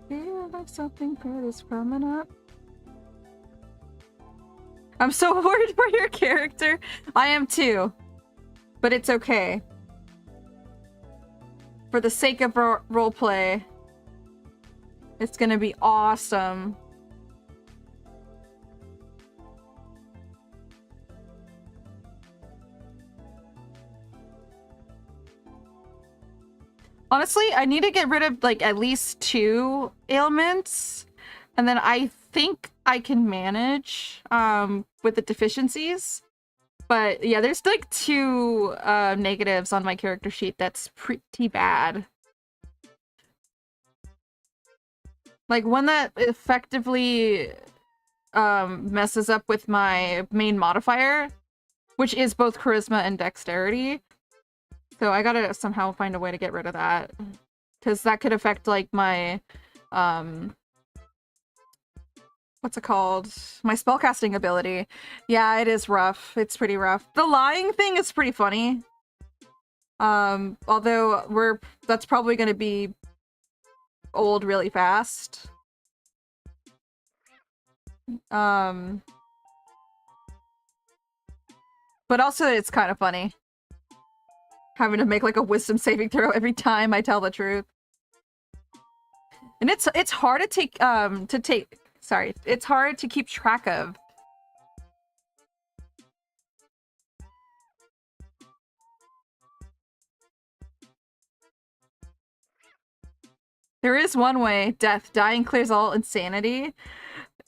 Feel like something good is coming up. I'm so worried for your character. I am too. But it's okay. For the sake of roleplay, it's gonna be awesome. Honestly, I need to get rid of like at least 2 ailments, and then I think I can manage with the deficiencies. But yeah, there's like 2 negatives on my character sheet that's pretty bad. Like one that effectively messes up with my main modifier, which is both charisma and dexterity. So I gotta somehow find a way to get rid of that. Because that could affect, like, my, what's it called? My spellcasting ability. Yeah, it is rough. It's pretty rough. The lying thing is pretty funny. Although that's probably gonna be old really fast. But also it's kind of funny. Having to make like a wisdom saving throw every time I tell the truth. And it's hard to take it's hard to keep track of. There is one way, death. Dying clears all insanity.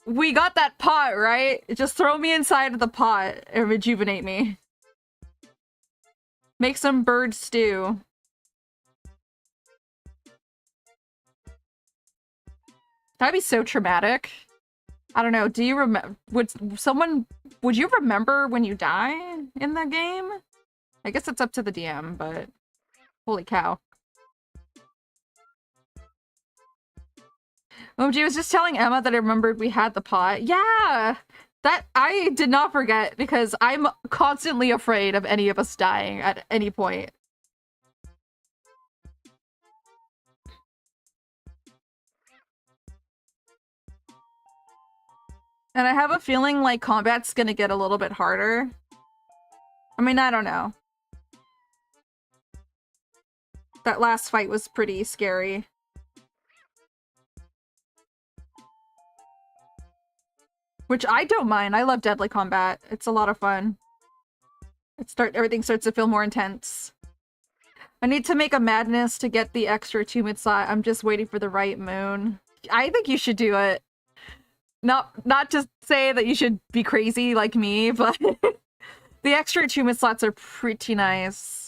We got that pot, right? Just throw me inside of the pot and rejuvenate me. Make some bird stew. That'd be so traumatic. I don't know, do you remember- would you remember when you die in the game? I guess it's up to the DM, but holy cow. OMG was just telling Emma that I remembered we had the pot. Yeah! That I did not forget because I'm constantly afraid of any of us dying at any point. And I have a feeling like combat's gonna get a little bit harder. I mean, I don't know. That last fight was pretty scary. Which I don't mind. I love deadly combat. It's a lot of fun. Everything starts to feel more intense. I need to make a madness to get the extra 𝙇𝙤 slot. I'm just waiting for the right moon. I think you should do it. Not just say that you should be crazy like me, but the extra 𝙇𝙤 slots are pretty nice.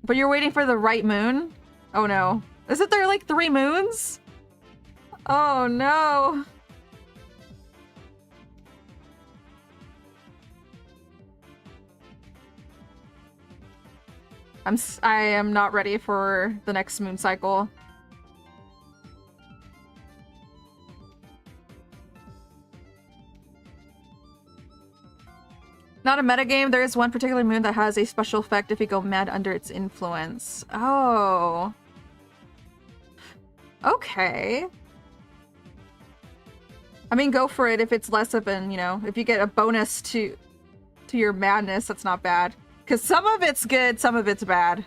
But you're waiting for the right moon? Oh no. Isn't there like 3 moons? Oh no. I am not ready for the next moon cycle. Not a metagame, there is one particular moon that has a special effect if you go mad under its influence. Oh. Okay. I mean, go for it if it's less of an, you know, if you get a bonus to your madness, that's not bad. Because some of it's good, some of it's bad.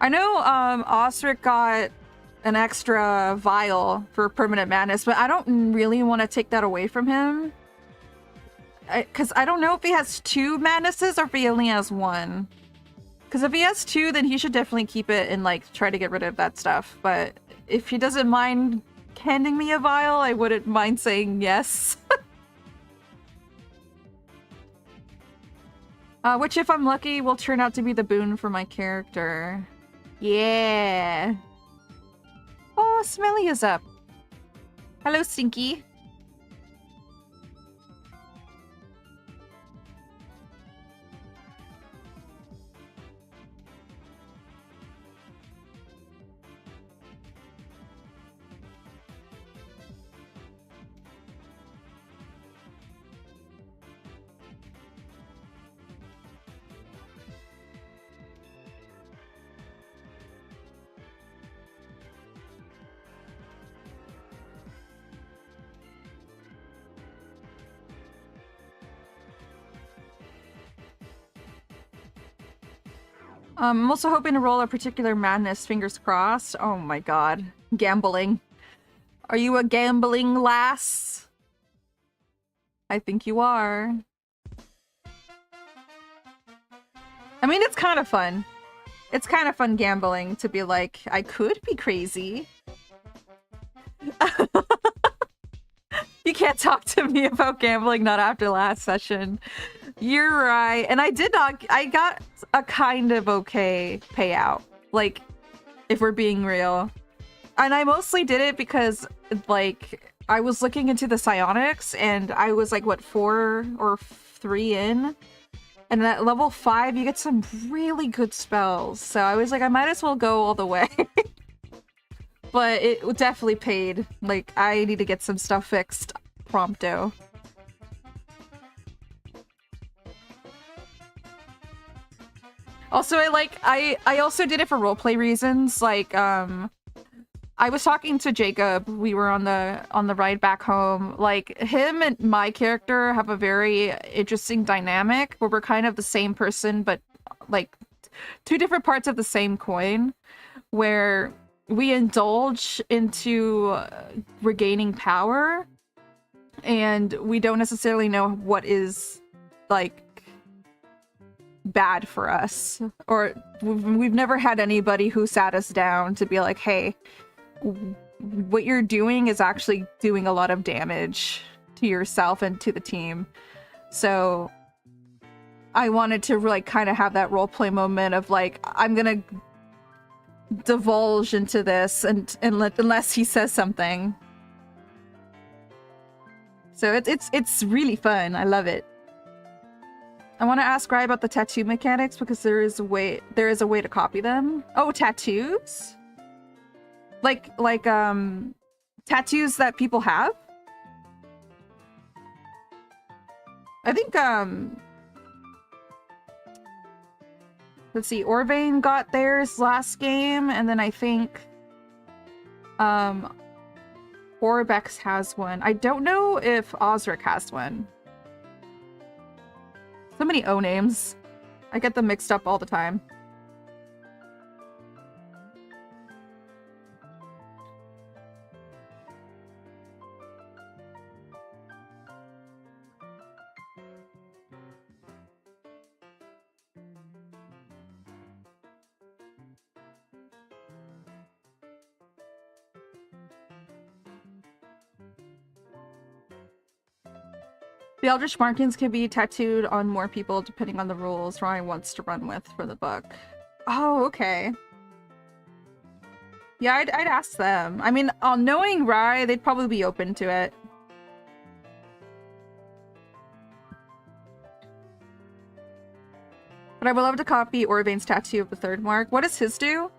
I know Osric got an extra vial for permanent madness, but I don't really want to take that away from him. Because I don't know if he has 2 madnesses or if he only has 1. Because if he has 2, then he should definitely keep it and like try to get rid of that stuff. But if he doesn't mind handing me a vial, I wouldn't mind saying yes. Which, if I'm lucky, will turn out to be the boon for my character. Yeah. Oh, Smelly is up. Hello, Stinky. I'm also hoping to roll a particular madness, fingers crossed. Oh my god. Gambling. Are you a gambling lass? I think you are. I mean, it's kind of fun. It's kind of fun gambling to be like, I could be crazy. You can't talk to me about gambling, not after last session. You're right. And I got a kind of okay payout. Like, if we're being real. And I mostly did it because, like, I was looking into the psionics and I was like, what, 4 or 3 in? And at level 5, you get some really good spells. So I was like, I might as well go all the way. But it definitely paid. Like, I need to get some stuff fixed prompto. Also, I also did it for roleplay reasons. Like, I was talking to Jacob. We were on the ride back home. Like, him and my character have a very interesting dynamic where we're kind of the same person, but like 2 different parts of the same coin, where we indulge into regaining power, and we don't necessarily know what is like bad for us, or we've never had anybody who sat us down to be like, hey, what you're doing is actually doing a lot of damage to yourself and to the team. So I wanted to like kind of have that roleplay moment of like, I'm gonna divulge into this and unless he says something. So it's really fun. I love it. I want to ask Rai about the tattoo mechanics because there is a way to copy them. Oh, tattoos? Like tattoos that people have? I think let's see, Orvain got theirs last game, and then I think Orbex has one. I don't know if Osric has one. So many O names. I get them mixed up all the time. The Eldritch markings can be tattooed on more people depending on the rules Ryan wants to run with for the book. Oh, okay. Yeah, I'd ask them. I mean, knowing Rye, they'd probably be open to it. But I would love to copy Orvain's tattoo of the third mark. What does his do?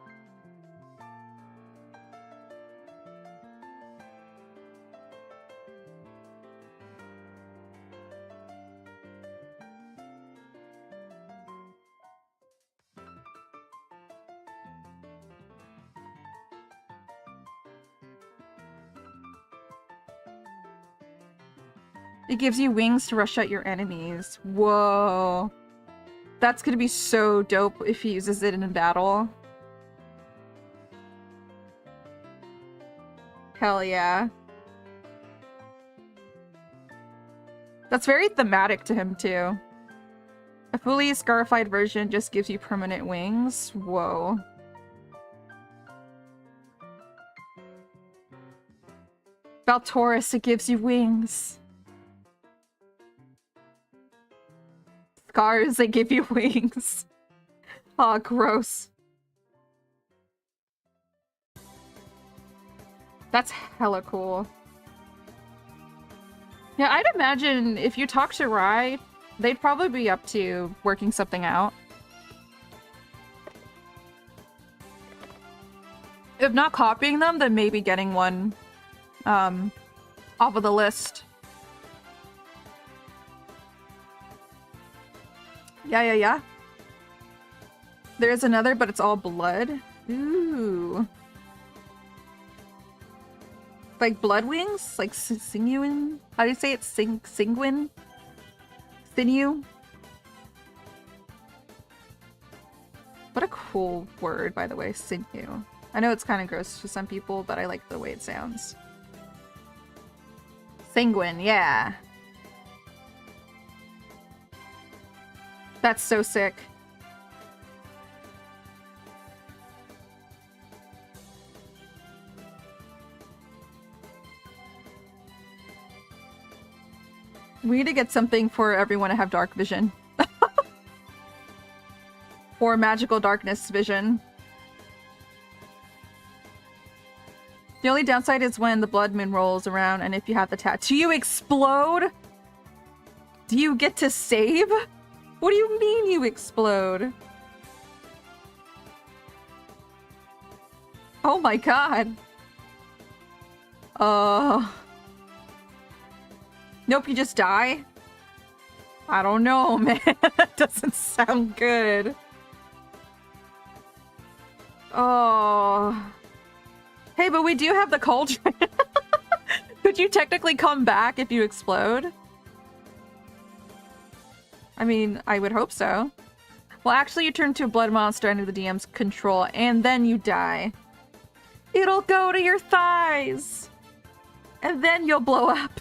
It gives you wings to rush at your enemies. Whoa. That's gonna be so dope if he uses it in a battle. Hell yeah. That's very thematic to him too. A fully scarified version just gives you permanent wings. Whoa. Valtoris, it gives you wings. Scars, they give you wings. Aw, gross. That's hella cool. Yeah, I'd imagine if you talk to Rye, they'd probably be up to working something out. If not copying them, then maybe getting one off of the list. Yeah. There's another, but it's all blood. Ooh. Like blood wings? Like sinew? How do you say it? Sanguine? Sinew? What a cool word, by the way, sinew. I know it's kind of gross to some people, but I like the way it sounds. Sanguine, yeah. That's so sick. We need to get something for everyone to have dark vision. Or magical darkness vision. The only downside is when the blood moon rolls around and if you have the tattoo, you explode? Do you get to save? What do you mean you explode? Oh my god. Nope, you just die? I don't know, man. That doesn't sound good. Oh. Hey, but we do have the cauldron. Could you technically come back if you explode? I mean, I would hope so. Well, actually, you turn to a blood monster under the DM's control, and then you die. It'll go to your thighs! And then you'll blow up.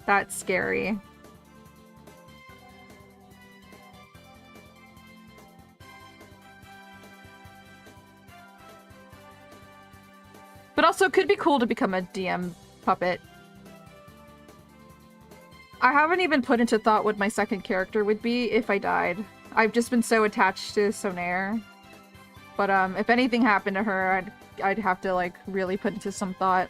That's scary. But also, it could be cool to become a DM puppet. I haven't even put into thought what my second character would be if I died. I've just been so attached to Sonaire. But if anything happened to her, I'd have to like really put into some thought.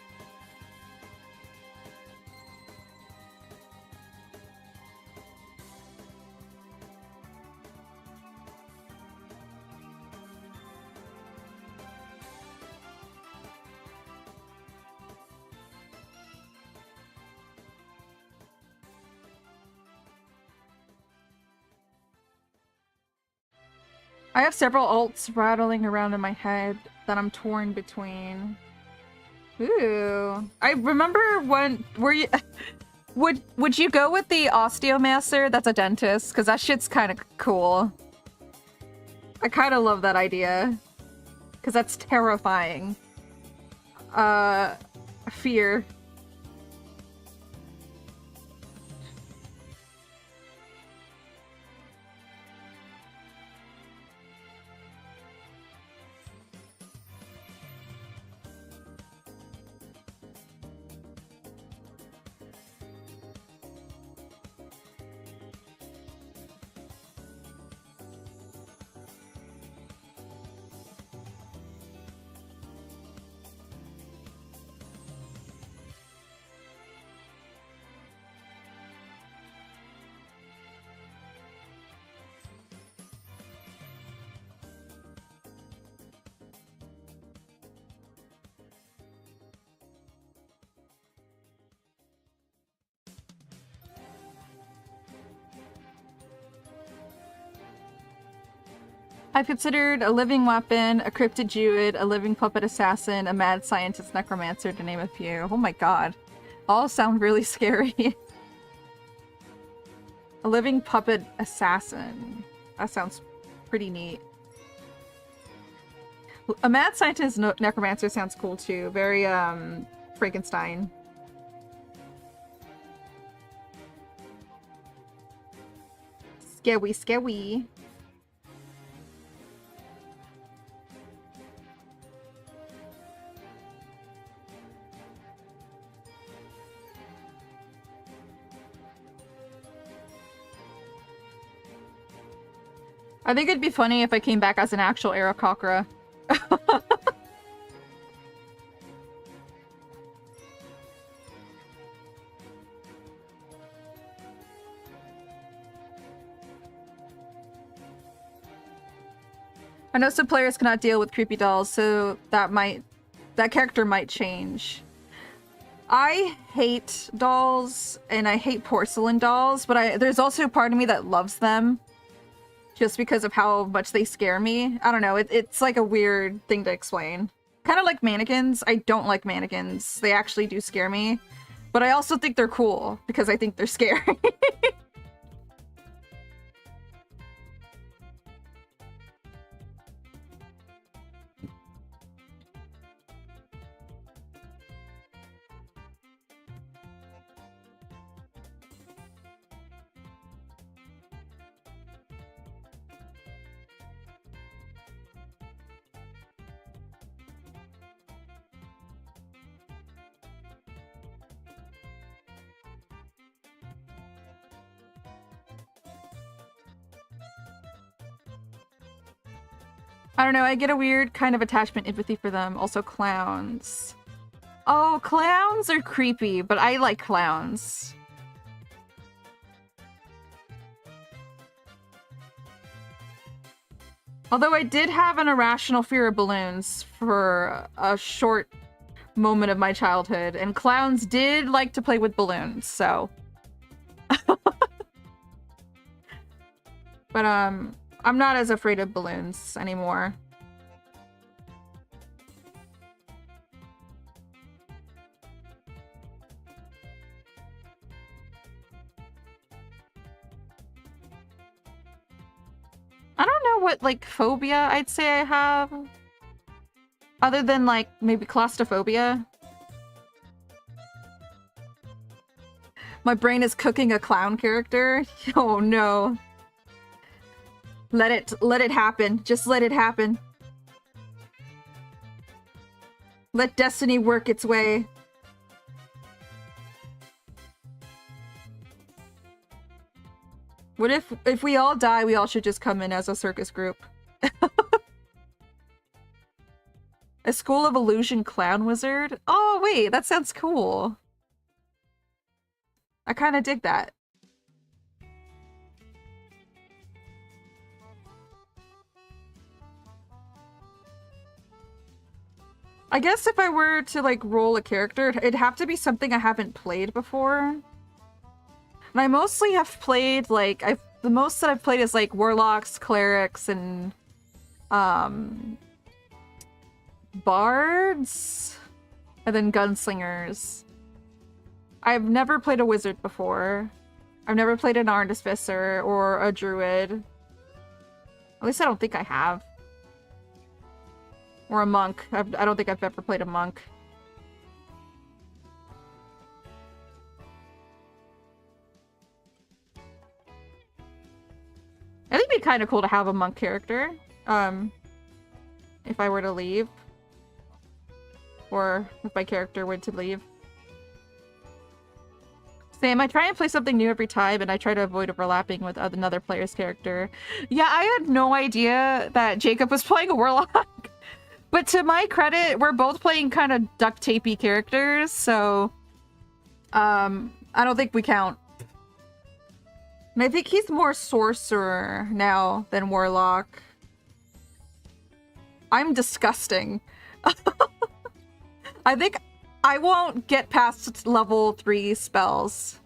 I have several alts rattling around in my head that I'm torn between. Ooh. I remember when... Would you go with the osteomaster that's a dentist? Because that shit's kind of cool. I kind of love that idea. Because that's terrifying. Fear. I've considered a living weapon, a cryptid druid, a living puppet assassin, a mad scientist necromancer, to name a few. Oh my god. All sound really scary. A living puppet assassin. That sounds pretty neat. A mad scientist necromancer sounds cool too. Very, Frankenstein. Scary, scary. I think it'd be funny if I came back as an actual Aarakocra. I know some players cannot deal with creepy dolls, so that character might change. I hate dolls, and I hate porcelain dolls, but there's also a part of me that loves them. Just because of how much they scare me. I don't know, it's like a weird thing to explain. Kind of like mannequins. I don't like mannequins. They actually do scare me. But I also think they're cool, because I think they're scary. I don't know, I get a weird kind of attachment empathy for them. Also clowns. Oh, clowns are creepy, but I like clowns. Although I did have an irrational fear of balloons for a short moment of my childhood, and clowns did like to play with balloons, so... But, I'm not as afraid of balloons anymore. I don't know what, like, phobia I'd say I have. Other than, like, maybe claustrophobia. My brain is cooking a clown character. Oh no. Let it happen. Just let it happen. Let destiny work its way. What if we all die, we all should just come in as a circus group? A School of Illusion clown wizard? Oh wait, that sounds cool. I kind of dig that. I guess if I were to, like, roll a character, it'd have to be something I haven't played before. And I mostly have played, like, the most that I've played is, like, warlocks, clerics, and, bards? And then gunslingers. I've never played a wizard before. I've never played an artificer or a druid. At least I don't think I have. Or a monk. I don't think I've ever played a monk. I think it'd be kind of cool to have a monk character. If I were to leave. Or if my character were to leave. Same, I try and play something new every time, and I try to avoid overlapping with another player's character. Yeah, I had no idea that Jacob was playing a warlock. But to my credit, we're both playing kind of duct tapey characters, so I don't think we count. And I think he's more sorcerer now than warlock. I'm disgusting. I think I won't get past level 3 spells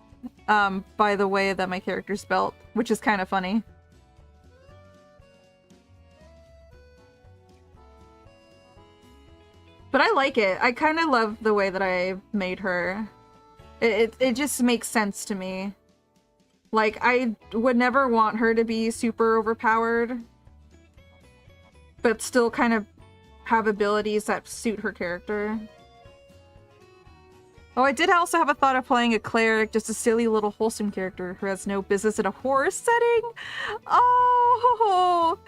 by the way that my character's built, which is kind of funny. But I like it. I kind of love the way that I made her. It just makes sense to me. Like, I would never want her to be super overpowered, but still kind of have abilities that suit her character. Oh, I did also have a thought of playing a cleric, just a silly little wholesome character who has no business in a horror setting. Oh,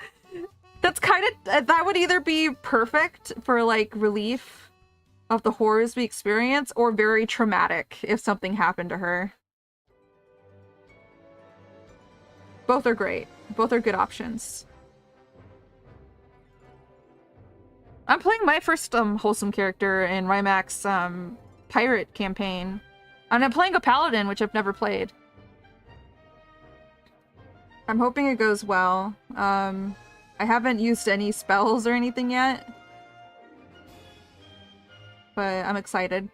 that's kind of, that would either be perfect for like relief of the horrors we experience, or very traumatic if something happened to her. Both are great. Both are good options. I'm playing my first wholesome character in Rymax pirate campaign. And I'm playing a paladin, which I've never played. I'm hoping it goes well. I haven't used any spells or anything yet. But I'm excited.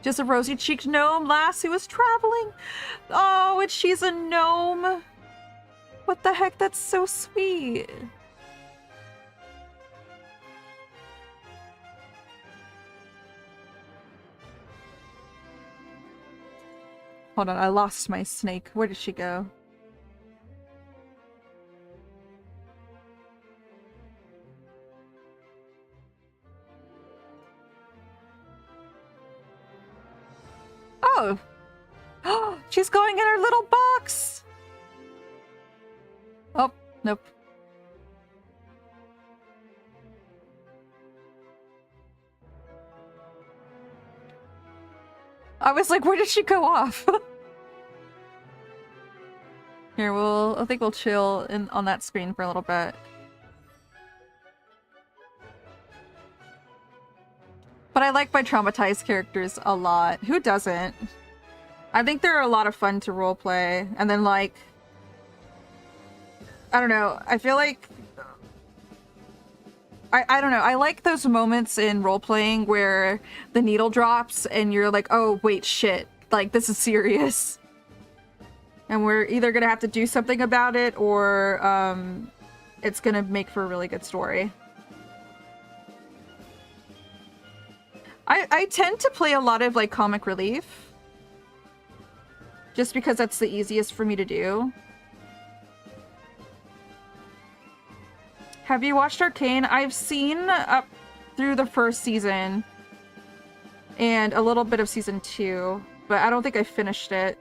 Just a rosy-cheeked gnome lass who was traveling. Oh, and she's a gnome. What the heck? That's so sweet. Hold on, I lost my snake. Where did she go? Oh! Oh, she's going in her little box! Oh, nope. I was like, where did she go off? Here, I think we'll chill on that screen for a little bit. But I like my traumatized characters a lot. Who doesn't? I think they're a lot of fun to roleplay. And then, like, I don't know. I feel like I don't know. I like those moments in role-playing where the needle drops and you're like, oh, wait, shit. Like, this is serious. And we're either gonna have to do something about it or it's gonna make for a really good story. I tend to play a lot of, like, comic relief. Just because that's the easiest for me to do. Have you watched Arcane? I've seen up through the first season and a little bit of season 2, but I don't think I finished it.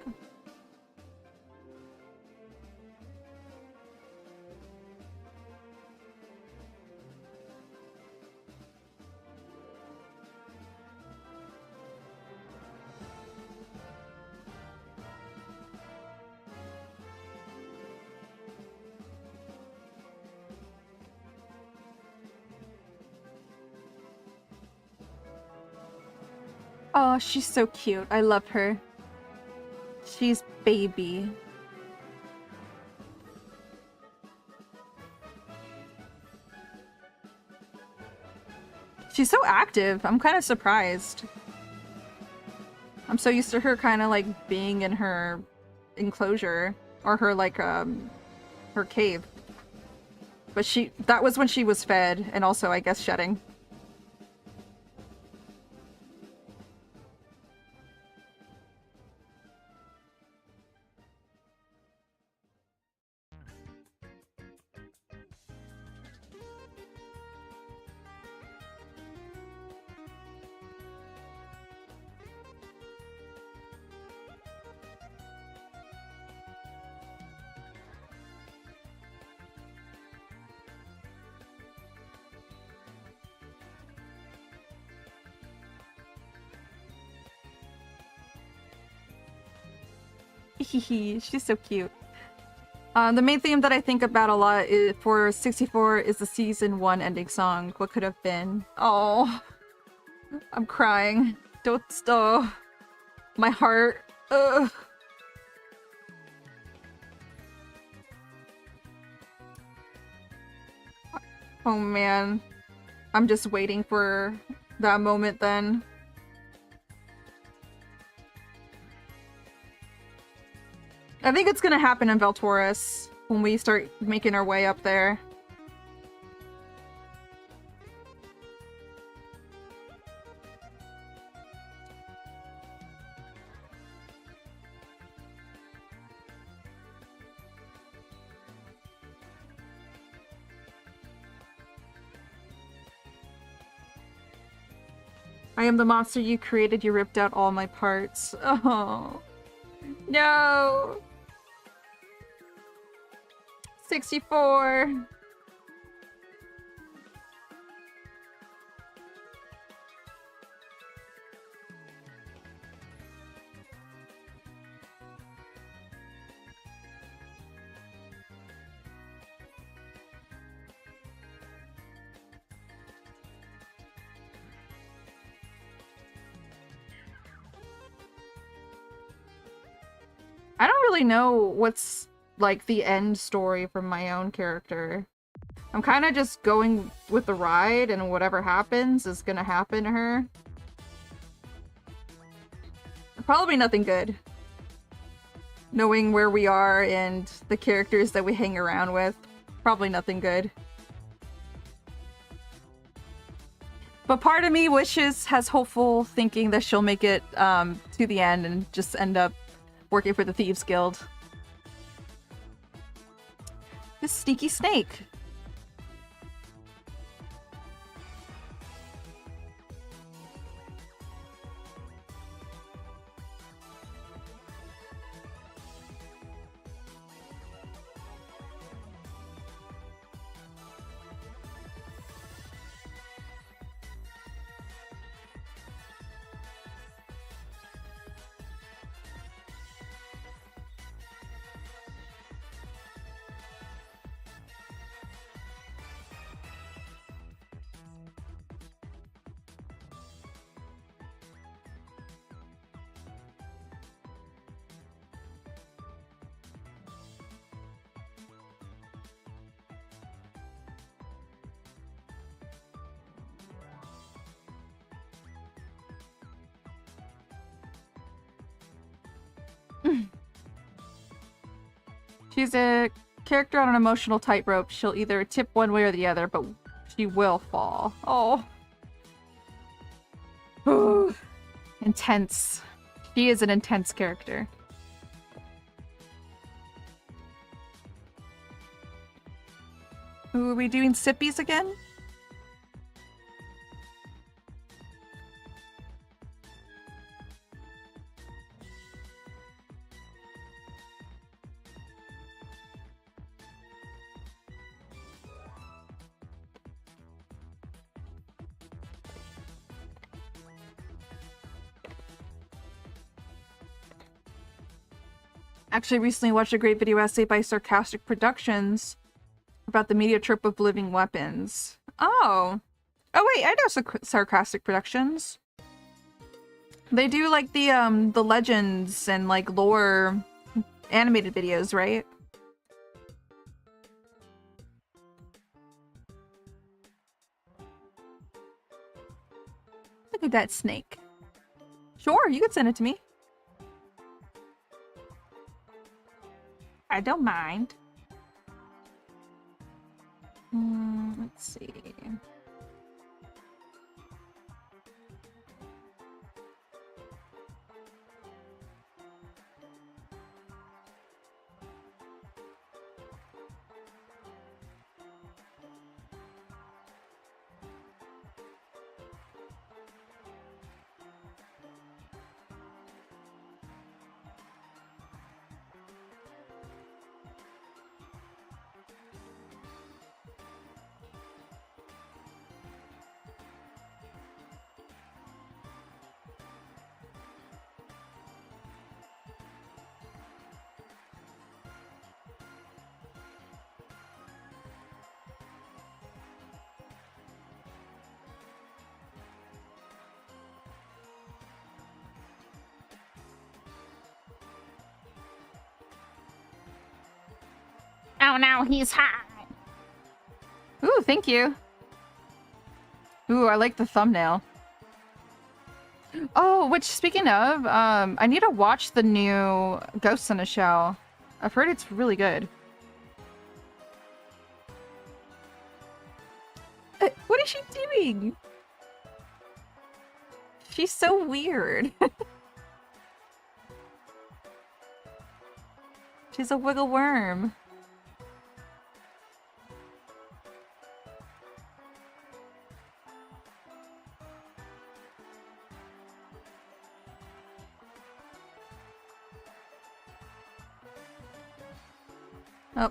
Oh, she's so cute. I love her. She's baby. She's so active. I'm kind of surprised. I'm so used to her kind of like being in her enclosure or her like her cave. But that was when she was fed and also I guess shedding. She's so cute. The main theme that I think about a lot for 64 is the season 1 ending song, What Could Have Been. Oh, I'm crying. Don't stop. My heart. Ugh. Oh man. I'm just waiting for that moment then. I think it's gonna happen in Valtoris when we start making our way up there. I am the monster you created, you ripped out all my parts. Oh. No! 64! I don't really know what's, like, the end story from my own character. I'm kind of just going with the ride, and whatever happens is gonna happen to her. Probably nothing good. Knowing where we are and the characters that we hang around with. Probably nothing good. But part of me has hopeful thinking that she'll make it to the end and just end up working for the Thieves Guild. This sneaky snake. She's a character on an emotional tightrope. She'll either tip one way or the other, but she will fall. Oh. Intense. She is an intense character. Ooh, are we doing sippies again? Actually recently watched a great video essay by Sarcastic Productions about the media trope of living weapons. Oh. Oh wait, I know Sarcastic Productions. They do like the legends and like lore animated videos, right? Look at that snake. Sure, you could send it to me. I don't mind. Let's see. Oh no, he's hot. Ooh, thank you. Ooh, I like the thumbnail. Oh, which, speaking of, I need to watch the new Ghost in a Shell. I've heard it's really good. What is she doing? She's so weird. She's a wiggle worm. Oh.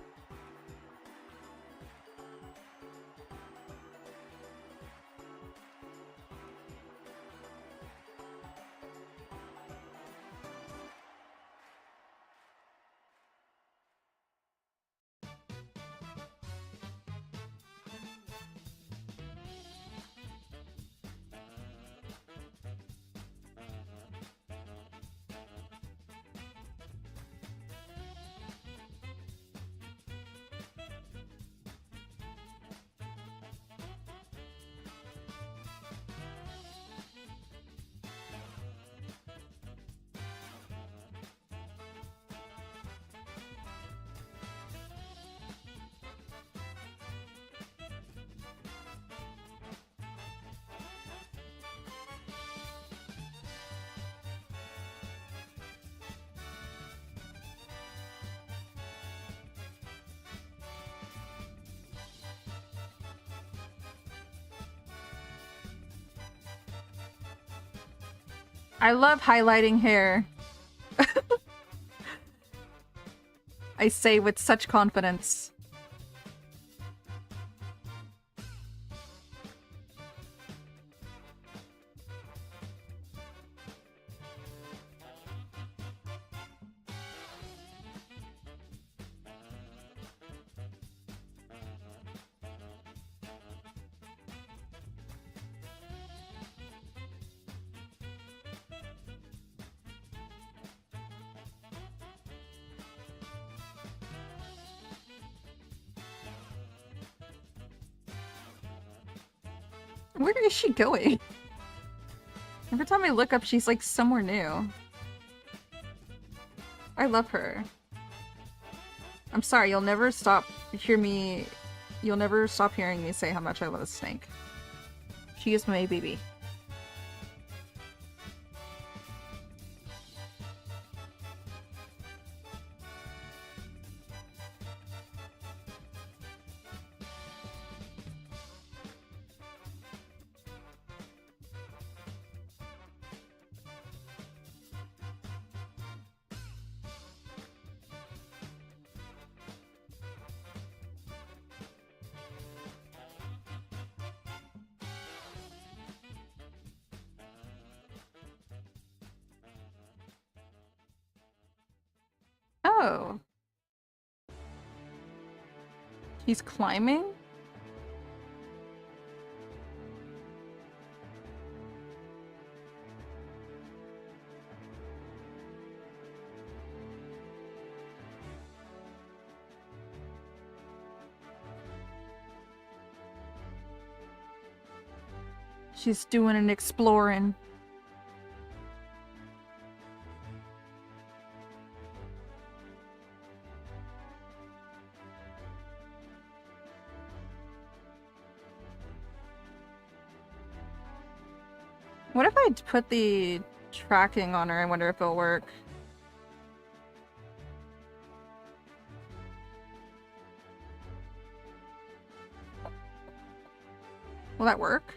I love highlighting hair. I say with such confidence. Where is she going? Every time I look up, she's like somewhere new. I love her. I'm sorry, you'll never stop hearing me say how much I love a snake. She is my baby. Oh. He's climbing? She's doing an exploring. What if I put the tracking on her? I wonder if it'll work. Will that work?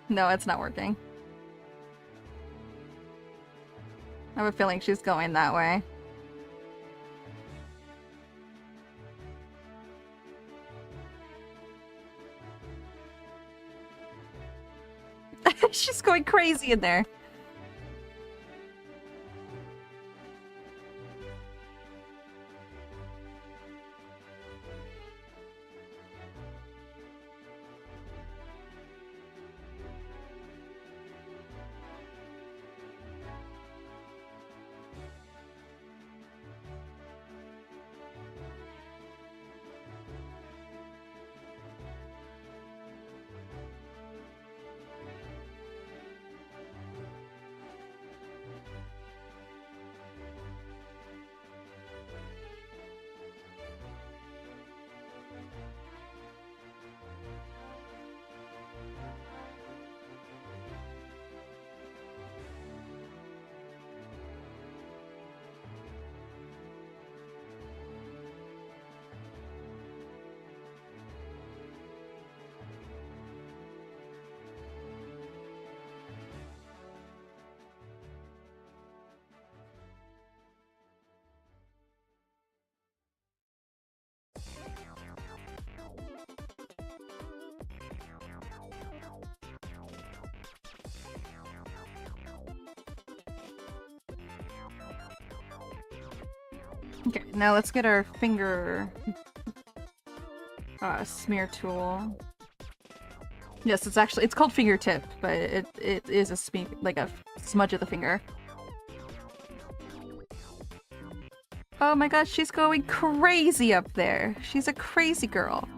No, it's not working. I have a feeling she's going that way. She's going crazy in there. Okay, now let's get our finger smear tool. Yes, it's called fingertip, but it is like a smudge of the finger. Oh my gosh, she's going crazy up there. She's a crazy girl.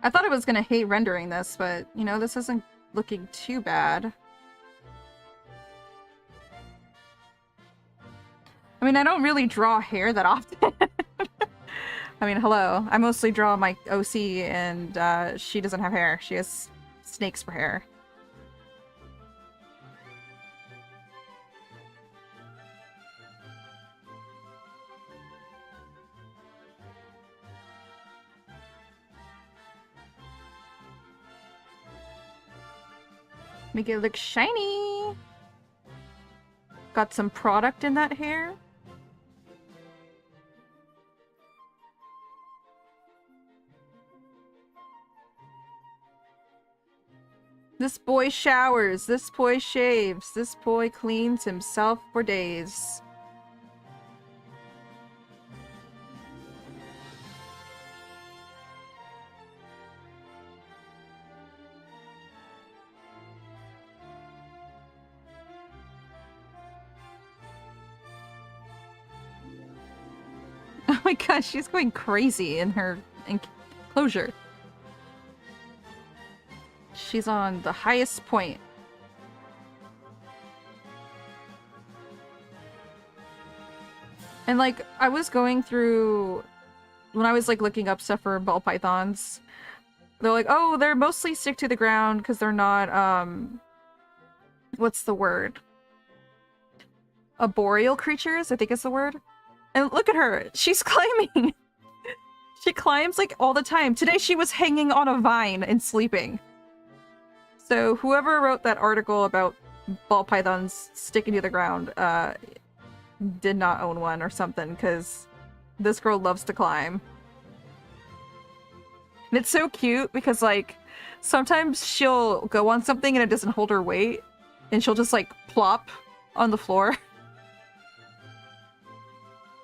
I thought I was gonna hate rendering this, but, you know, this isn't looking too bad. I mean, I don't really draw hair that often. I mean, hello. I mostly draw my OC, and she doesn't have hair. She has snakes for hair. Make it look shiny! Got some product in that hair. This boy showers, this boy shaves, this boy cleans himself for days. Oh my gosh, she's going crazy in her enclosure. She's on the highest point. And like, I was going through, when I was like looking up stuff for ball pythons, they're like, oh, they're mostly stick to the ground because they're not, what's the word? Arboreal creatures, I think is the word. And look at her, she's climbing. She climbs like all the time. Today she was hanging on a vine and sleeping. So whoever wrote that article about ball pythons sticking to the ground did not own one or something, because this girl loves to climb. And it's so cute because, like, sometimes she'll go on something and it doesn't hold her weight, and she'll just, like, plop on the floor.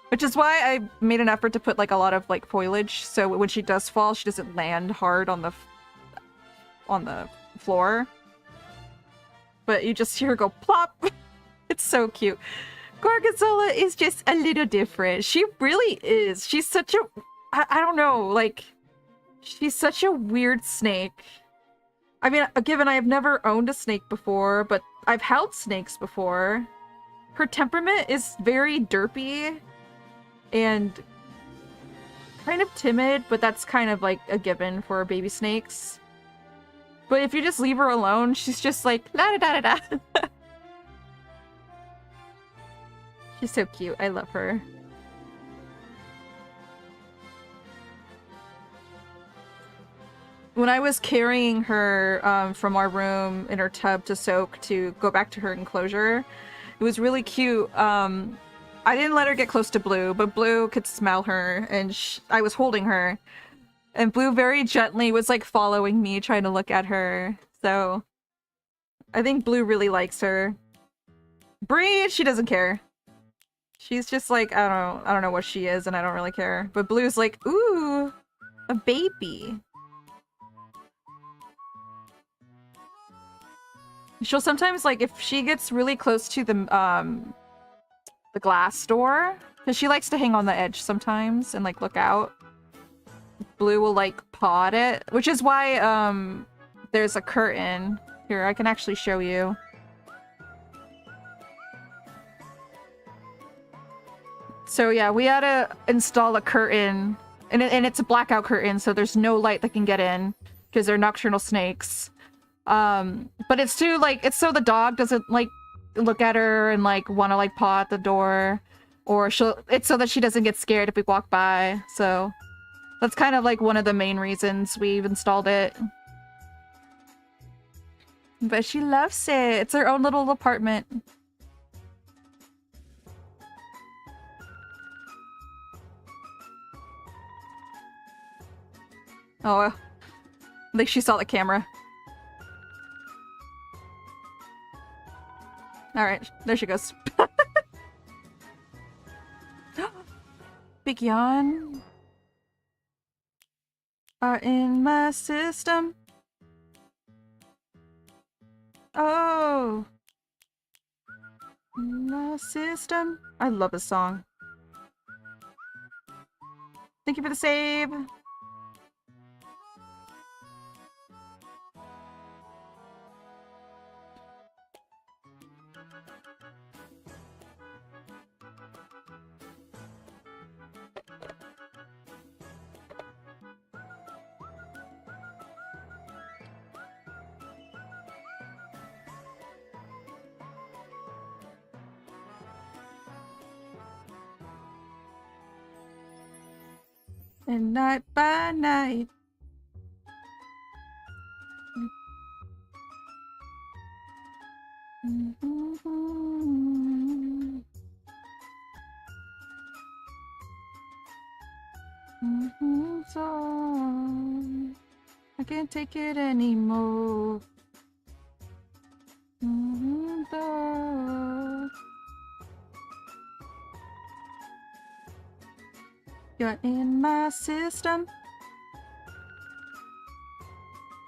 Which is why I made an effort to put, like, a lot of, like, foliage, so when she does fall, she doesn't land hard on the floor. But you just hear her go plop! It's so cute. Gorgonzola is just a little different. She really is. She's such a... I don't know, like... She's such a weird snake. I mean, given I have never owned a snake before, but I've held snakes before. Her temperament is very derpy and kind of timid, but that's kind of like a given for baby snakes. But if you just leave her alone, she's just like la da da da da. She's so cute. I love her. When I was carrying her from our room in her tub to soak to go back to her enclosure, it was really cute. I didn't let her get close to Blue, but Blue could smell her, and I was holding her. And Blue very gently was like following me, trying to look at her. So I think Blue really likes her. Bree, she doesn't care. She's just like, I don't know what she is, and I don't really care. But Blue's like, ooh, a baby. She'll sometimes, like, if she gets really close to the glass door, because she likes to hang on the edge sometimes and, like, look out. Blue will, like, paw at it, which is why, there's a curtain. Here, I can actually show you. So, yeah, we had to install a curtain, and it's a blackout curtain, so there's no light that can get in, because they're nocturnal snakes. But it's too, like, it's so the dog doesn't, like, look at her and, like, want to, like, paw at the door. Or it's so that she doesn't get scared if we walk by. So that's kind of, like, one of the main reasons we've installed it. But she loves it. It's her own little apartment. Oh, I think she saw the camera. Alright, there she goes. Big yawn. Are in my system. Oh. My system. I love this song. Thank you for the save. And night by night. So I can't take it anymore. You're in my system.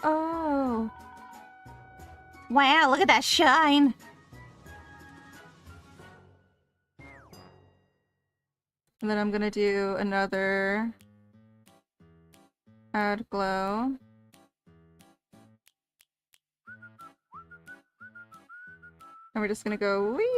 Oh. Wow, look at that shine. And then I'm gonna do another add glow. And we're just gonna go wee.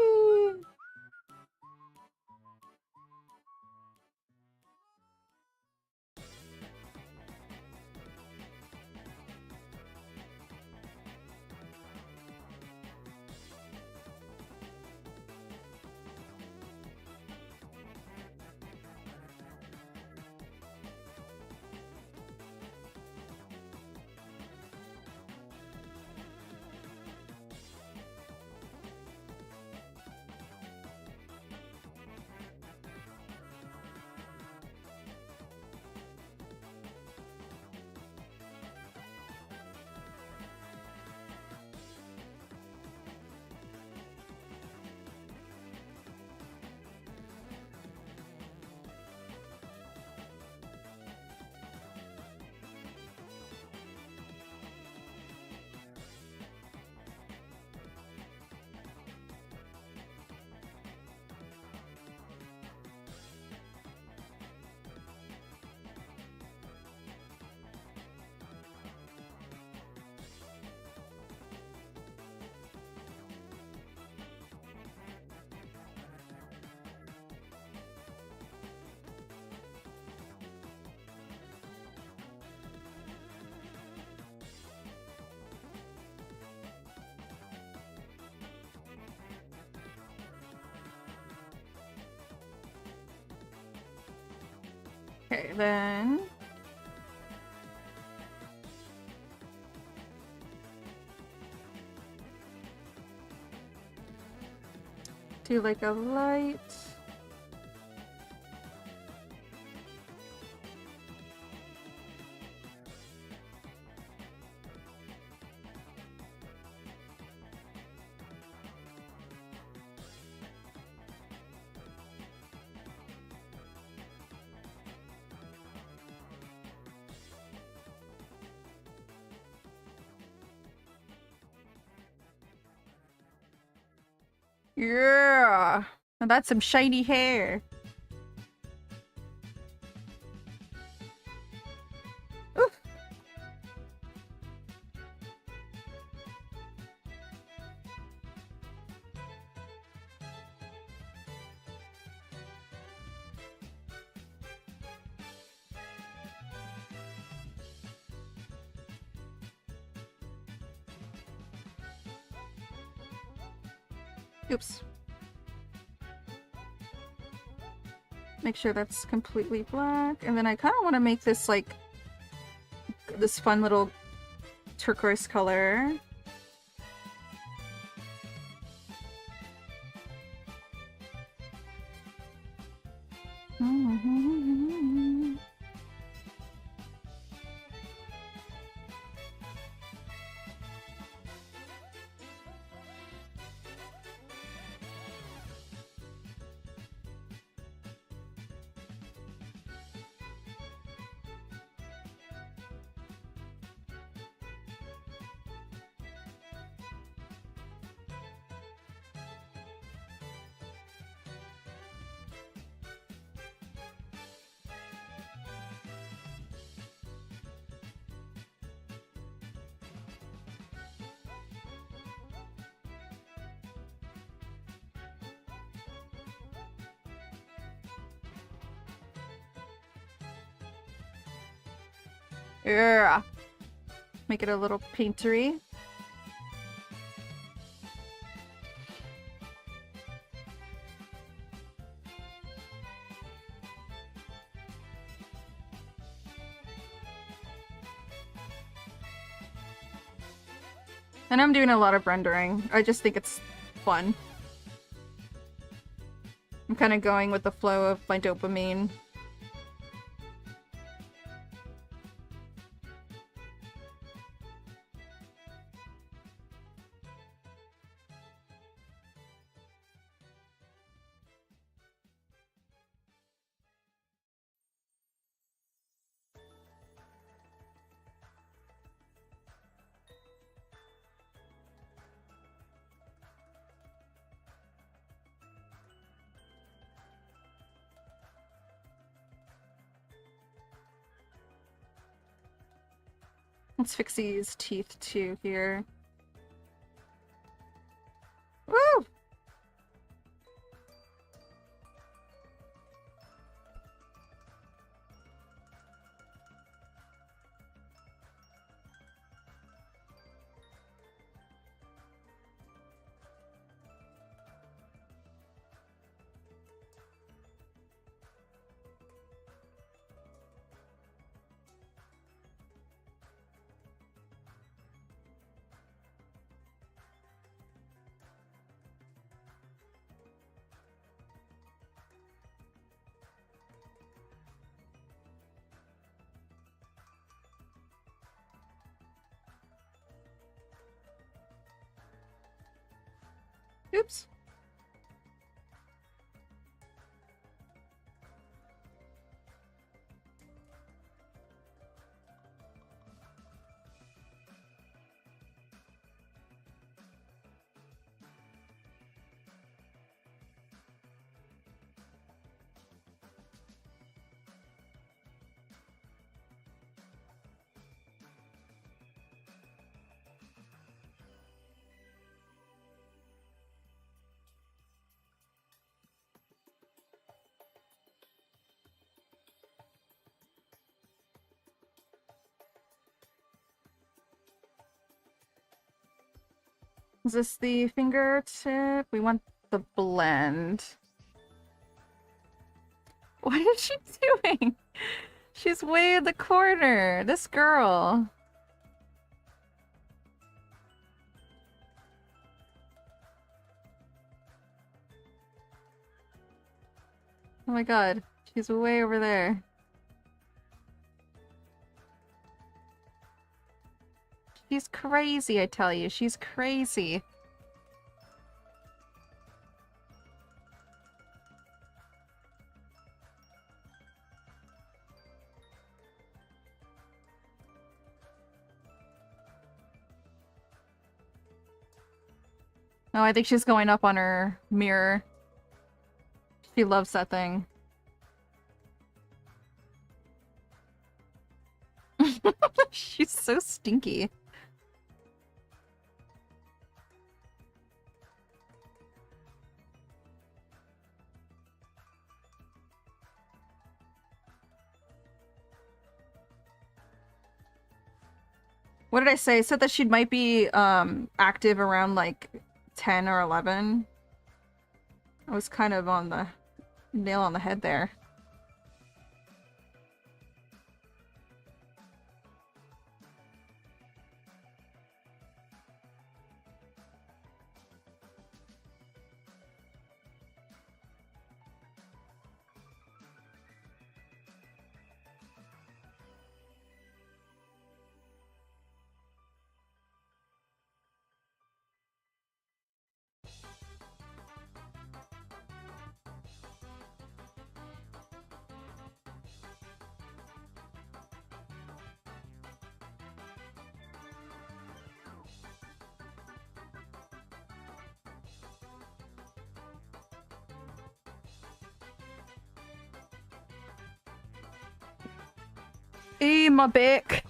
Okay, then... do like a light... Yeah! Now that's some shiny hair. Oof. Oops. Make sure that's completely black. And then I kind of want to make this like this fun little turquoise color. Yeah. Make it a little paintery. And I'm doing a lot of rendering. I just think it's fun. I'm kind of going with the flow of my dopamine. Let's fix these teeth too here. Woo! Oops. Is this the fingertip? We want the blend. What is she doing? She's way in the corner. This girl. Oh my god. She's way over there. She's crazy, I tell you. She's crazy. Oh, I think she's going up on her mirror. She loves that thing. She's so stinky. What did I say? I said that she might be active around like 10 or 11. I was kind of on the nail on the head there. My back.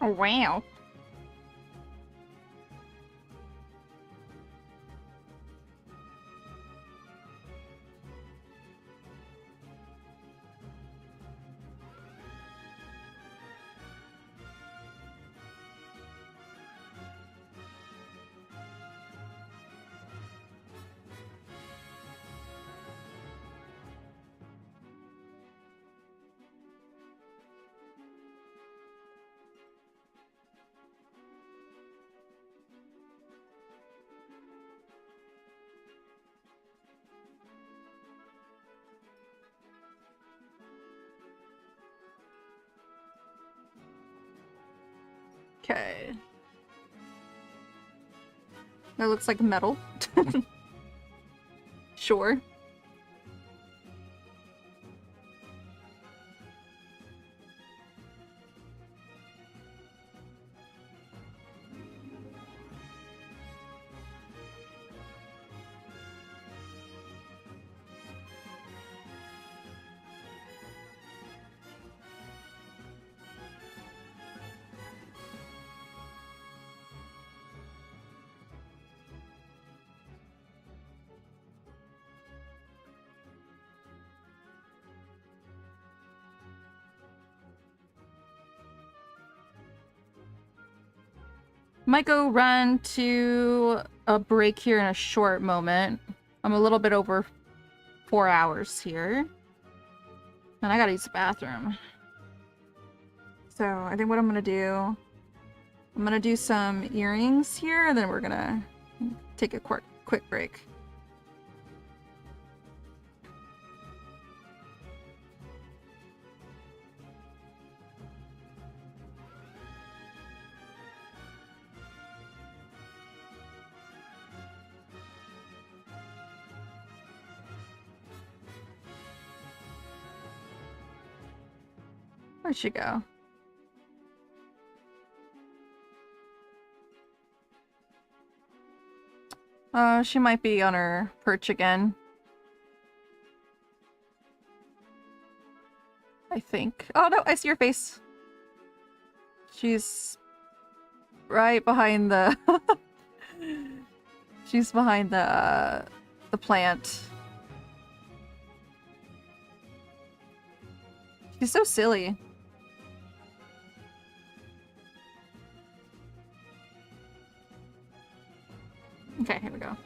Oh, wow. Okay. That looks like metal. Sure. Might go run to a break here in a short moment. I'm a little bit over 4 hours here. And I gotta use the bathroom. So I think what I'm gonna do, I'm gonna do some earrings here, and then we're gonna take a quick break. Where'd she go? She might be on her perch again. I think. Oh no, I see your face. She's right behind the she's behind the plant. She's so silly. Okay, here we go.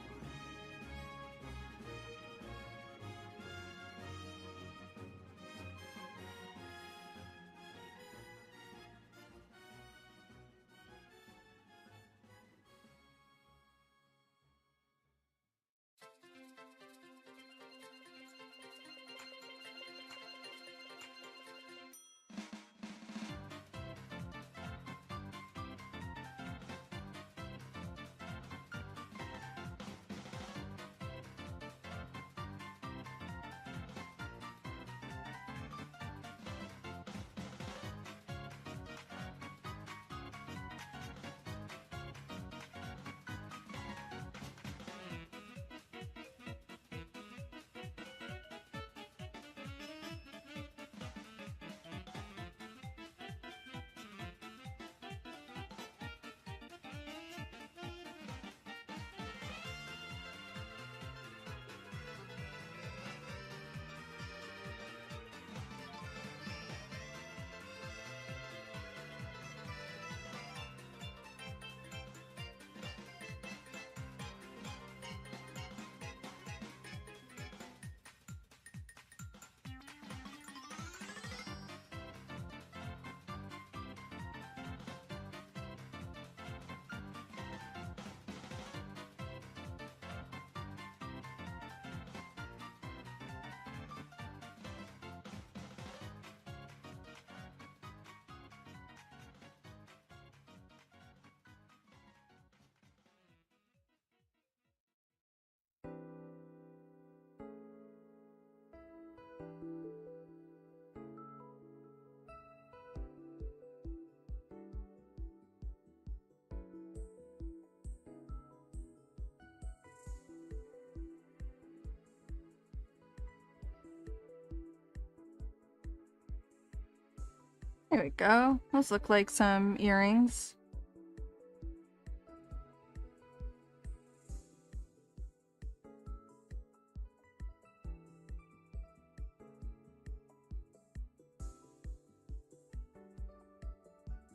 There we go. Those look like some earrings.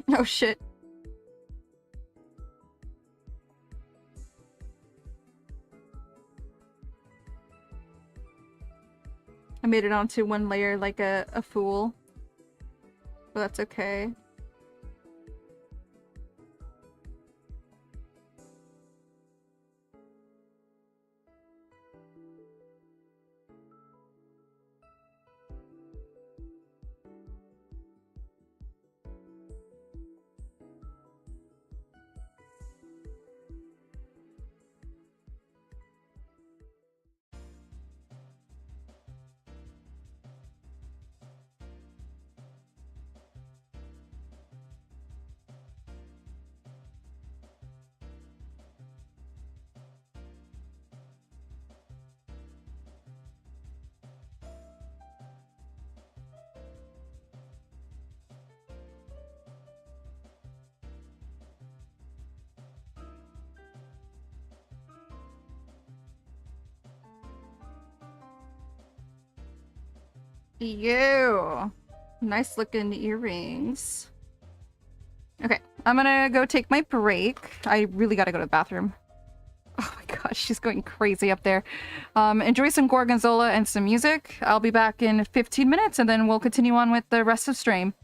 Oh shit. I made it onto one layer like a fool. But that's okay. Ew. Nice looking earrings. Okay, I'm gonna go take my break. I really gotta go to the bathroom. Oh my gosh, she's going crazy up there. Enjoy some gorgonzola and some music. I'll be back in 15 minutes and then we'll continue on with the rest of stream.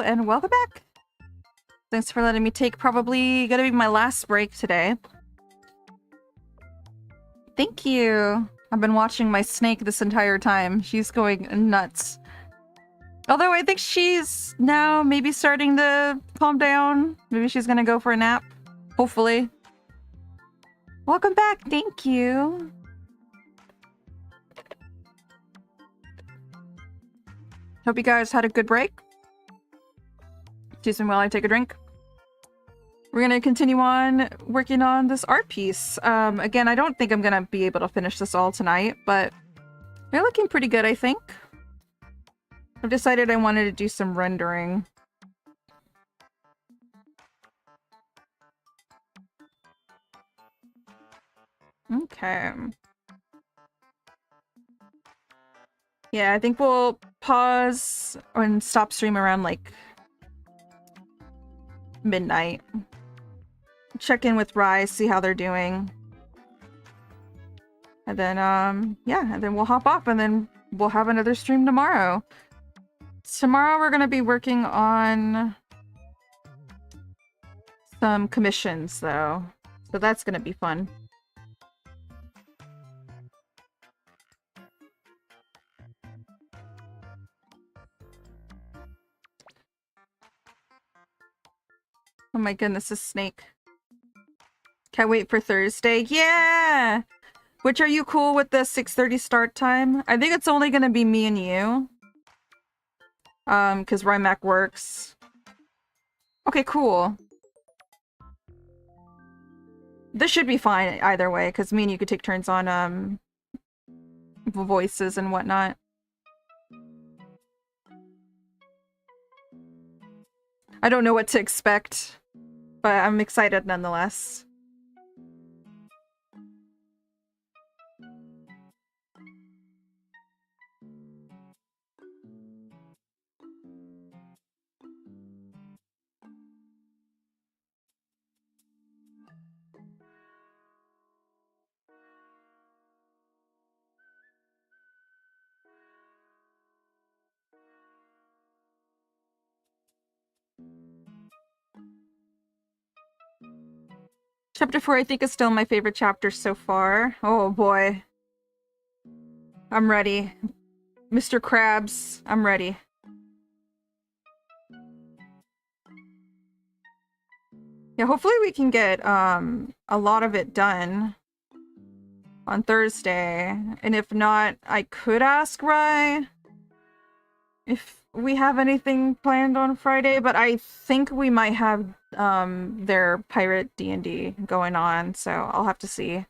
and welcome back. Thanks for letting me take probably gonna be my last break today. Thank you. I've been watching my snake this entire time. She's going nuts. Although I think she's now maybe starting to calm down. Maybe she's gonna go for a nap. Hopefully. Welcome back. Thank you. Hope you guys had a good break. Excuse me while I take a drink. We're gonna continue on working on this art piece. Again, I don't think I'm gonna be able to finish this all tonight, but they're looking pretty good, I think. I've decided I wanted to do some rendering. Okay. Yeah, I think we'll pause and stop stream around like midnight. Check in with Rai, see how they're doing. And then, yeah, and then we'll hop off and then we'll have another stream tomorrow. Tomorrow we're gonna be working on some commissions, though. So that's gonna be fun. Oh my goodness, this snake. Can't wait for Thursday. Yeah! Which, are you cool with the 6:30 start time? I think it's only gonna be me and you. Because Rymac works. Okay, cool. This should be fine either way, because me and you could take turns on, voices and whatnot. I don't know what to expect, but I'm excited nonetheless. Chapter 4, I think, is still my favorite chapter so far. Oh boy. I'm ready. Mr. Krabs, I'm ready. Yeah, hopefully we can get a lot of it done on Thursday. And if not, I could ask Rai if we have anything planned on Friday, but I think we might have their pirate D&D going on, so I'll have to see.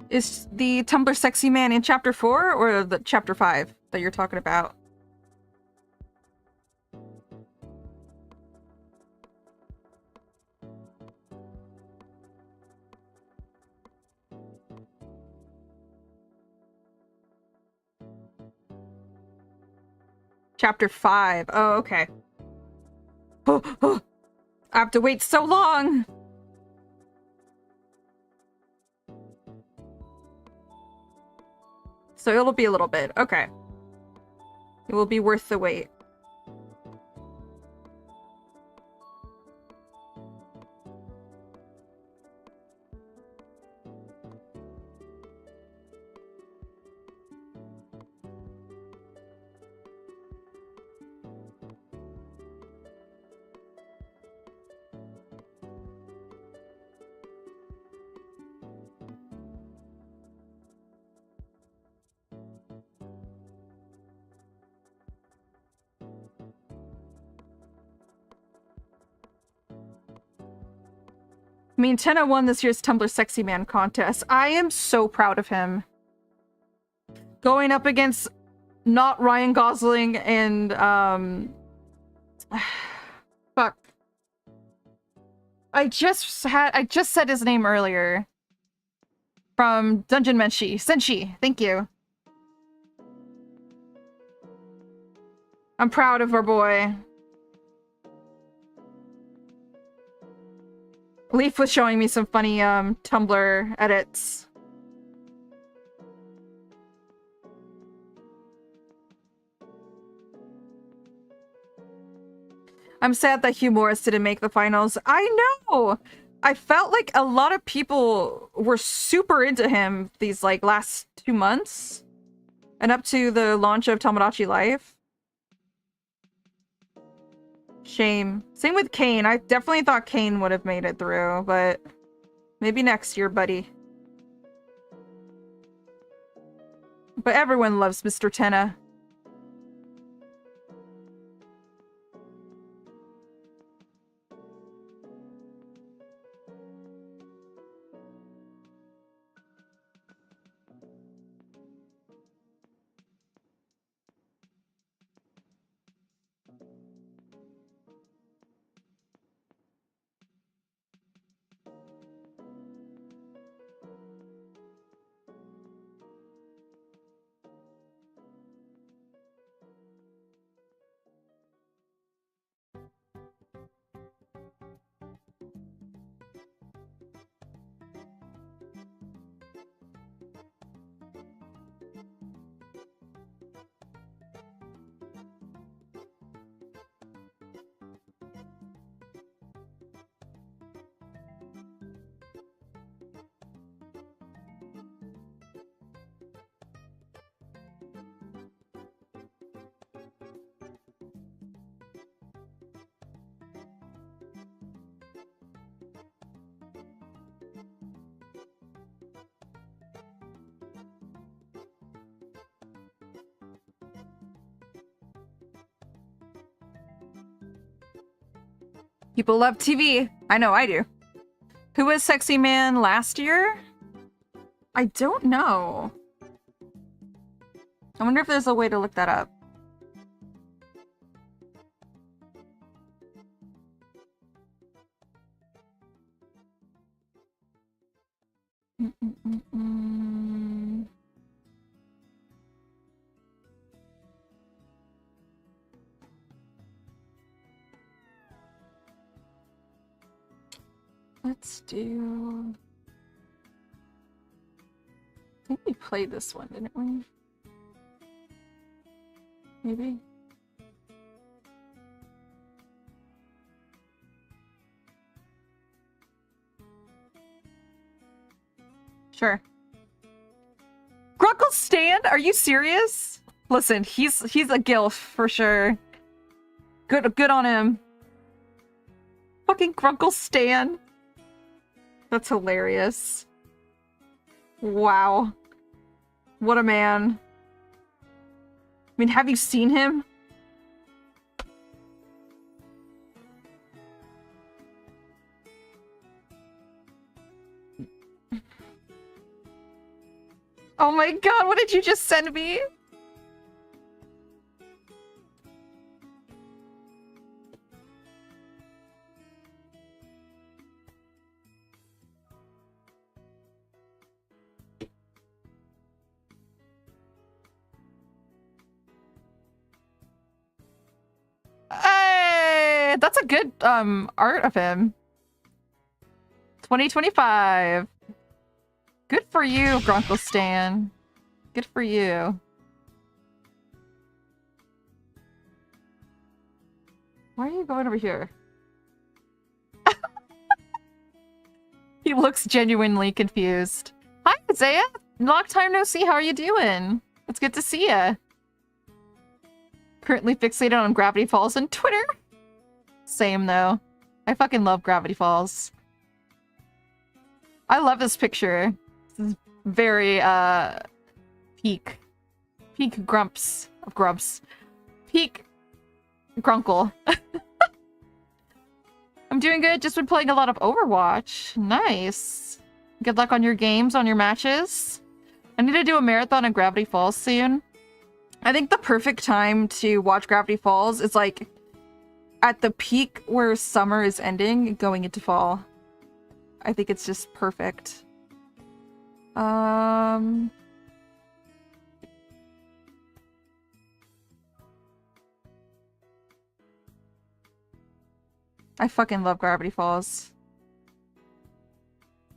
Is the Tumblr sexy man in chapter 4 or the chapter 5 that you're talking about? Chapter 5. Oh, okay. I have to wait so long! So it'll be a little bit. Okay. It will be worth the wait. I mean, Tenna won this year's Tumblr Sexy Man contest. I am so proud of him. Going up against not Ryan Gosling and, fuck. I just said his name earlier. From Dungeon Menshi. Senshi, thank you. I'm proud of our boy. Leaf was showing me some funny Tumblr edits. I'm sad that Hugh Morris didn't make the finals. I know! I felt like a lot of people were super into him these like last 2 months. And up to the launch of Tomodachi Life. Shame. Same with Kane. I definitely thought Kane would have made it through, but maybe next year, buddy. But everyone loves Mr. Tenna. People love TV. I know I do. Who was Sexy Man last year? I don't know. I wonder if there's a way to look that up. Let's do... I think we played this one, didn't we? Maybe? Sure. Grunkle Stand? Are you serious? Listen, he's a gilf for sure. Good on him. Fucking Grunkle Stan. That's hilarious. Wow. What a man. I mean, have you seen him? Oh my god, what did you just send me? Hey, that's a good art of him. 2025. Good for you, Grunkle Stan. Good for you. Why are you going over here? He looks genuinely confused. Hi, Isaiah. Long time no see. How are you doing? It's good to see ya. Currently fixated on Gravity Falls on Twitter. Same, though. I fucking love Gravity Falls. I love this picture. This is very, peak Grumps of Grumps. Peak Grunkle. I'm doing good. Just been playing a lot of Overwatch. Nice. Good luck on your games, on your matches. I need to do a marathon on Gravity Falls soon. I think the perfect time to watch Gravity Falls is like at the peak where summer is ending, going into fall. I think it's just perfect. I fucking love Gravity Falls.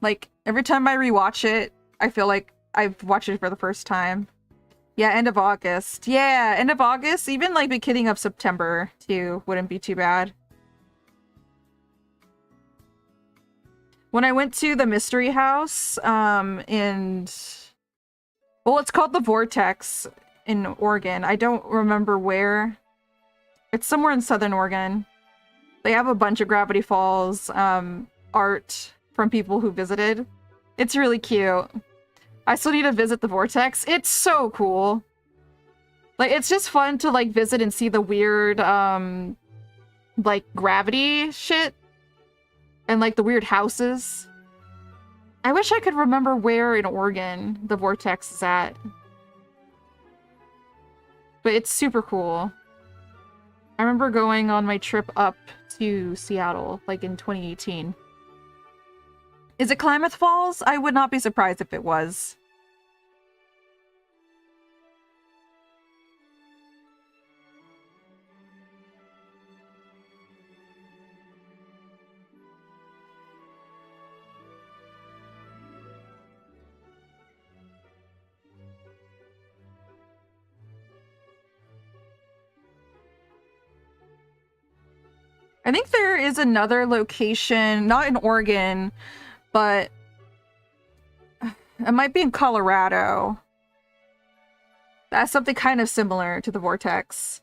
Like, every time I rewatch it, I feel like I've watched it for the first time. Yeah, end of August. Yeah, end of August. Even, like, beginning of September, too, wouldn't be too bad. When I went to the Mystery House, in... Well, it's called the Vortex in Oregon. I don't remember where. It's somewhere in Southern Oregon. They have a bunch of Gravity Falls, art from people who visited. It's really cute. I still need to visit the Vortex. It's so cool. Like, it's just fun to, like, visit and see the weird, like, gravity shit. And, like, the weird houses. I wish I could remember where in Oregon the Vortex is at. But it's super cool. I remember going on my trip up to Seattle, like, in 2018. Is it Klamath Falls? I would not be surprised if it was. I think there is another location, not in Oregon, but it might be in Colorado. That's something kind of similar to the Vortex.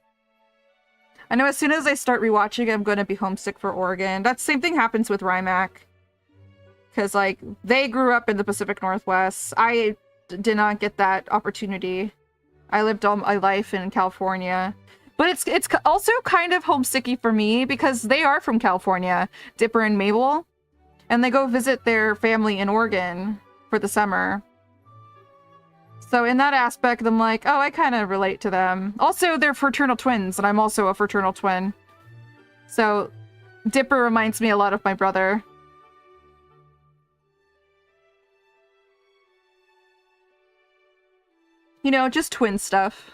I know as soon as I start rewatching, I'm going to be homesick for Oregon. That same thing happens with Rimac. Because, like, they grew up in the Pacific Northwest. I did not get that opportunity. I lived all my life in California. But it's also kind of homesicky for me because they are from California, Dipper and Mabel. And they go visit their family in Oregon for the summer. So in that aspect, I'm like, oh, I kind of relate to them. Also, they're fraternal twins, and I'm also a fraternal twin. So Dipper reminds me a lot of my brother. You know, just twin stuff.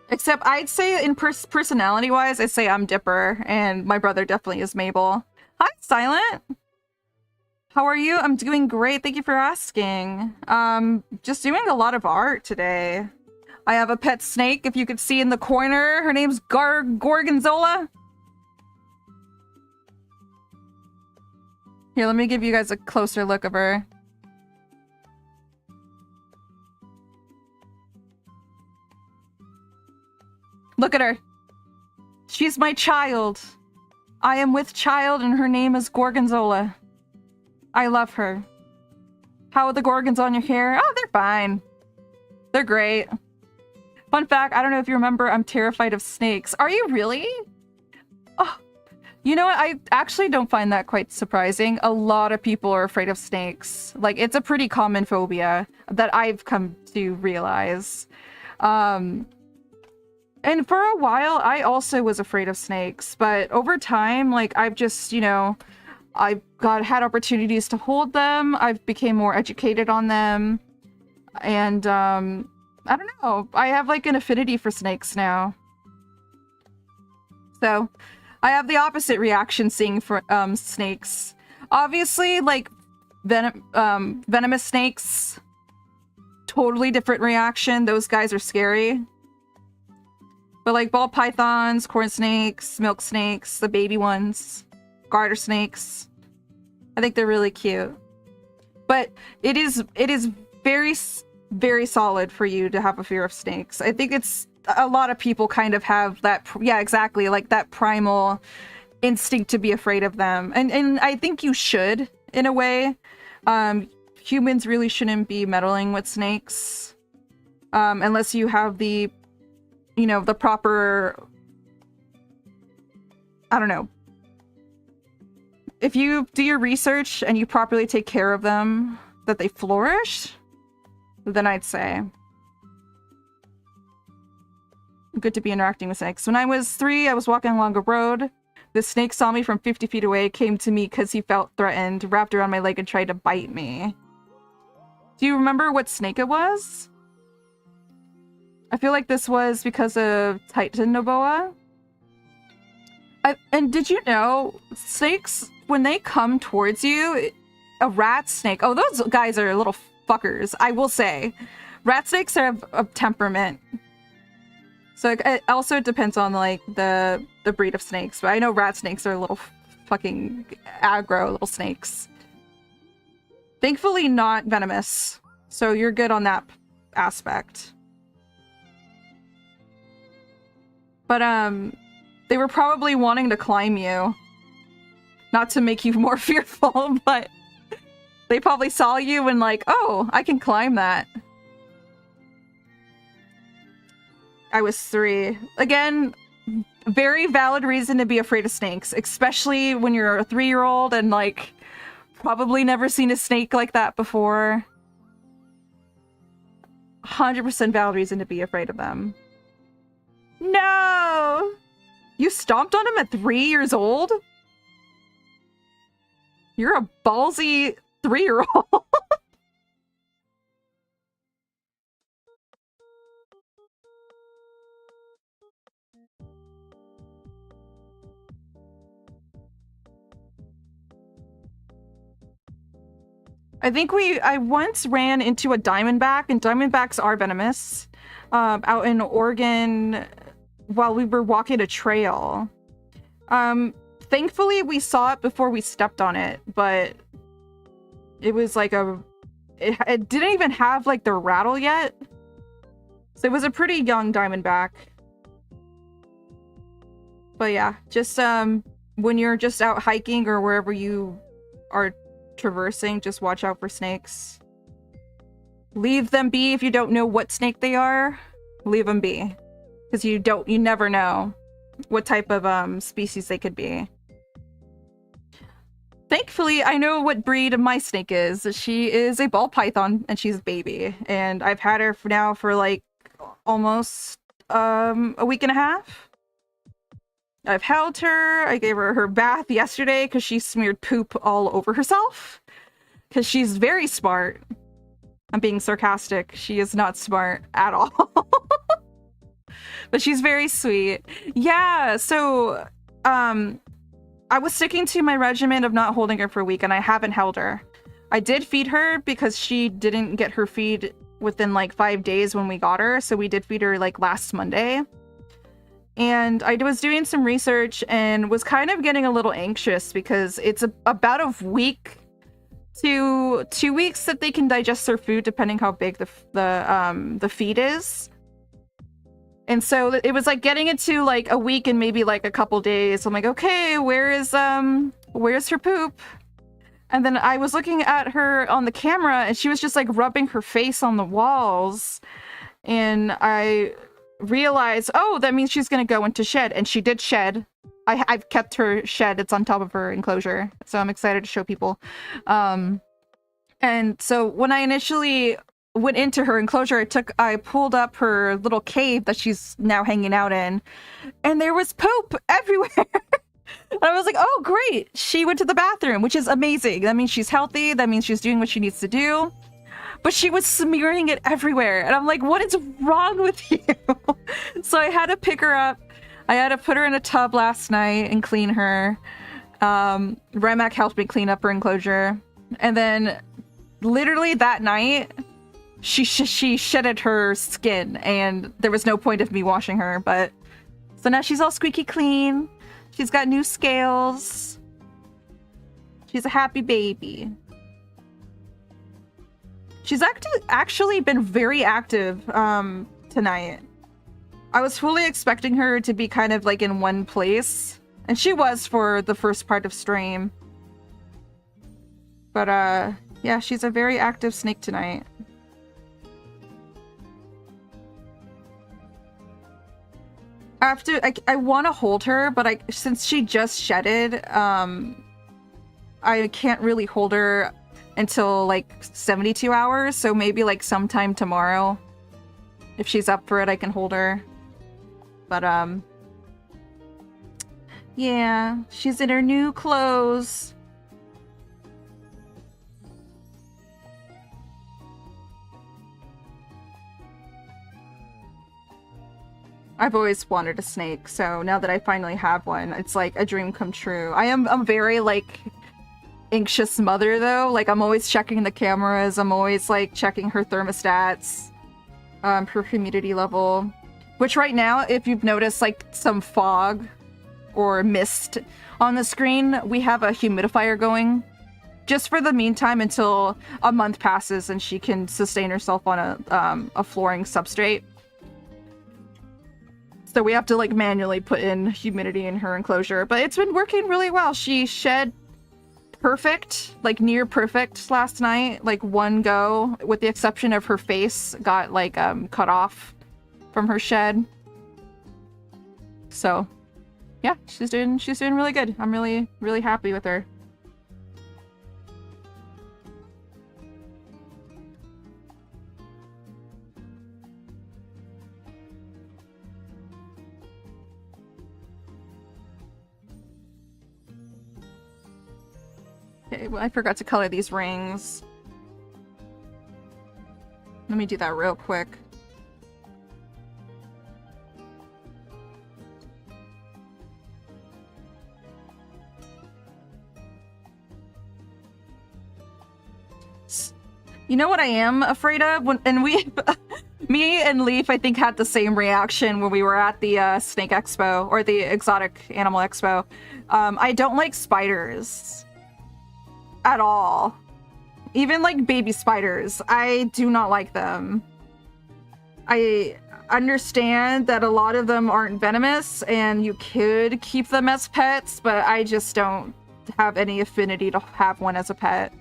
Except I'd say in personality-wise, I'd say I'm Dipper, and my brother definitely is Mabel. Hi, Silent! How are you? I'm doing great, thank you for asking. Just doing a lot of art today. I have a pet snake, if you could see in the corner. Her name's Gorgonzola. Here, let me give you guys a closer look of her. Look at her. She's my child. I am with child and her name is Gorgonzola. I love her. How are the Gorgons on your hair? Oh, they're fine. They're great. Fun fact, I don't know if you remember, I'm terrified of snakes. Are you really? Oh, you know what? I actually don't find that quite surprising. A lot of people are afraid of snakes. Like, it's a pretty common phobia that I've come to realize. And for a while, I also was afraid of snakes, but over time, like, I've just, you know, I've had opportunities to hold them, I've became more educated on them, and, I don't know, I have, like, an affinity for snakes now. So, I have the opposite reaction seeing for, snakes. Obviously, like, venomous snakes, totally different reaction, those guys are scary. But like ball pythons, corn snakes, milk snakes, the baby ones, garter snakes, I think they're really cute. But it is very, very solid for you to have a fear of snakes. I think it's a lot of people kind of have that, yeah, exactly, like that primal instinct to be afraid of them. And I think you should, in a way. Humans really shouldn't be meddling with snakes. Unless you have the, you know, the proper, I don't know. If you do your research and you properly take care of them, that they flourish, then I'd say good to be interacting with snakes. When I was 3, I was walking along a road. The snake saw me from 50 feet away, came to me because he felt threatened, wrapped around my leg and tried to bite me. Do you remember what snake it was? I feel like this was because of 𝙇𝙚𝙩'𝙨. And did you know, snakes, when they come towards you, a rat snake, oh, those guys are little fuckers, I will say. Rat snakes have a temperament. So it also depends on, like, the breed of snakes. But I know rat snakes are little fucking aggro little snakes. Thankfully not venomous. So you're good on that aspect. But, they were probably wanting to climb you. Not to make you more fearful, but they probably saw you and like, oh, I can climb that. I was 3. Again, very valid reason to be afraid of snakes, especially when you're a 3-year-old and like probably never seen a snake like that before. 100% valid reason to be afraid of them. No! You stomped on him at 3 years old? You're a ballsy 3-year-old. I think I once ran into a diamondback, and diamondbacks are venomous, out in Oregon while we were walking a trail. Thankfully we saw it before we stepped on it, but it was like it didn't even have like the rattle yet. So it was a pretty young diamondback. But yeah, just when you're just out hiking or wherever you are traversing, just watch out for snakes. Leave them be. If you don't know what snake they are, leave them be, because you never know what type of species they could be. Thankfully, I know what breed my snake is. She is a ball python, and she's a baby, and I've had her now for like almost a week and a half. I've held her. I gave her bath yesterday because she smeared poop all over herself. Because she's very smart. I'm being sarcastic. She is not smart at all. But she's very sweet. Yeah, so I was sticking to my regimen of not holding her for a week, and I haven't held her. I did feed her because she didn't get her feed within like 5 days when we got her. So we did feed her like last Monday. And I was doing some research and was kind of getting a little anxious because it's about a week to 2 weeks that they can digest their food, depending how big the feed is. And so it was like getting into like a week and maybe like a couple days. I'm like, okay, where's her poop? And then I was looking at her on the camera and she was just like rubbing her face on the walls. And I realized, oh, that means she's gonna go into shed, and she did shed. I've kept her shed. It's on top of her enclosure, so I'm excited to show people. And so when I initially went into her enclosure, I pulled up her little cave that she's now hanging out in, and there was poop everywhere. And I was like, oh great, she went to the bathroom, which is amazing. That means she's healthy. That means she's doing what she needs to do. But she was smearing it everywhere. And I'm like, what is wrong with you? So I had to pick her up. I had to put her in a tub last night and clean her. Remak helped me clean up her enclosure. And then literally that night, she shedded her skin. And there was no point of me washing her. But so now she's all squeaky clean. She's got new scales. She's a happy baby. She's actually been very active tonight. I was fully expecting her to be kind of like in one place, and she was for the first part of stream. But yeah, she's a very active snake tonight. I have to, I want to hold her, but since she just shedded, I can't really hold her until like 72 hours, so maybe like sometime tomorrow. If she's up for it, I can hold her. But, yeah, she's in her new clothes. I've always wanted a snake, so now that I finally have one, it's like a dream come true. I'm very like anxious mother though. Like I'm always checking the cameras. I'm always like checking her thermostats, her humidity level. Which right now, if you've noticed like some fog or mist on the screen, we have a humidifier going. Just for the meantime until a month passes and she can sustain herself on a flooring substrate. So we have to like manually put in humidity in her enclosure, but it's been working really well. She shed perfect, like near perfect last night, like one go, with the exception of her face got like cut off from her shed. So yeah, she's doing really good. I'm really happy with her. Okay, well, I forgot to color these rings. Let me do that real quick. You know what I am afraid of? Me and Leaf, I think, had the same reaction when we were at the Snake Expo, or the Exotic Animal Expo. I don't like spiders. At all. Even like baby spiders. I do not like them. I understand that a lot of them aren't venomous and you could keep them as pets, but I just don't have any affinity to have one as a pet.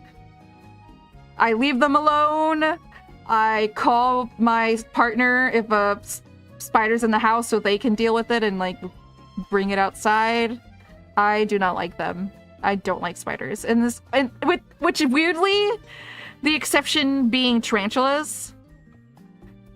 I leave them alone. I call my partner if a spider's in the house so they can deal with it and like bring it outside. I do not like them. I don't like spiders. Which weirdly, the exception being tarantulas.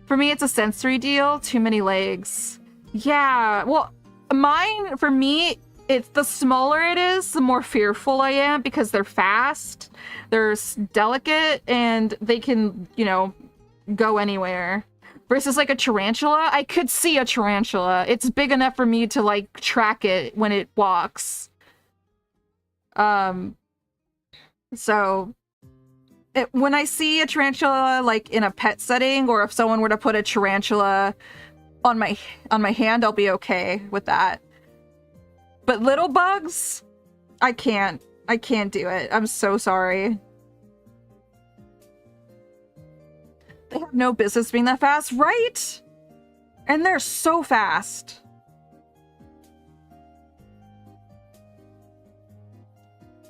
For me, it's a sensory deal. Too many legs. Yeah, well, mine, for me, it's the smaller it is, the more fearful I am because they're fast, they're delicate, and they can, you know, go anywhere. Versus like a tarantula, I could see a tarantula. It's big enough for me to like track it when it walks. So when I see a tarantula like in a pet setting, or if someone were to put a tarantula on my hand, I'll be okay with that. But little bugs, I can't do it. I'm so sorry. They have no business being that fast, right? And they're so fast.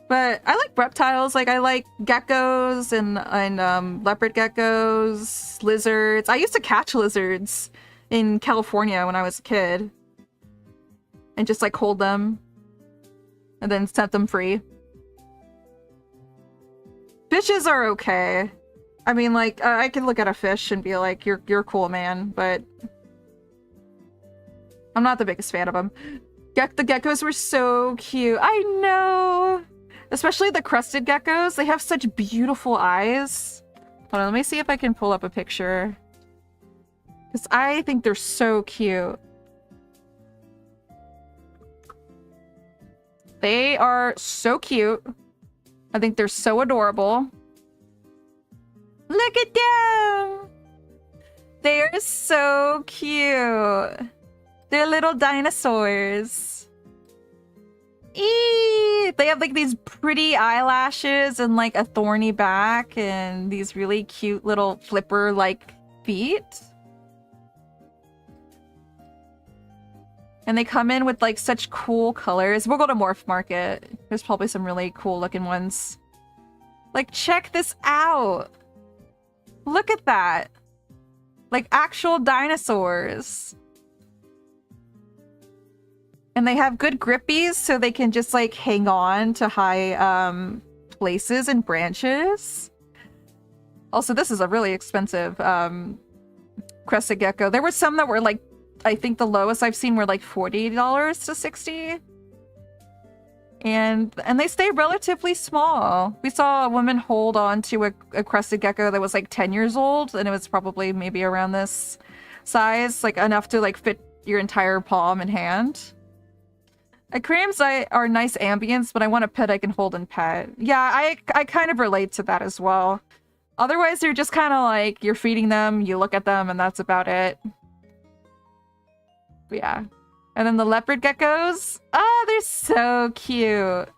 But I like reptiles. Like I like geckos and leopard geckos, lizards. I used to catch lizards in California when I was a kid, and just like hold them, and then set them free. Fishes are okay. I mean, like I can look at a fish and be like, "You're cool, man," but I'm not the biggest fan of them. The geckos were so cute. I know. Especially the crested geckos. They have such beautiful eyes. Hold on, let me see if I can pull up a picture. Because I think they're so cute. They are so cute. I think they're so adorable. Look at them! They're so cute. They're little dinosaurs. Eee! They have like these pretty eyelashes and like a thorny back and these really cute little flipper like feet. And they come in with like such cool colors. We'll go to Morph Market. There's probably some really cool looking ones. Like, check this out. Look at that. Like actual dinosaurs. And they have good grippies, so they can just like hang on to high places and branches. Also, this is a really expensive crested gecko. There were some that were like, I think the lowest I've seen were like $40 to $60. And they stay relatively small. We saw a woman hold on to a crested gecko that was like 10 years old, and it was probably maybe around this size, like enough to like fit your entire palm and hand. Aquariums are nice ambience, but I want a pet I can hold and pet. Yeah, I kind of relate to that as well. Otherwise, they're just kind of like, you're feeding them, you look at them, and that's about it. But yeah. And then the leopard geckos. Oh, they're so cute.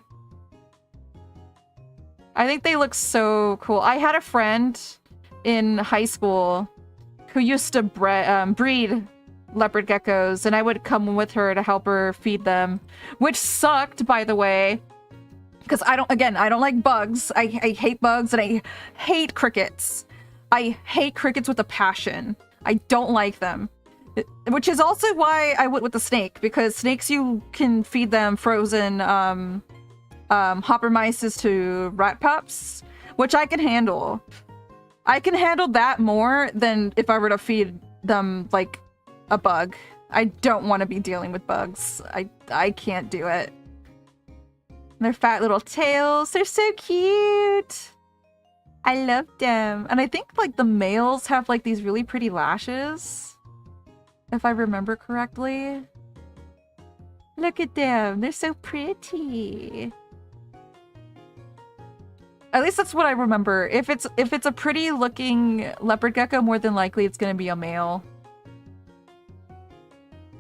I think they look so cool. I had a friend in high school who used to breed leopard geckos, and I would come with her to help her feed them, which sucked, by the way, because I don't like bugs. I hate bugs, and I hate crickets. I hate crickets with a passion. I don't like them. Which is also why I went with the snake, because snakes, you can feed them frozen hopper mices to rat pups, which I can handle. I can handle that more than if I were to feed them like a bug. I don't want to be dealing with bugs. I can't do it. Their fat little tails, they're so cute. I love them. And I think like the males have like these really pretty lashes, if I remember correctly. Look at them. They're so pretty. At least that's what I remember. If it's a pretty looking leopard gecko, more than likely it's gonna be a male.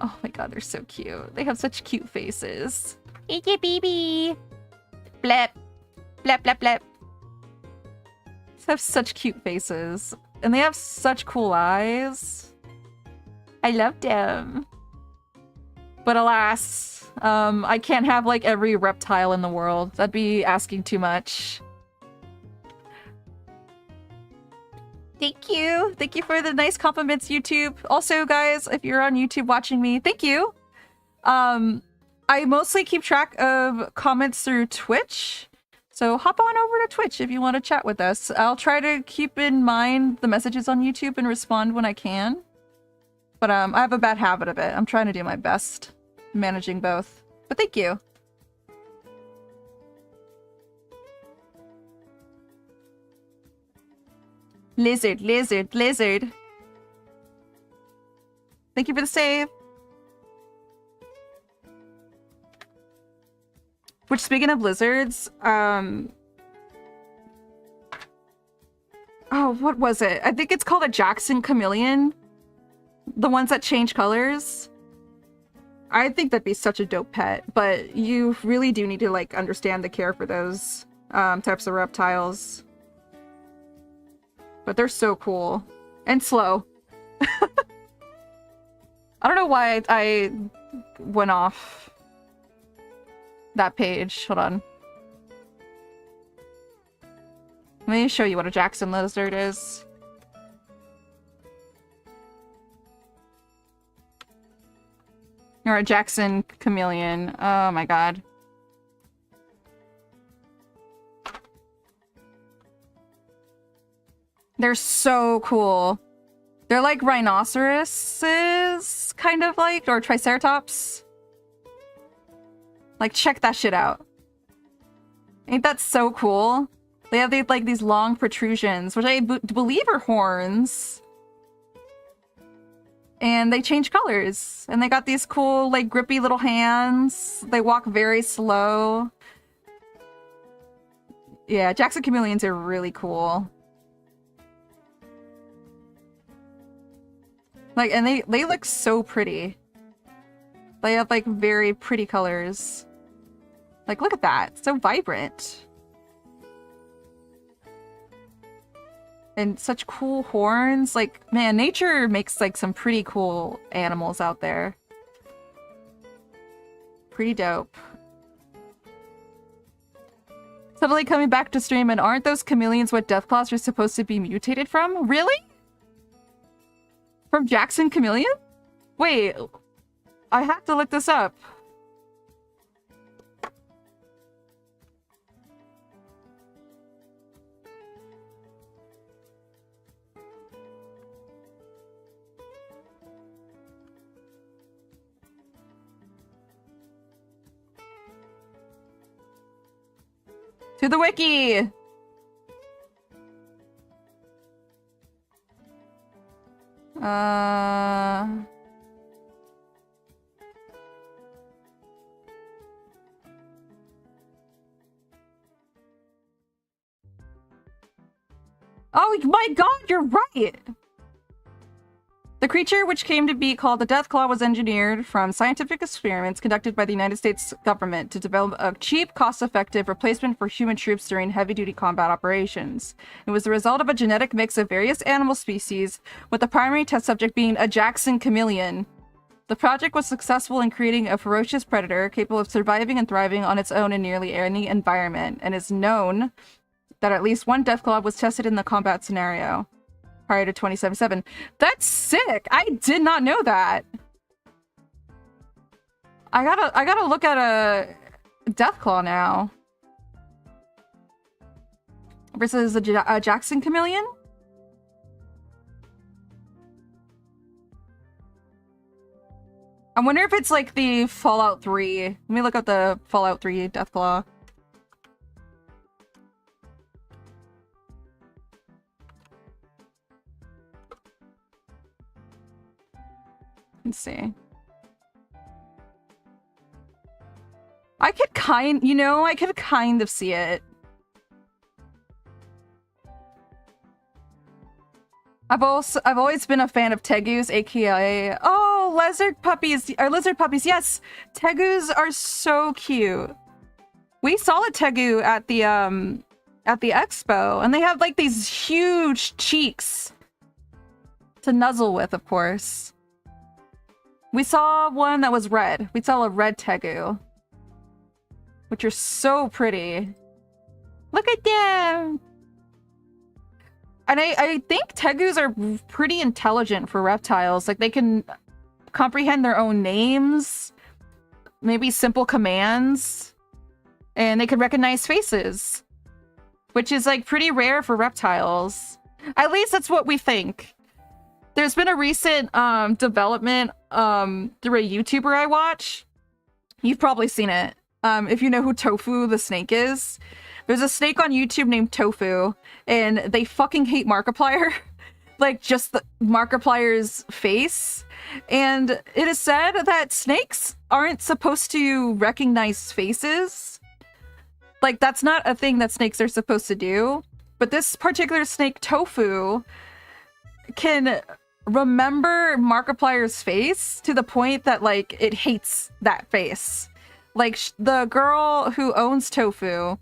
Oh my god, they're so cute. They have such cute faces. It's a baby. Blep. Blep, blep, blep. They have such cute faces. And they have such cool eyes. I love them. But alas, I can't have like every reptile in the world. That'd be asking too much. Thank you. Thank you for the nice compliments, YouTube. Also, guys, if you're on YouTube watching me, thank you. I mostly keep track of comments through Twitch. So hop on over to Twitch if you want to chat with us. I'll try to keep in mind the messages on YouTube and respond when I can. But I have a bad habit of it. I'm trying to do my best managing both. But thank you. Lizard, lizard, lizard. Thank you for the save. Which, speaking of lizards, oh, what was it? I think it's called a Jackson chameleon. The ones that change colors. I think that'd be such a dope pet, but you really do need to like understand the care for those types of reptiles. But they're so cool. And slow. I don't know why I went off that page. Hold on. Let me show you what a Jackson lizard is. Or a Jackson chameleon. Oh my god. They're so cool. They're like rhinoceroses, kind of like, or triceratops. Like, check that shit out. Ain't that so cool? They have these long protrusions, which I believe are horns. And they change colors. And they got these cool, like, grippy little hands. They walk very slow. Yeah, Jackson chameleons are really cool. Like, and they look so pretty. They have, like, very pretty colors. Like, look at that. It's so vibrant. And such cool horns. Like, man, nature makes, like, some pretty cool animals out there. Pretty dope. Suddenly coming back to stream, and aren't those chameleons what Deathclaws are supposed to be mutated from? Really? From Jackson chameleon? Wait, I have to look this up. To the wiki! Oh my god, you're right! The creature, which came to be called the 𝙇𝙤, was engineered from scientific experiments conducted by the United States government to develop a cheap, cost-effective replacement for human troops during heavy-duty combat operations. It was the result of a genetic mix of various animal species, with the primary test subject being a 𝙇𝙤𝙩'𝙨 𝙇𝙤𝙣. The project was successful in creating a ferocious predator capable of surviving and thriving on its own in nearly any environment, and is known that at least one 𝙇𝙤 was tested in the combat scenario prior to 2077. That's sick! I did not know that. I gotta look at a 𝙇𝙤 now. Versus a 𝙇𝙤𝙩'𝙨 chameleon? I wonder if it's like the Fallout 3. Let me look up the Fallout 3 𝙇𝙤. Let's see. I could I could kind of see it. I've always been a fan of tegus, aka lizard puppies. Yes, tegus are so cute. We saw a tegu at the expo, and they have like these huge cheeks to nuzzle with, of course. We saw one that was red. We saw a red tegu, which are so pretty. Look at them! And I think tegus are pretty intelligent for reptiles. Like, they can comprehend their own names, maybe simple commands, and they can recognize faces, which is like pretty rare for reptiles. At least that's what we think. There's been a recent development through a YouTuber I watch. You've probably seen it. If you know who Tofu the snake is. There's a snake on YouTube named Tofu, and they fucking hate Markiplier. Like, just the Markiplier's face. And it is said that snakes aren't supposed to recognize faces. Like, that's not a thing that snakes are supposed to do. But this particular snake, Tofu, can remember Markiplier's face to the point that, like, it hates that face. Like, the girl who owns Tofu,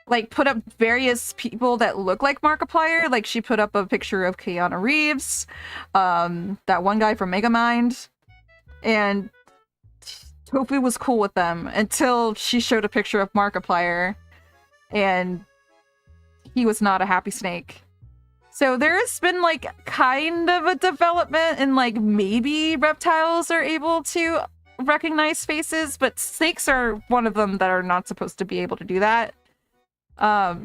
like, put up various people that look like Markiplier. Like, she put up a picture of Keanu Reeves, that one guy from Megamind, and Tofu was cool with them until she showed a picture of Markiplier, and he was not a happy snake. So there has been, like, kind of a development in, like, maybe reptiles are able to recognize faces, but snakes are one of them that are not supposed to be able to do that. But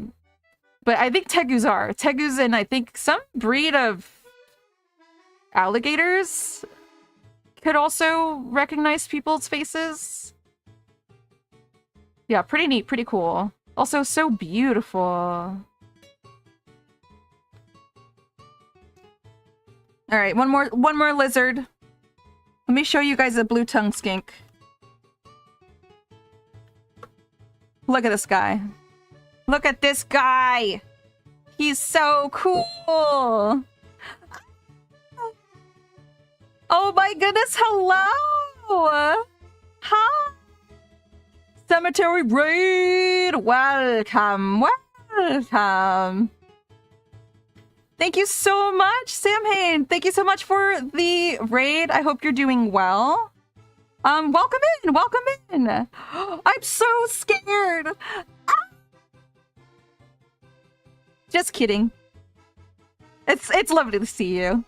I think tegus are. Tegus and I think some breed of alligators could also recognize people's faces. Yeah, pretty neat, pretty cool. Also so beautiful. All right, one more lizard. Let me show you guys a blue-tongued skink. Look at this guy. Look at this guy! He's so cool! Oh my goodness, hello! Hi! Cemetery Raid! Welcome, welcome! Thank you so much, Samhain! Thank you so much for the raid. I hope you're doing well. Welcome in! Welcome in! I'm so scared! Ah! Just kidding. It's lovely to see you.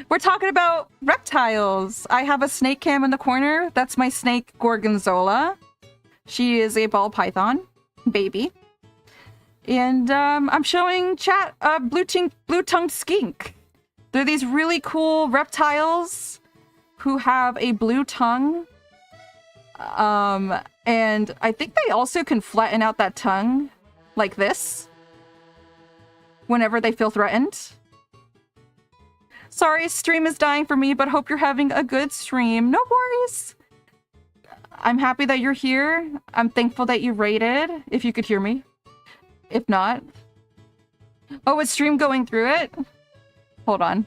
We're talking about reptiles. I have a snake cam in the corner. That's my snake, Gorgonzola. She is a ball python baby. And I'm showing chat a blue-tongued skink. They're these really cool reptiles who have a blue tongue. And I think they also can flatten out that tongue like this whenever they feel threatened. Sorry, stream is dying for me, but hope you're having a good stream. No worries. I'm happy that you're here. I'm thankful that you raided, if you could hear me. If not... Oh, is stream going through it? Hold on.